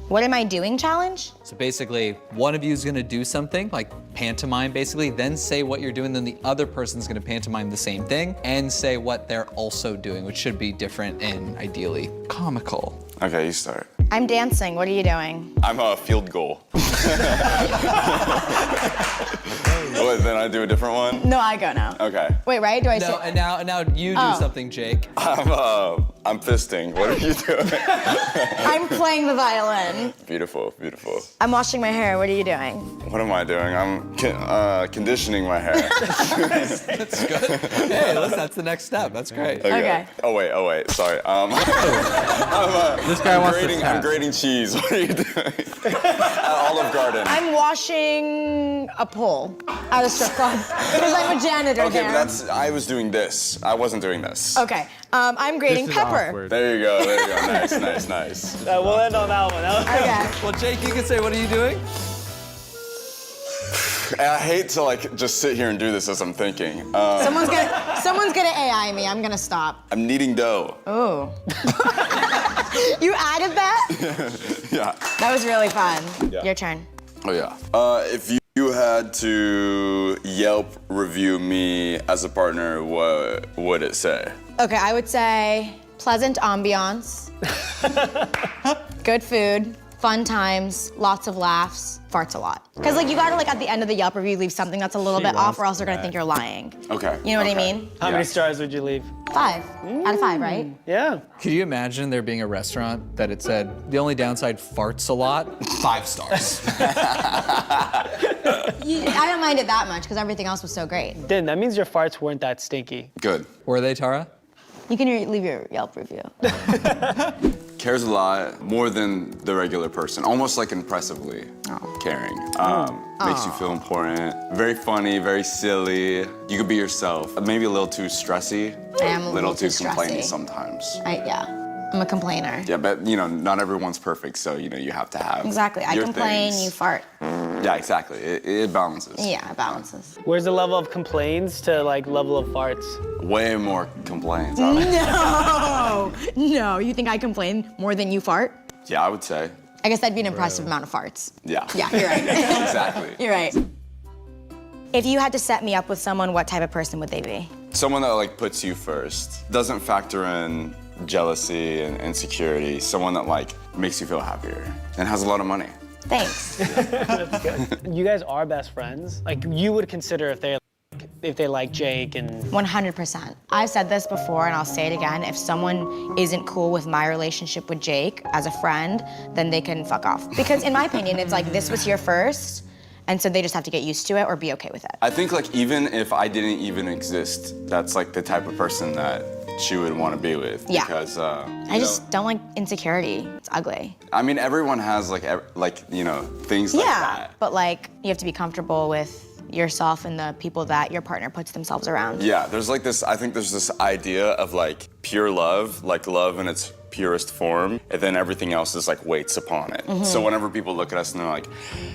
What am I doing challenge? So basically, one of you is gonna do something, like pantomime basically, then say what you're doing, then the other person's gonna pantomime the same thing and say what they're also doing, which should be different and ideally comical. Okay, you start. I'm dancing. What are you doing? I'm a field goal. What, then I do a different one? No, I go now. Okay. Wait, right? Do I No, say? and now you do something, Jake. I'm fisting. What are you doing? I'm playing the violin. Beautiful, beautiful. I'm washing my hair. What are you doing? What am I doing? I'm conditioning my hair. That's good. Hey, listen, that's the next step. That's great. Okay. Oh wait. Sorry. This guy wants to I'm grating cheese. What are you doing? Olive Garden. I'm washing a pole at a strip club because I'm a janitor Okay, there. but I was doing this. I wasn't doing this. Okay. I'm grating pepper. There you go. Nice. We'll end on that one. Okay. Well, Jake, you can say, what are you doing? I hate to like just sit here and do this as I'm thinking. Someone's gonna AI me. I'm gonna stop. I'm kneading dough. Oh. You added that? Yeah. That was really fun. Yeah. Your turn. Oh yeah. If you had to Yelp review me as a partner, what would it say? Okay, I would say pleasant ambiance, good food, fun times, lots of laughs, farts a lot. Because like you gotta like at the end of the Yelp review leave something that's a little bit off or else they're gonna think you're lying. Okay. You know what I mean? How many stars would you leave? 5 out of 5, right? Yeah. Could you imagine there being a restaurant that it said, the only downside, farts a lot, 5 stars? I don't mind it that much because everything else was so great. Then that means your farts weren't that stinky. Good. Were they, Tara? You can leave your Yelp review. Cares a lot more than the regular person, almost like impressively caring. Makes you feel important. Very funny, very silly. You could be yourself. Maybe a little too stressy. I am a little too too complaining stressy. sometimes. I'm a complainer. Yeah, but you know, not everyone's perfect, so you know, you have to have Exactly. I your complain, things. you fart. Yeah, exactly. It balances. Yeah, it balances. Where's the level of complaints to like level of farts? Way more complaints. No! No, you think I complain more than you fart? Yeah, I would say. I guess that'd be an impressive amount of farts. Yeah. Yeah, you're right. Exactly. You're right. If you had to set me up with someone, what type of person would they be? Someone that like puts you first, doesn't factor in jealousy and insecurity. Someone that like makes you feel happier and has a lot of money. Thanks. That's good. You guys are best friends. Like you would consider if they like Jake and 100%. I've said this before and I'll say it again. If someone isn't cool with my relationship with Jake as a friend, then they can fuck off. Because in my opinion, it's like this was here first, and so they just have to get used to it or be okay with it. I think like even if I didn't even exist, that's like the type of person that she would want to be with. Yeah. Because I just don't like insecurity. It's ugly. I mean, everyone has like things like that. But like you have to be comfortable with yourself and the people that your partner puts themselves around. Yeah, there's like this, I think there's this idea of like pure love, like love in its purest form, and then everything else is like weights upon it. So whenever people look at us and they're like,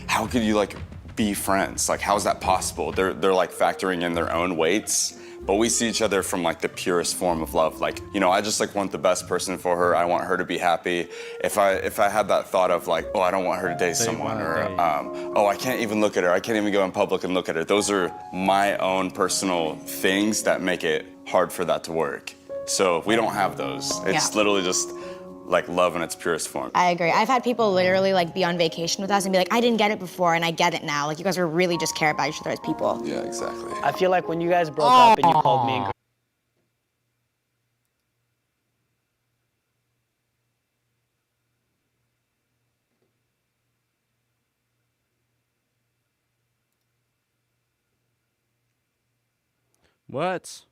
how could you like be friends? Like, how is that possible? They're like factoring in their own weights. But we see each other from like the purest form of love. Like, you know, I just like want the best person for her. I want her to be happy. If I had that thought of like, oh, I don't want her to date someone, or oh, I can't even look at her. I can't even go in public and look at her. Those are my own personal things that make it hard for that to work. So if we don't have those, it's literally just like love in its purest form. I agree. I've had people literally like be on vacation with us and be like, I didn't get it before and I get it now. Like you guys are really just care about each other as people. Yeah, exactly. I feel like when you guys broke up and you called me and What?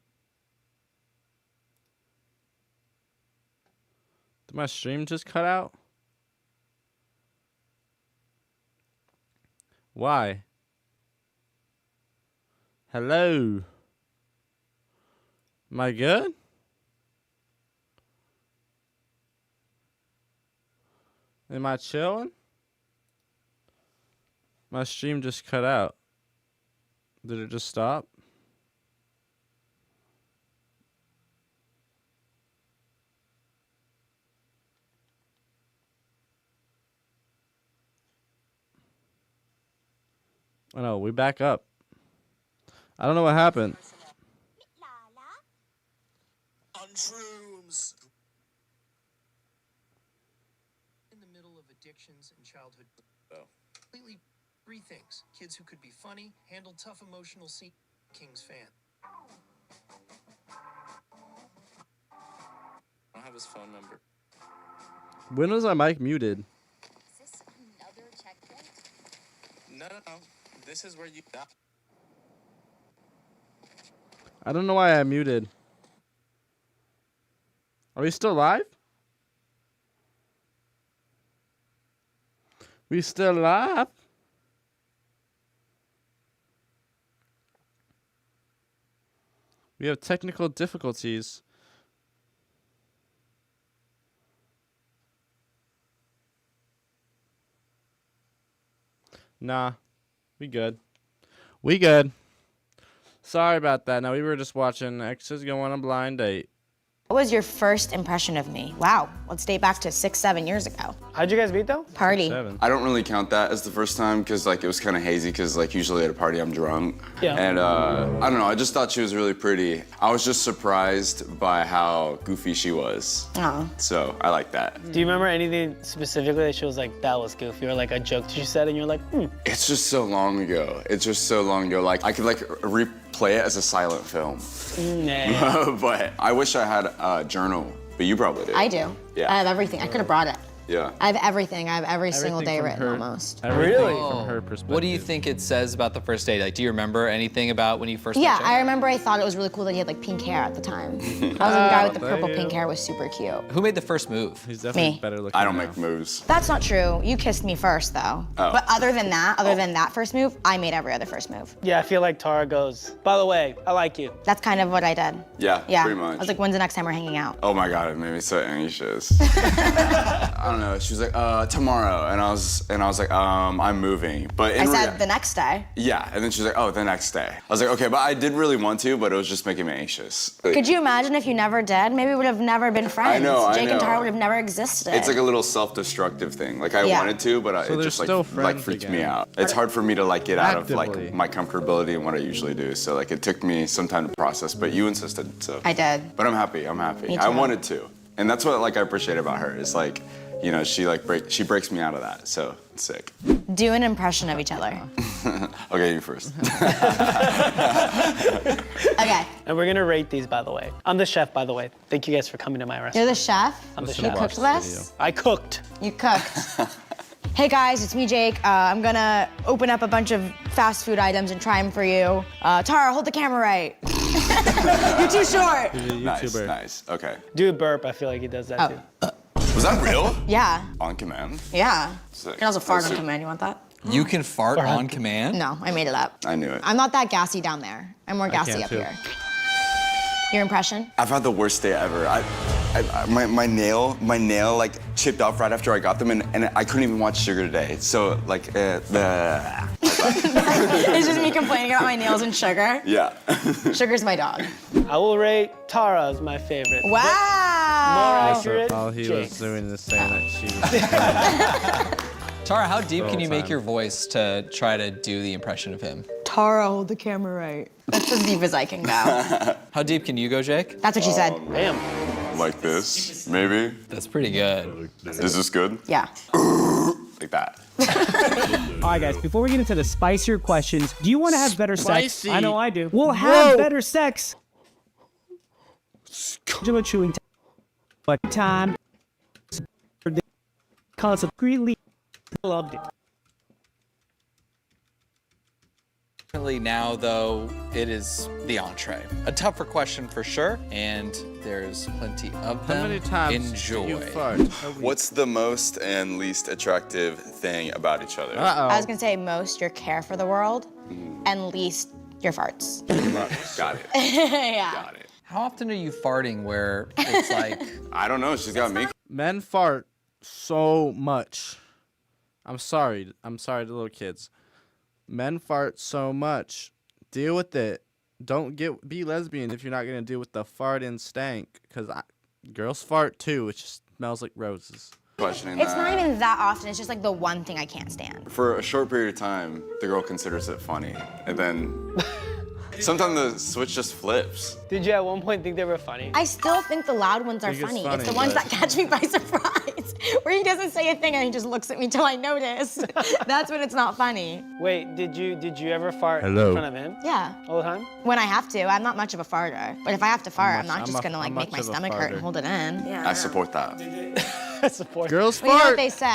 Did my stream just cut out? Why? Hello? Am I good? Am I chilling? My stream just cut out. Did it just stop? I know, we back up. I don't know what happened. On shrooms. In the middle of addictions and childhood. Completely three things. Kids who could be funny, handle tough emotional scenes. King's fan. I don't have his phone number. When was my mic muted? Is this another checkpoint? No. This is where you die. I don't know why I muted. Are we still live? We still live? We have technical difficulties. Nah. We good. We good. Sorry about that. Now, we were just watching Exes Go on a Blind Date. What was your first impression of me? Wow, let's date back to 6-7 years ago. How'd you guys meet though? Party. I don't really count that as the first time because like it was kind of hazy because like usually at a party I'm drunk. Yeah. And I don't know, I just thought she was really pretty. I was just surprised by how goofy she was. Oh. So I like that. Do you remember anything specifically that she was like, that was goofy, or like a joke that she said and you're like, It's just so long ago. It's just so long ago. Like I could like replay it as a silent film. Nah. But I wish I had a journal, but you probably do. I do. Yeah. I have everything. I could have brought it. Yeah. I have everything. I have every single day from written her- almost. Everything Really? from her perspective. What do you think it says about the first date? Like, do you remember anything about when you first Yeah, met I Jake? remember I thought it was really cool that he had like pink hair at the time. I was like, the guy with the purple pink hair was super cute. Who made the first move? He's definitely Me. better looking. I don't now. make moves. That's not true. You kissed me first though. Oh. But other than that first move, I made every other first move. Yeah, I feel like Tara goes, by the way, I like you. That's kind of what I did. Yeah, Yeah. pretty much. I was like, when's the next time we're hanging out? Oh my God, it made me so anxious. I don't no. She was like, tomorrow. And I was like, I'm moving. But I said the next day. Yeah, and then she was like, oh, the next day. I was like, okay, but I did really want to, but it was just making me anxious. Could you imagine if you never did? Maybe we would have never been friends. I know. Jake and Tara would have never existed. It's like a little self-destructive thing. Like I wanted to, but it just like freaked me out. It's hard for me to like get out of like my comfortability and what I usually do. So like it took me some time to process, but you insisted, so. I did. But I'm happy. Me too. I wanted to, and that's what like I appreciate about her. Is like, you know, she breaks me out of that. So it's sick. Do an impression of each other. Okay, you first. Okay. And we're gonna rate these, by the way. I'm the chef, by the way. Thank you guys for coming to my restaurant. You're the chef? I'm the You chef. cooked this? I cooked. You cooked. Hey guys, it's me, Jake. I'm gonna open up a bunch of fast food items and try them for you. Tara, hold the camera right. You're too short. Nice. Okay. Do a burp. I feel like he does that too. Was that real? Yeah. On command? Yeah. Sick. You can also fart That's on super- command. You want that? You can fart on command? No, I made it up. I knew it. I'm not that gassy down there. I'm more gassy can up too. here. Your impression? I've had the worst day ever. My nail like chipped off right after I got them, and I couldn't even watch Sugar today. So like It's just me complaining about my nails and Sugar. Yeah. Sugar's my dog. I will rate Tara as my favorite. Wow. More accurate. All he Jake. was doing is saying that she was. Tara, how deep can you make time. your voice to try to do the impression of him? Tara, hold the camera right. That's as deep as I can go. How deep can you go, Jake? That's what she said. Damn. Like this, maybe. That's pretty good. Is this good? Yeah. Like that. All right, guys, before we get into the spicier questions, do you want to have better sex? Spicy. I know I do. We'll have better sex. Chewing but time. Constantly loved it. Now, though, it is the entree. A tougher question for sure, and there's plenty of them. How many times Enjoy. do you fart? What's the most and least attractive thing about each other? I was gonna say most your care for the world, and least your farts. Got it. Yeah. Got it. How often are you farting where it's like... I don't know. She's got me. Men fart so much. I'm sorry to little kids. Men fart so much. Deal with it. Don't be lesbian if you're not gonna deal with the fart and stank. Cause girls fart too. It just smells like roses. Questioning It's that. not even that often. It's just like the one thing I can't stand. For a short period of time, the girl considers it funny, and then sometimes the switch just flips. Did you at one point think they were funny? I still think the loud ones are think it's funny. funny, It's the ones but- that catch me by surprise, where he doesn't say a thing and he just looks at me till I notice. That's when it's not funny. Wait, did you ever fart Hello. in front of him? Yeah. All the time? When I have to. I'm not much of a farter. But if I have to fart, I'm not I'm just a- gonna like I'm make much my of a stomach hurt and farter. hold it in. Yeah. I support that. Girls Well, you know what fart. they say.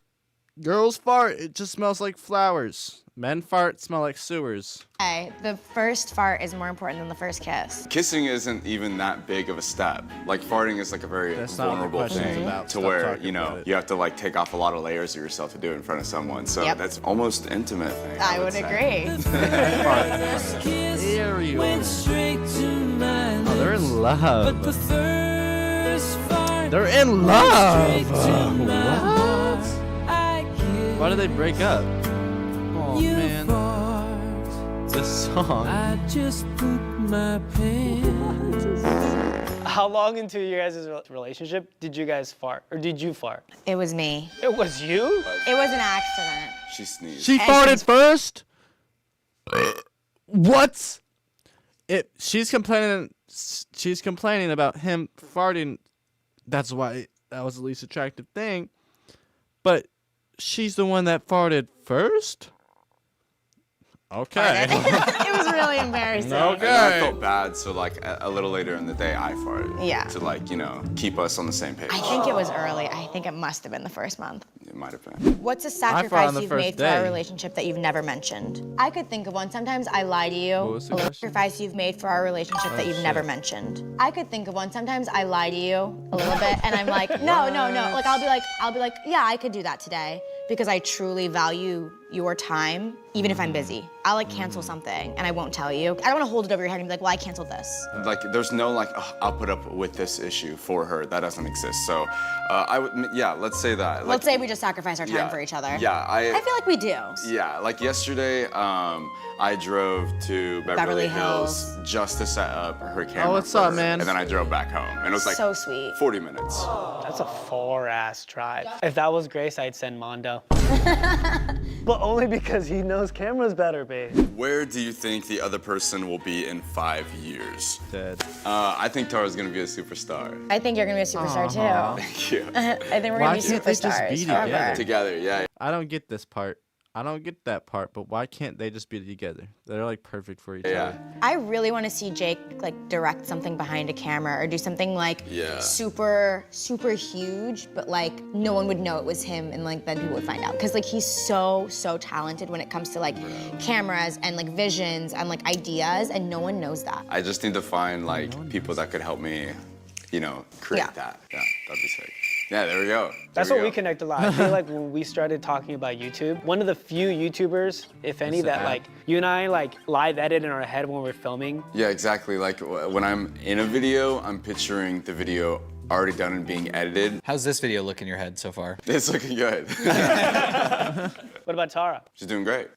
Girls fart. It just smells like flowers. Men fart smell like sewers. Hey, the first fart is more important than the first kiss. Kissing isn't even that big of a step. Like farting is like a very That's not what the vulnerable question's thing about. to Stop where, talking you know, about it. you have to like take off a lot of layers of yourself to do it in front of someone. So Yep. that's almost intimate thing. I would say. agree. Ew. Oh, they're in love. They're in love. What? Why did they break up? Oh man. This song. I just put my pants. How long into your guys' relationship did you guys fart? Or did you fart? It was me. It was you? It was an accident. She sneezed. She farted first. What? She's complaining. She's complaining about him farting. That's why that was the least attractive thing. But she's the one that farted first. Okay. It was really embarrassing. And then I felt bad, so like a little later in the day, I farted. Yeah. To like, you know, keep us on the same page. I think it was early. I think it must have been the first month. It might have been. What's a farted sacrifice on the you've first made for our day. relationship that you've never mentioned? I could think of one. Sometimes I lie to you. What was the A question? sacrifice you've made for our relationship that you've shit. never mentioned. I could think of one. Sometimes I lie to you a little bit, and I'm like, no. Like I'll be like, yeah, I could do that today because I truly value your time, even if I'm busy. I'll like cancel something and I won't tell you. I don't want to hold it over your head and be like, well, I canceled this. Like, there's no like, oh, I'll put up with this issue for her. That doesn't exist. So, I would, yeah, let's say that. Like, Let's say we just sacrifice our time for each other. Yeah, I feel like we do. Yeah, like yesterday, I drove to Beverly Hills just to set up her camera. Oh, what's for up, her, man? And then I drove back home, and it was like so sweet. 40 minutes. That's a far-ass drive. If that was Grace, I'd send Mondo. But only because he knows cameras better, babe. Where do you think the other person will be in 5 years? Dead. I think Tara's gonna be a superstar. I think you're gonna be a superstar too. Thank you. I think we're Why gonna be can't they just superstars be forever. Together, yeah. I don't get this part. I don't get that part, but why can't they just be together? They're like perfect for each other. I really want to see Jake like direct something behind a camera or do something like super huge, but like no one would know it was him, and like then people would find out. Because like he's so talented when it comes to like cameras and like visions and like ideas, and no one knows that. I just need to find like people that could help me, you know, create that. Yeah, that'd be sick. Yeah, there we go. That's what we connect a lot. I feel like when we started talking about YouTube, one of the few YouTubers, if any, that like you and I like live edit in our head when we're filming. Yeah, exactly. Like when I'm in a video, I'm picturing the video already done and being edited. How's this video look in your head so far? It's looking good. What about Tara? She's doing great.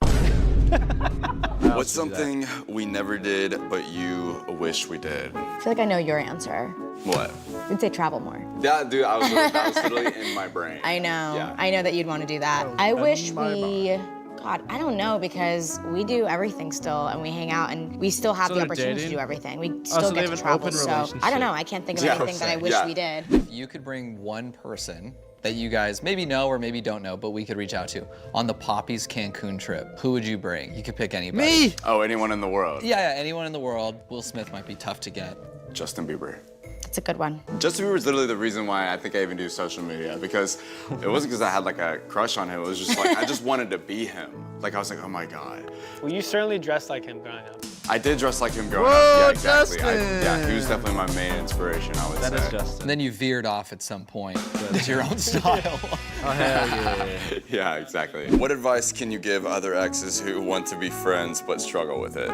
What's something we never did but you wish we did? I feel like I know your answer. What? You'd say travel more. Yeah, dude, that was literally in my brain. I know. Yeah. I know that you'd want to do that. I wish we. God, I don't know, because we do everything still, and we hang out, and we still have So the they're opportunity to dating? do everything. We Oh, still so they get have to an travel, open so I don't relationship. know. I can't think of anything that I wish we did. If you could bring one person that you guys maybe know or maybe don't know, but we could reach out to on the Poppy's Cancun trip, who would you bring? You could pick anybody. Me! Oh, anyone in the world. Yeah, anyone in the world. Will Smith might be tough to get. Justin Bieber. That's a good one. Justin Bieber is literally the reason why I think I even do social media, because it wasn't because I had like a crush on him. It was just like I just wanted to be him. Like I was like, oh my god. Well, you certainly dressed like him growing up. I did dress like him growing Whoa, up. Yeah, exactly. Justin! Yeah, he was definitely my main inspiration, I would say. That is Justin. And then you veered off at some point to your own style. Oh, hell yeah. Yeah, exactly. What advice can you give other exes who want to be friends but struggle with it?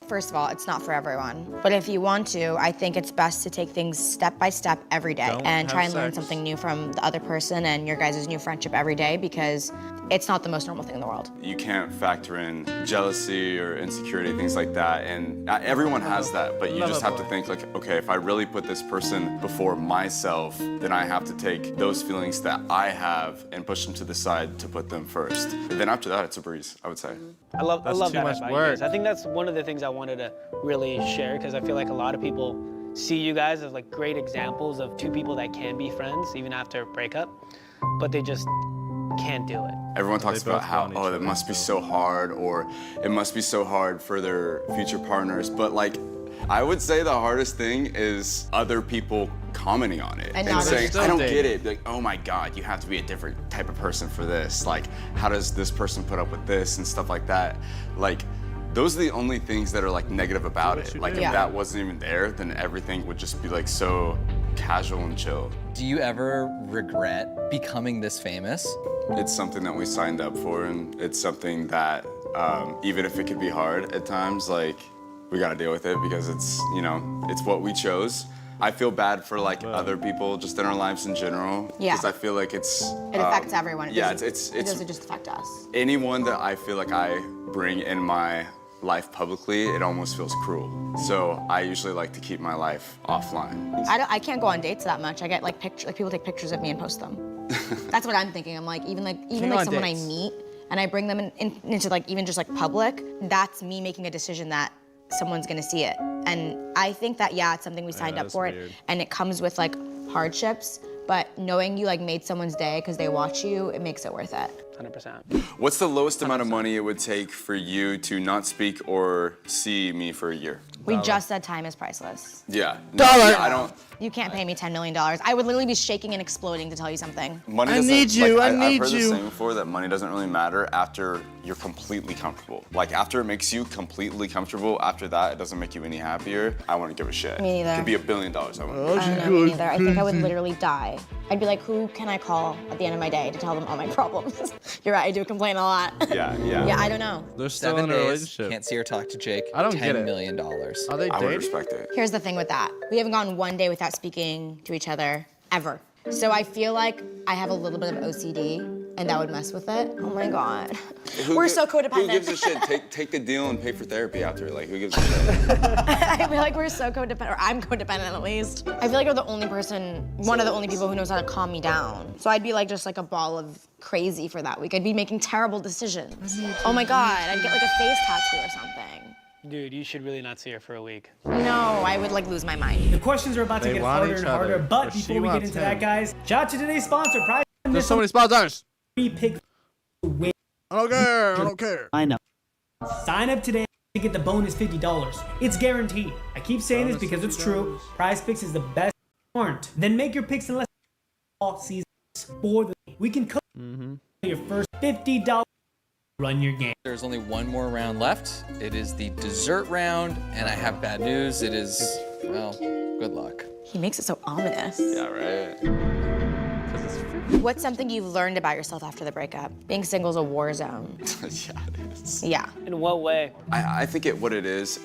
First of all, it's not for everyone. But if you want to, I think it's best to take things step by step every day and try and learn something new from the other person and your guys' new friendship every day, because it's not the most normal thing in the world. You can't factor in jealousy or insecurity, things like that. And everyone has that, but you just have to think like, okay, if I really put this person before myself, then I have to take those feelings that I have and push them to the side to put them first. And then after that, it's a breeze, I would say. I love That's that too much about you work. guys. I think that's one of the things I wanted to really share, because I feel like a lot of people see you guys as like great examples of two people that can be friends even after a breakup, but they just can't do it. Everyone talks They about both how, want each oh, it other must be so hard, or it must be so hard for their future partners. But like, I would say the hardest thing is other people commenting on it And and not saying, still I don't dating. get it. Like, oh my God, you have to be a different type of person for this. Like, how does this person put up with this and stuff like that? Like, those are the only things that are like negative about it. Like, if that wasn't even there, then everything would just be like so casual and chill. Do you ever regret becoming this famous? It's something that we signed up for, and it's something that even if it could be hard at times, like, we gotta deal with it because it's, you know, it's what we chose. I feel bad for like other people just in our lives in general. Yeah. Because I feel like it's... It affects everyone. It Yeah, doesn't- it's It doesn't just affect us. anyone that I feel like I bring in my life publicly, it almost feels cruel. So I usually like to keep my life offline. I can't go on dates that much. I get like people take pictures of me and post them. That's what I'm thinking. I'm like, even like someone I meet and I bring them into like even just like public, that's me making a decision that someone's gonna see it. And I think that, yeah, it's something we signed up for it, and it comes with like hardships, but knowing you like made someone's day because they watch you, it makes it worth it. 100%. What's the lowest amount of money it would take for you to not speak or see me for a year? We just said time is priceless. Yeah. Dollar. Yeah, I don't. You can't pay me $10 million. I would literally be shaking and exploding to tell you something. Money I doesn't, need you, like, I need I've heard you. the saying before that money doesn't really matter after you're completely comfortable. Like after it makes you completely comfortable, after that it doesn't make you any happier. I wouldn't give a shit. Me neither. It could be $1 billion. I wouldn't. I don't know, me neither. I think I would literally die. I'd be like, who can I call at the end of my day to tell them all my problems? You're right, I do complain a lot. Yeah. Yeah, I don't know. They're still 7 in a days. relationship. Can't see or talk to Jake. I don't get $10 it. million. Are they I would dating? respect it. Here's the thing with that. We haven't gone one day without speaking to each other, ever. So I feel like I have a little bit of OCD, and that would mess with it. Oh my God. We're so codependent. Who gives a shit? Take the deal and pay for therapy after. Like who gives a shit? I feel like we're so codependent, or I'm codependent at least. I feel like you're the only person, one of the only people who knows how to calm me down. So I'd be like just like a ball of crazy for that week. I'd be making terrible decisions. Oh my God, I'd get like a face tattoo or something. Dude, you should really not see her for a week. No, I would like lose my mind. The questions are about to They get want harder each and harder, other, but or she before we get wants into him. that, guys, shout out to today's sponsor, Prize. There's so many sponsors. Free pick win. I don't care. I don't care. I know. Sign up today to get the bonus $50. It's guaranteed. I keep saying this because it's true. Prize Picks is the best. Aren't. Then make your picks in less all seasons for the we can cut your first $50. Run your game. There's only one more round left. It is the dessert round, and I have bad news. It is, well, good luck. He makes it so ominous. Yeah, right. What's something you've learned about yourself after the breakup? Being single is a war zone. Yeah, it is. Yeah. In what way? I think what it is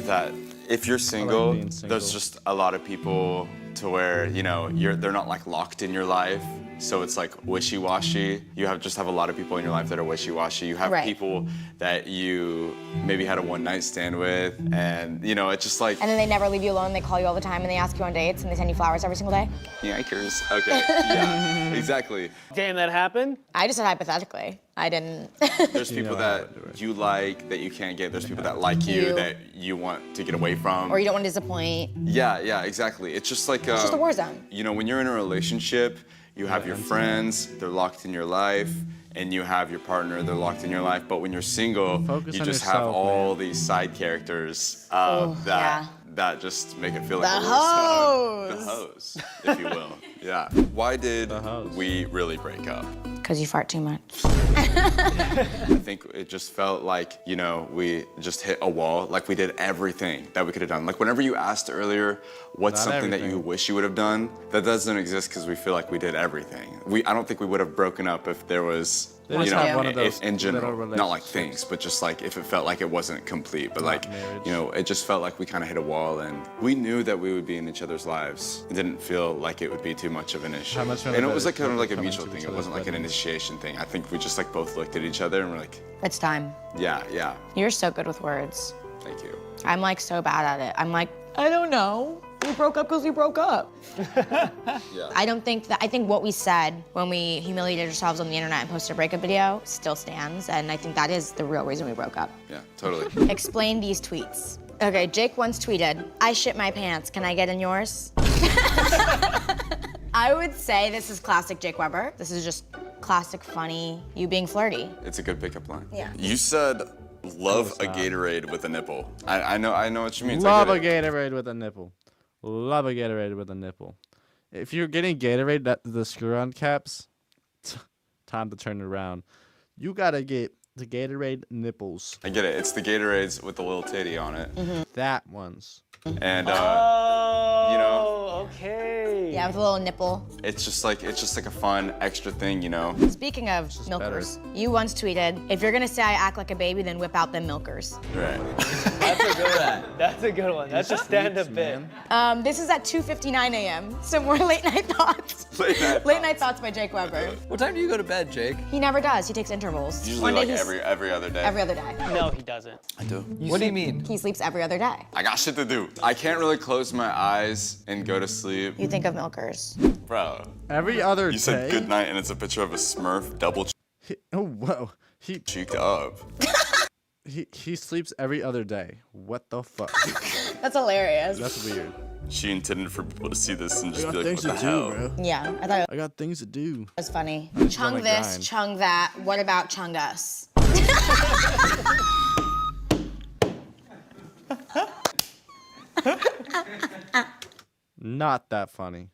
that if you're single, being single. there's just a lot of people to where, you know, they're not like locked in your life. So it's like wishy-washy. You have a lot of people in your life that are wishy-washy. You have Right. people that you maybe had a one-night stand with, and you know, it's just like And then they never leave you alone. They call you all the time and they ask you on dates and they send you flowers every single day. yikers. Okay, yeah, exactly. Damn, that happened? I just said hypothetically. I didn't. There's people that you like that you can't get. There's people that like you You. that you want to get away from. Or you don't want to disappoint. Yeah, exactly. It's just like It's just a war zone. You know, when you're in a relationship, you have your friends, they're locked in your life, and you have your partner, they're locked in your life. But when you're single, Focus you on just have yourself, all these side characters that just make it feel like The a war zone. hoes. The hoes, if you will. Yeah. Why did we really break up? Because you fart too much. I think it just felt like, you know, we just hit a wall. Like we did everything that we could have done. Like whenever you asked earlier, what's Not something that everything. you wish you would have done? That doesn't exist because we feel like we did everything. I don't think we would have broken up if there was, They you just know, have one of those in general, little not like relationships. things, but just like if it felt like it wasn't complete. But like, marriage. you know, it just felt like we kind of hit a wall, and we knew that we would be in each other's lives. It didn't feel like it would be too much of an issue. How much fun and it is was it like kind of like a coming mutual to thing. each It other's wasn't like an weddings? initiation thing. I think we just like both looked at each other and we're like, It's time. yeah. You're so good with words. Thank you. I'm like so bad at it. I'm like, I don't know. We broke up because we broke up. Yeah. I think what we said when we humiliated ourselves on the internet and posted a breakup video still stands, and I think that is the real reason we broke up. Yeah, totally. Explain these tweets. Okay, Jake once tweeted, I shit my pants, can I get in yours? I would say this is classic Jake Weber. This is just classic funny, you being flirty. It's a good pickup line. Yeah. You said love a Gatorade with a nipple. I know what you mean. Love I a get it. Gatorade with a nipple. Love a Gatorade with a nipple. If you're getting Gatorade, the screw-on caps, time to turn it around. You gotta get the Gatorade nipples. I get it. It's the Gatorades with the little titty on it. That one's. And you know, Okay. Yeah, with a little nipple. it's just like a fun extra thing, you know. Speaking of milkers, you once tweeted, if you're gonna say I act like a baby, then whip out them milkers. Right. That's a good one. That's a good one. That's a stand-up bit. This is at 2:59 a.m. Some more late night thoughts. Late night thoughts by Jake Weber. What time do you go to bed, Jake? He never does. He takes intervals. Usually One day like he's- every other day. every other day. No, he doesn't. I do. What do you mean? He sleeps every other day. I got shit to do. I can't really close my eyes and go to sleep. You think of milkers. Bro. Every other You said day? good night and it's a picture of a Smurf double Oh, whoa. cheeked up. He sleeps every other day. What the fuck? That's hilarious. That's weird. She intended for people to see this and just I be got like, what things the to hell? do, bro. Yeah, I thought it I got things to do. was funny. just Chung wanna this, grind. chung that. What about chung us? Not that funny.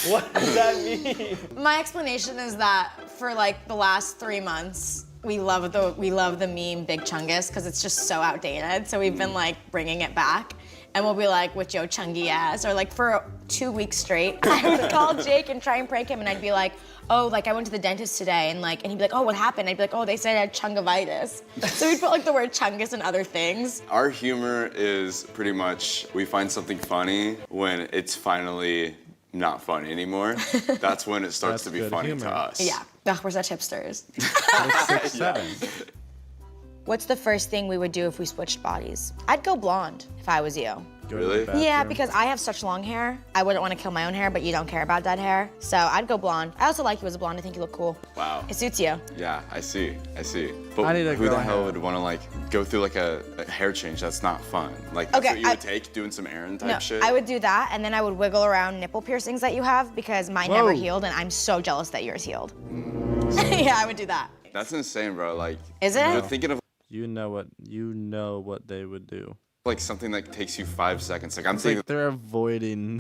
What does that mean? My explanation is that for like the last 3 months, we love the meme Big Chungus because it's just so outdated. So we've been like bringing it back. And we'll be like, with your chungy ass. Or like for 2 weeks straight, I would call Jake and try and prank him. And I'd be like, oh, like I went to the dentist today. And he'd be like, oh, what happened? I'd be like, oh, they said I had chungivitis. So we'd put like the word chungus and other things. Our humor is pretty much, we find something funny when it's finally not funny anymore. That's when it starts to be funny to us. Yeah, ugh, we're such hipsters. 6, 7. What's the first thing we would do if we switched bodies? I'd go blonde if I was you. Really? Yeah, because I have such long hair. I wouldn't want to kill my own hair, but you don't care about that hair. So I'd go blonde. I also like you as a blonde. I think you look cool. Wow. It suits you. Yeah, I see. But I need to who grow the hell hair. would want to like go through like a hair change? That's not fun. Like that's Okay, what you would take doing some errand type No, shit. I would do that, and then I would wiggle around nipple piercings that you have because mine Whoa. never healed, and I'm so jealous that yours healed. Yeah, I would do that. That's insane, bro. Like, Is it? You're thinking of You know what they would do. like something that takes you 5 seconds. Like I'm It's thinking. like they're avoiding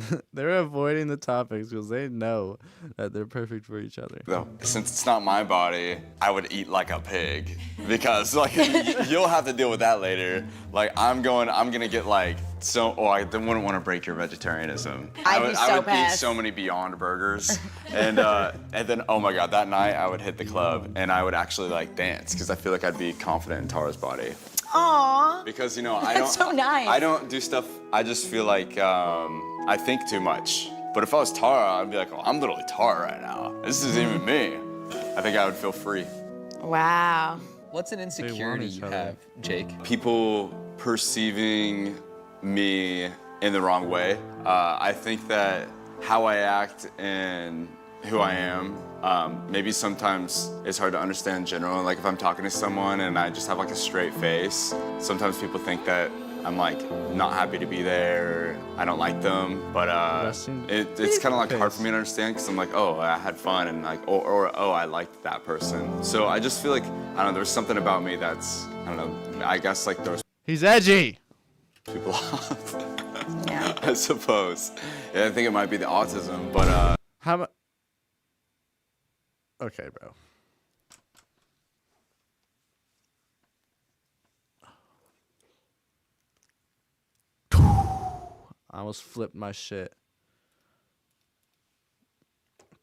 the topics because they know that they're perfect for each other. Though, since it's not my body, I would eat like a pig because like you'll have to deal with that later. Like I'm gonna get like I wouldn't want to break your vegetarianism. I would eat pissed. so many Beyond Burgers, and then oh my god, that night I would hit the club and I would actually like dance because I feel like I'd be confident in Tara's body. Aww. Because I don't. That's so nice. I don't do stuff. I just feel like I think too much. But if I was Tara, I'd be like, oh, I'm literally Tara right now. This isn't even me. I think I would feel free. Wow. What's an insecurity you have, Jake? People perceiving me in the wrong way. I think that how I act and who I am, maybe sometimes it's hard to understand in general. Like if I'm talking to someone and I just have like a straight face, sometimes people think that I'm like not happy to be there, I don't like them, but it's kind of like hard for me to understand because I'm like, oh, I had fun and like, or oh, I liked that person. So I just feel like, I don't know, there's something about me that's, I don't know, I guess like those He's edgy. people off. Yeah. I suppose. Yeah, I think it might be the autism, but How about? Okay, bro. I almost flipped my shit.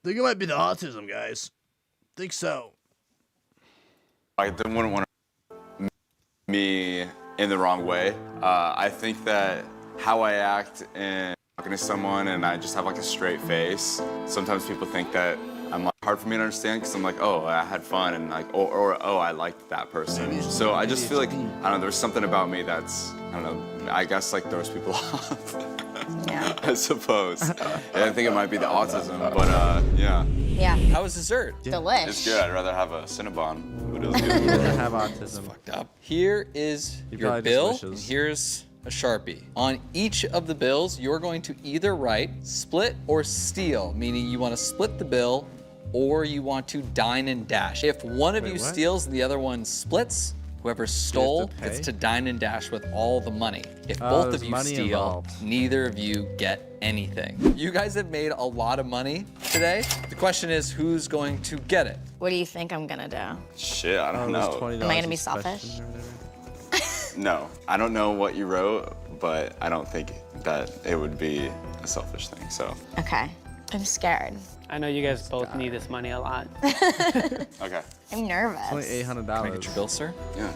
Think it might be the autism, guys. Think so. I wouldn't want me in the wrong way. I think that how I act and talking to someone and I just have like a straight face, sometimes people think that I'm like hard for me to understand because I'm like, oh, I had fun and like, or oh, I liked that person. So I just feel like, I don't know, there's something about me that's, I don't know, I guess like throws people off. Yeah. I suppose. Yeah, I think it might be the autism, but yeah. Yeah. How was dessert? Delish. It's good. I'd rather have a Cinnabon. But it was good. I have autism. Fucked up. Here is He your probably bill. just wishes. Here's a Sharpie. On each of the bills, you're going to either write split or steal, meaning you want to split the bill or you want to dine and dash. If one of Wait, you what? steals and the other one splits, whoever stole pay? gets to dine and dash with all the money. If Oh, both of there's you money steal, involved. neither of you get anything. You guys have made a lot of money today. The question is, who's going to get it? What do you think I'm gonna do? Shit, I don't know. Am I gonna be selfish? No, I don't know what you wrote, but I don't think that it would be a selfish thing, so. Okay. I'm scared. I know you guys both need this money a lot. Okay. I'm nervous. It's only $800. Can I get your bill, sir? Yeah.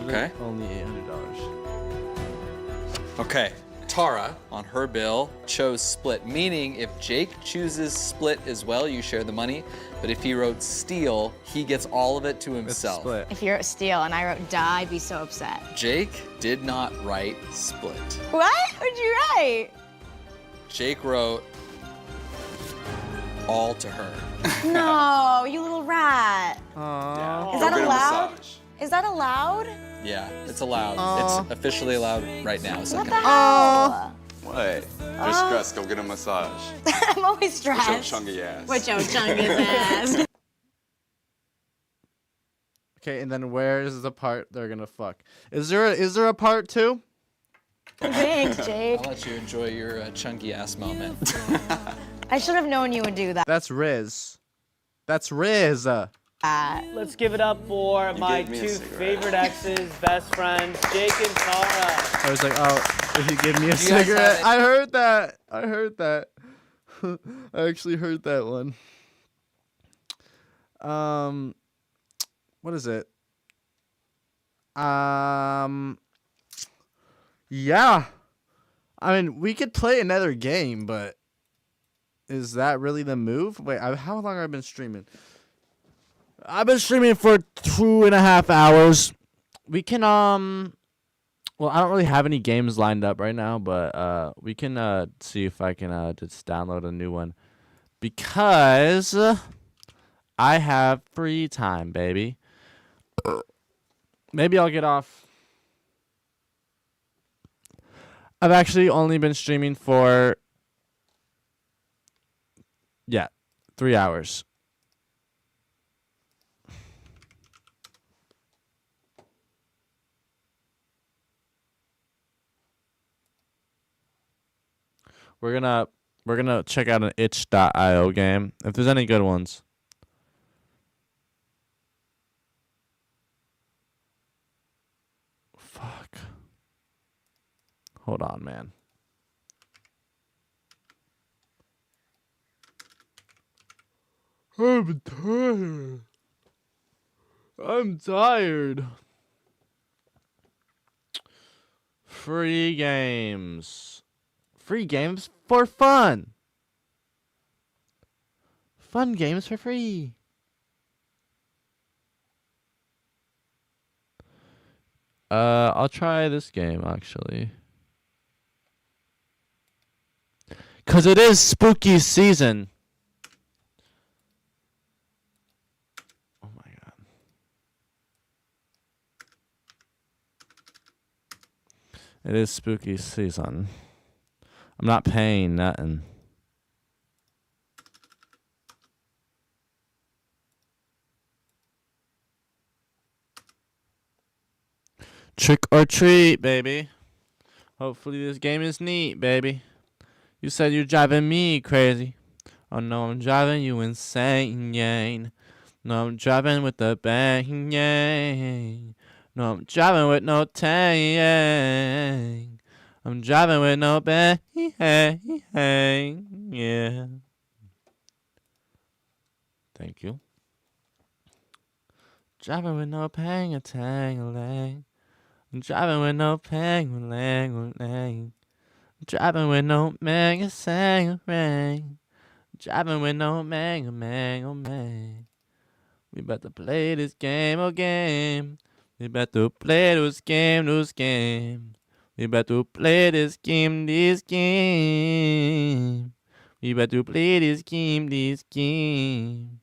Okay. Only $800. Okay. Tara, on her bill, chose split, meaning if Jake chooses split as well, you share the money. But if he wrote steal, he gets all of it to himself. Split. If you wrote steal and I wrote die, I'd be so upset. Jake did not write split. What? What'd you write? Jake wrote all to her. No, you little rat. Aww. Is that Go get a allowed? massage. Is that allowed? Yeah, it's allowed. Aw. It's officially allowed right now. What Second. the hell? What? You're stressed, go get a massage. I'm always With your stressed. chungy ass. With your chungy ass. Okay, and then where is the part they're gonna fuck? Is there a part 2? Thanks, Jade. I'll let you enjoy your chunky ass moment. I should have known you would do that. That's Riz. That's Riz. Let's give it up for my gave me a two cigarette. favorite exes, best friends, Jake and Tara. I was like, oh, if you give me a You guys cigarette. have it. I heard that. I heard that. I actually heard that one. What is it? Yeah. I mean, we could play another game, but is that really the move? Wait, how long have I been streaming? I've been streaming for 2.5 hours. We can, well, I don't really have any games lined up right now, but we can see if I can just download a new one. Because I have free time, baby. Maybe I'll get off. I've actually only been streaming for, 3 hours. We're gonna check out an itch.io game if there's any good ones. Fuck. Hold on, man. I'm tired. I'm tired. Free games. Free games for fun. Fun games for free. I'll try this game actually. 'Cause it is spooky season. Oh my god. It is spooky season. I'm not paying nothing. Trick or treat, baby. Hopefully this game is neat, baby. You said you're driving me crazy. Oh no, I'm driving you insane. No, I'm driving with the bang. No, I'm driving with no tang. I'm driving with no bang. Yeah. Thank you. Driving with no pang a tang lang. I'm driving with no pang lang lang. Driving with no mang a sang rang. Driving with no mang a mang oh mang. We about to play this game oh game. We about to play this game. We about to play this game. We about to play this game.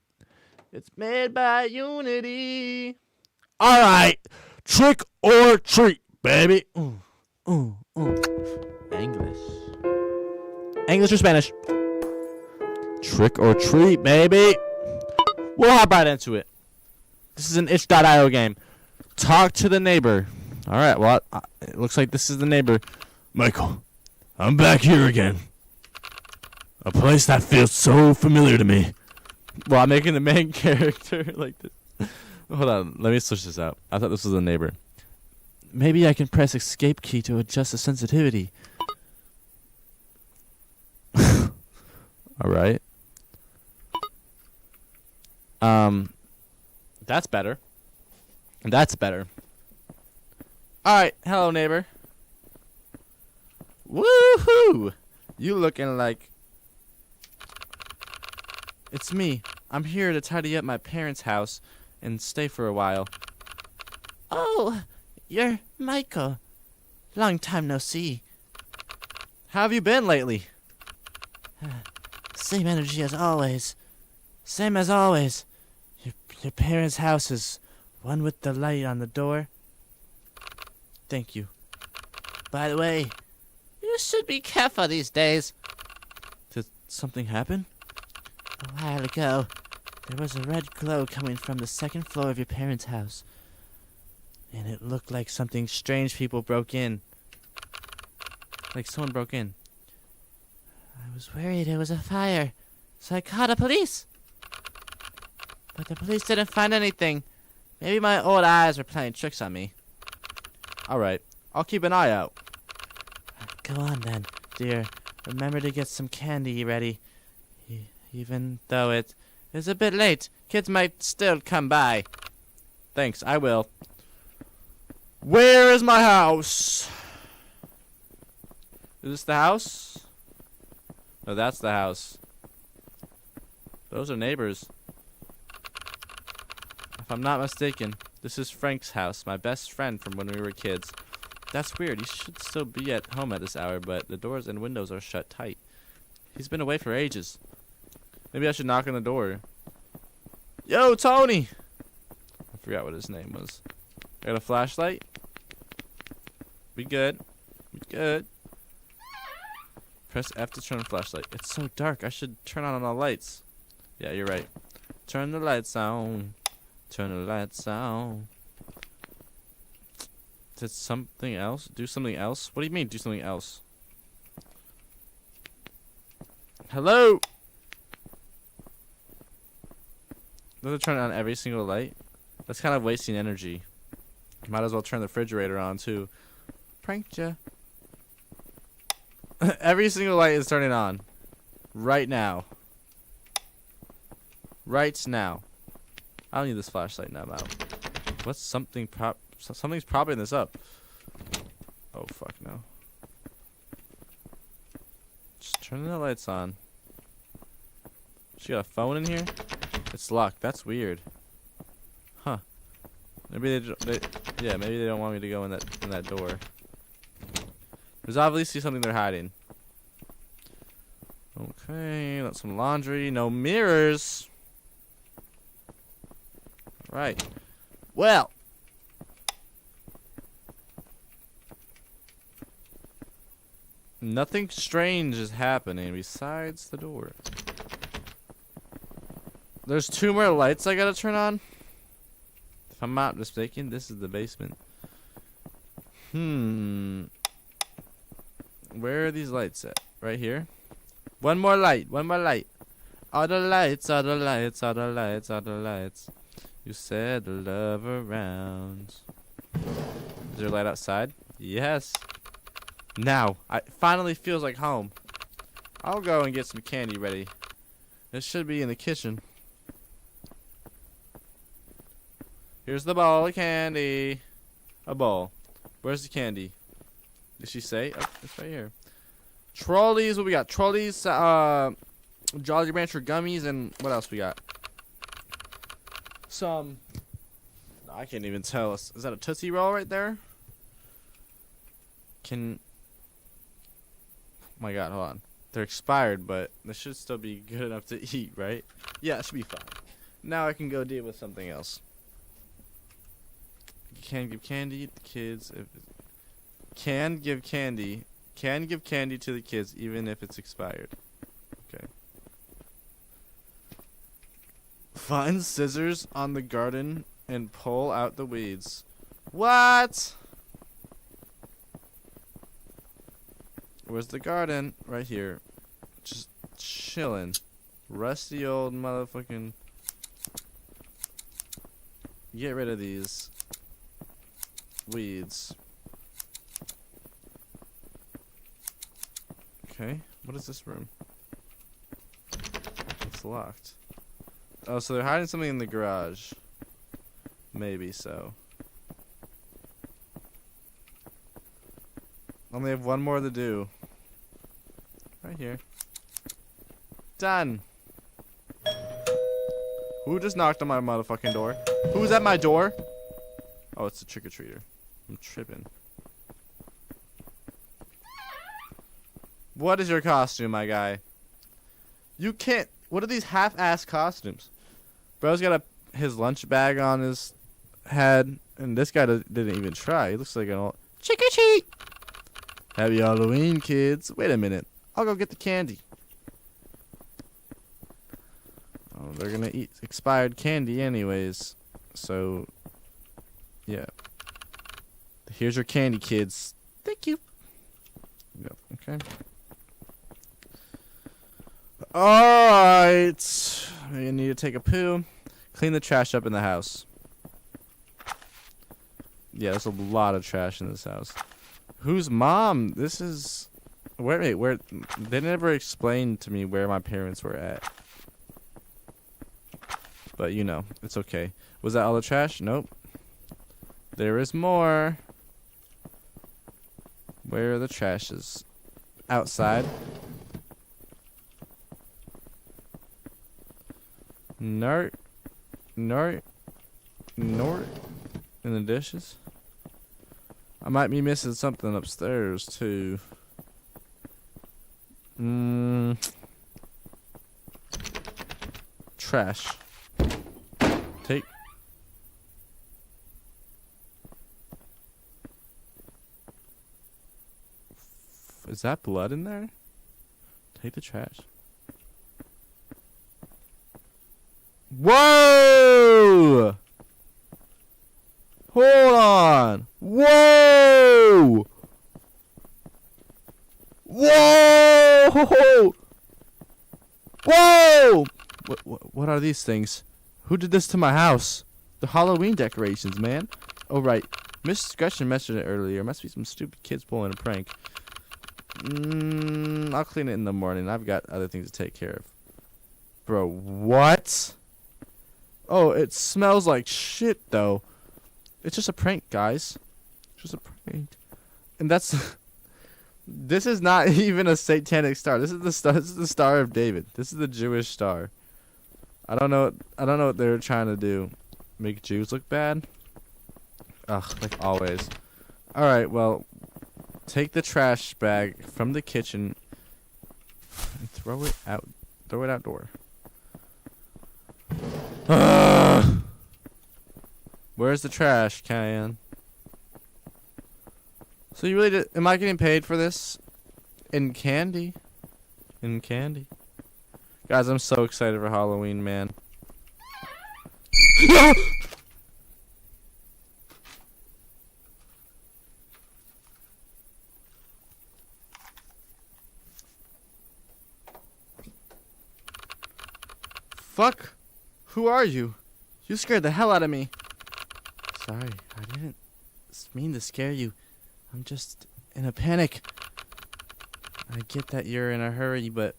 It's made by Unity. All right, trick or treat, baby. English or Spanish? Trick or treat, baby. We'll hop right into it. This is an itch.io game. Talk to the neighbor. All right, well, it looks like this is the neighbor. Michael, I'm back here again. A place that feels so familiar to me. Well, I'm making the main character like this. Hold on, let me switch this out. I thought this was a neighbor. Maybe I can press escape key to adjust the sensitivity. All right. That's better. That's better. All right, hello neighbor. Woohoo! You looking like... It's me. I'm here to tidy up my parents' house and stay for a while. Oh, you're Michael. Long time no see. How have you been lately? Same energy as always. Same as always. Your parents' house is one with the light on the door. Thank you. By the way, you should be careful these days. Did something happen? A while ago, there was a red glow coming from the second floor of your parents' house. And it looked like something strange people broke in. Like someone broke in. I was worried it was a fire, so I called the police. But the police didn't find anything. Maybe my old eyes were playing tricks on me. Alright, I'll keep an eye out. Go on then, dear. Remember to get some candy ready. Even though it is a bit late, kids might still come by. Thanks, I will. Where is my house? Is this the house? No, that's the house. Those are neighbors. If I'm not mistaken, this is Frank's house, my best friend from when we were kids. That's weird. He should still be at home at this hour, but the doors and windows are shut tight. He's been away for ages. Maybe I should knock on the door. Yo, Tony! I forgot what his name was. I got a flashlight? We good. We good. Press F to turn on flashlight. It's so dark. I should turn on all lights. Yeah, you're right. Turn the lights on. Turn the lights on. Did something else? Do something else? What do you mean, do something else? Hello? Does it turn on every single light? That's kind of wasting energy. Might as well turn the refrigerator on, too. Pranked ya. Every single light is turning on. Right now. Right now. I don't need this flashlight now. I'm out. What's something's propping this up? Oh fuck no. Just turn the lights on. She got a phone in here? It's locked. That's weird. Huh. Maybe maybe they don't want me to go in that door. There's obviously something they're hiding. Okay, that's some laundry. No mirrors. Right. Well. Nothing strange is happening besides the door. There's 2 more lights I gotta turn on. If I'm not mistaken, this is the basement. Where are these lights at? Right here? One more light. One more light. All the lights, all the lights, all the lights, all the lights. You said love around. Is there a light outside? Yes. Now, it finally feels like home. I'll go and get some candy ready. It should be in the kitchen. Here's the bowl of candy. A bowl. Where's the candy? Did she say? Oh, it's right here. Trolleys. What we got? Trolleys, Jolly Rancher gummies, and what else we got? Some. I can't even tell. Is that a Tootsie Roll right there? Oh my god, hold on. They're expired, but they should still be good enough to eat, right? Yeah, it should be fine. Now I can go deal with something else. You can give candy to the kids. Can give candy to the kids even if it's expired. Okay. Find scissors on the garden and pull out the weeds. What? Where's the garden? Right here. Just chilling. Rusty old motherfucking. Get rid of these weeds. Okay, what is this room? It's locked. Oh, so they're hiding something in the garage. Maybe so. Only have one more to do. Right here. Done. Who just knocked on my motherfucking door? Who's at my door? Oh, it's the trick-or-treater. I'm tripping. What is your costume, my guy? You can't. What are these half-ass costumes? Bro's got his lunch bag on his head, and this guy didn't even try. He looks like an old trick-or-treat. Happy Halloween, kids. Wait a minute. I'll go get the candy. Oh, they're gonna eat expired candy anyways. So, yeah. Here's your candy, kids. Thank you. Okay. Alright. You need to take a poo. Clean the trash up in the house. Yeah, there's a lot of trash in this house. Whose mom? This is... Wait, where... They never explained to me where my parents were at. But, you know, it's okay. Was that all the trash? Nope. There is more. Where are the trashes? Outside. Nort. In the dishes. I might be missing something upstairs too. Trash. Take. Is that blood in there? Take the trash. Whoa! Hold on. Whoa! Whoa! Whoa! What are these things? Who did this to my house? The Halloween decorations, man. Oh, right. Miss Gretchen mentioned it earlier. Must be some stupid kids pulling a prank. I'll clean it in the morning. I've got other things to take care of. Bro, what? Oh, it smells like shit, though. It's just a prank, guys. Just a prank. And that's... This is not even a satanic star. This is the star. This is the Star of David. This is the Jewish star. I don't know what they were trying to do. Make Jews look bad? Ugh, like always. Alright, well... Take the trash bag from the kitchen and throw it out. Throw it outdoor. Where's the trash can? So you really did, am I getting paid for this? In candy. In candy. Guys, I'm so excited for Halloween, man. Fuck! Who are you? You scared the hell out of me. Sorry, I didn't mean to scare you. I'm just in a panic. I get that you're in a hurry, but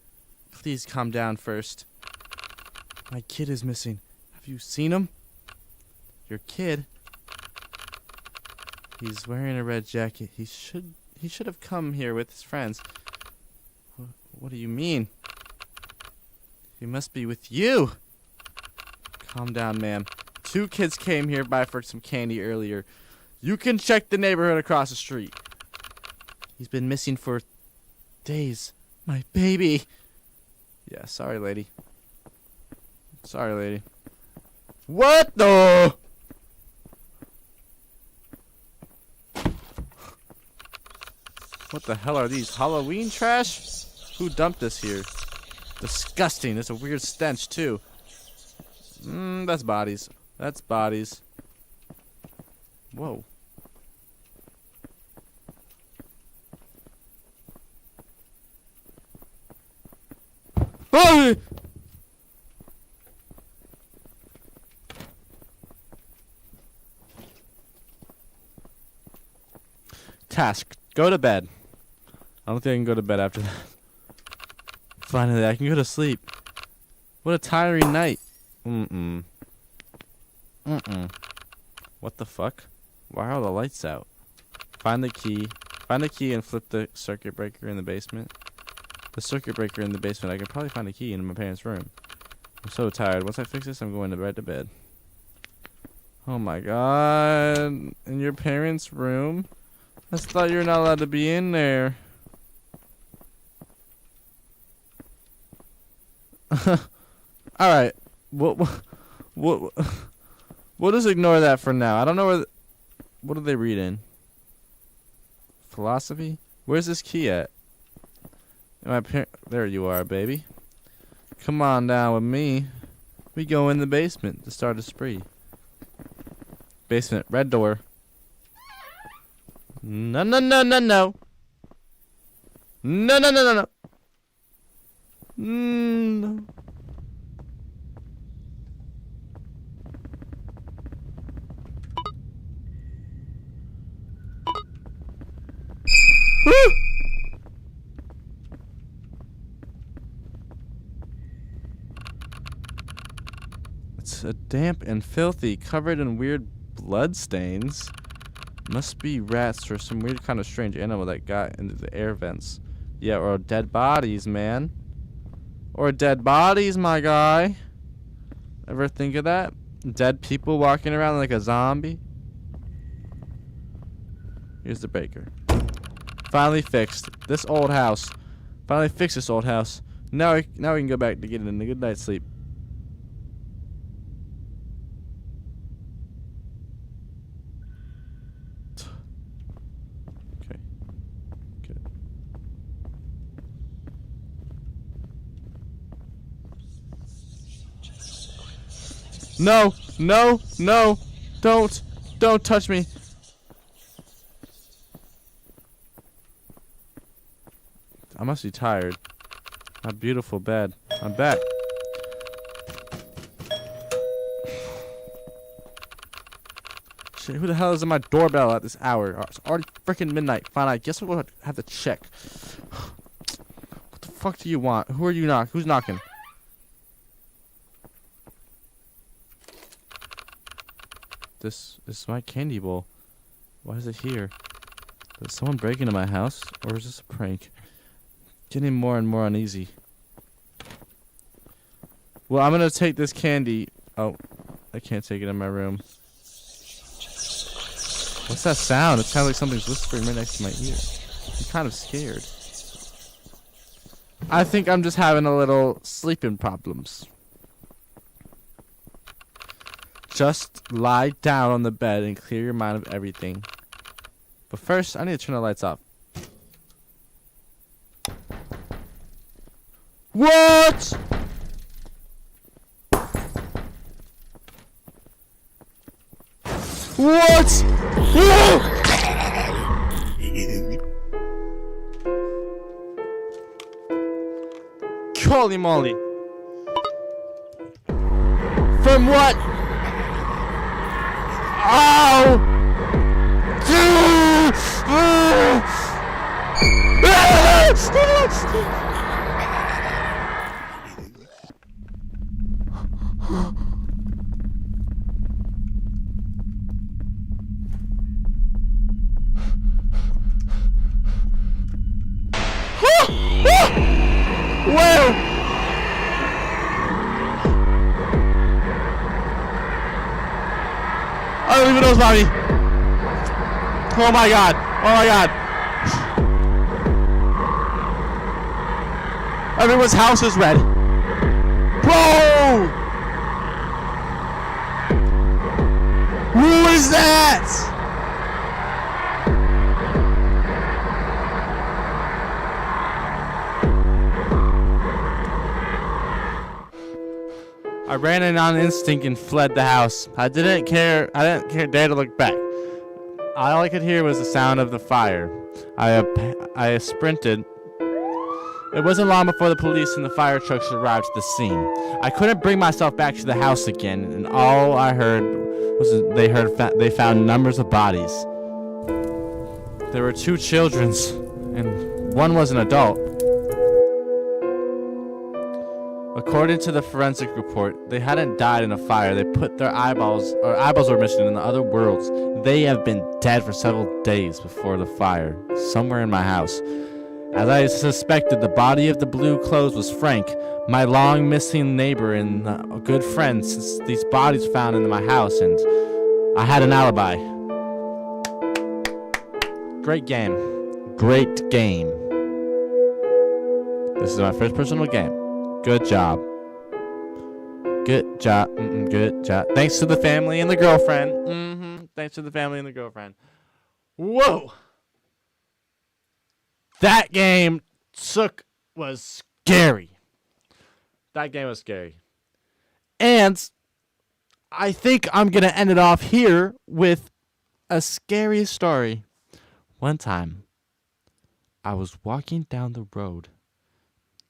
please calm down first. My kid is missing. Have you seen him? Your kid? He's wearing a red jacket. He should have come here with his friends. What do you mean? He must be with you. Calm down, ma'am. 2 kids came here by for some candy earlier. You can check the neighborhood across the street. He's been missing for days. My baby. Yeah, sorry, lady. Sorry, lady. What the? What the hell are these? Halloween trash? Who dumped this here? Disgusting. There's a weird stench, too. That's bodies. That's bodies. Whoa. Oh! Task. Go to bed. I don't think I can go to bed after that. Finally, I can go to sleep. What a tiring night. What the fuck? Why are all the lights out? Find the key. Find the key and flip the circuit breaker in the basement. The circuit breaker in the basement. I could probably find a key in my parents' room. I'm so tired. Once I fix this, I'm going right to bed. Oh my god. In your parents' room? I just thought you were not allowed to be in there. Alright. We'll just ignore that for now. I don't know where... What are they reading? Philosophy? Where's this key at? There you are, baby. Come on down with me. We go in the basement to start a spree. Basement, red door. No. No, no, no, no, no. No. Woo! It's damp and filthy, covered in weird blood stains. Must be rats or some weird kind of strange animal that got into the air vents. Yeah, or dead bodies, man. Or dead bodies, my guy. Ever think of that? Dead people walking around like a zombie? Here's the breaker. Finally fixed. This old house. Finally fixed this old house. Now we can go back to getting a good night's sleep. Okay. Good. No! No! No! Don't touch me! I must be tired. My beautiful bed. I'm back. Shit, who the hell is in my doorbell at this hour? Oh, it's already freaking midnight. Fine, I guess we'll have to check. What the fuck do you want? Who are you knocking? Who's knocking? This is my candy bowl. Why is it here? Did someone break into my house? Or is this a prank? Getting more and more uneasy. Well, I'm gonna take this candy. Oh, I can't take it in my room. What's that sound? It sounds like something's whispering right next to my ear. I'm kind of scared. I think I'm just having a little sleeping problems. Just lie down on the bed and clear your mind of everything. But first, I need to turn the lights off. What? What? Holy moly. From what? Oh! Where? I don't even know, Bobby. Oh my god. Oh my god. Everyone's house is red. Bro! Who is that? I ran in on instinct and fled the house. I didn't care dare to look back. All I could hear was the sound of the fire. I sprinted. It wasn't long before the police and the fire trucks arrived to the scene. I couldn't bring myself back to the house again, and all I heard was they found numbers of bodies. There were 2 children, and one was an adult. According to the forensic report, they hadn't died in a fire. They put their eyeballs were missing in the other worlds. They have been dead for several days before the fire, somewhere in my house. As I suspected, the body of the blue clothes was Frank, my long missing neighbor and a good friend, since these bodies were found in my house, and I had an alibi. Great game. Great game. This is my first personal game. Good job. Good job. Good job. Thanks to the family and the girlfriend. Thanks to the family and the girlfriend. Whoa. That game was scary. That game was scary. And I think I'm going to end it off here with a scary story. One time, I was walking down the road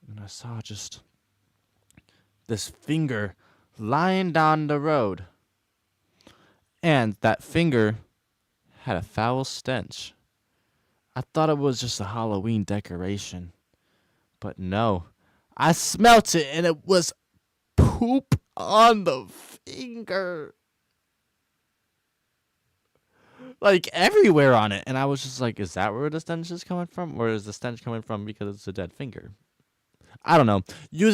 and I saw just this finger lying down the road. And that finger had a foul stench. I thought it was just a Halloween decoration. But no, I smelt it and it was poop on the finger. Like everywhere on it. And I was just like, is that where the stench is coming from? Or is the stench coming from because it's a dead finger? I don't know. Use that.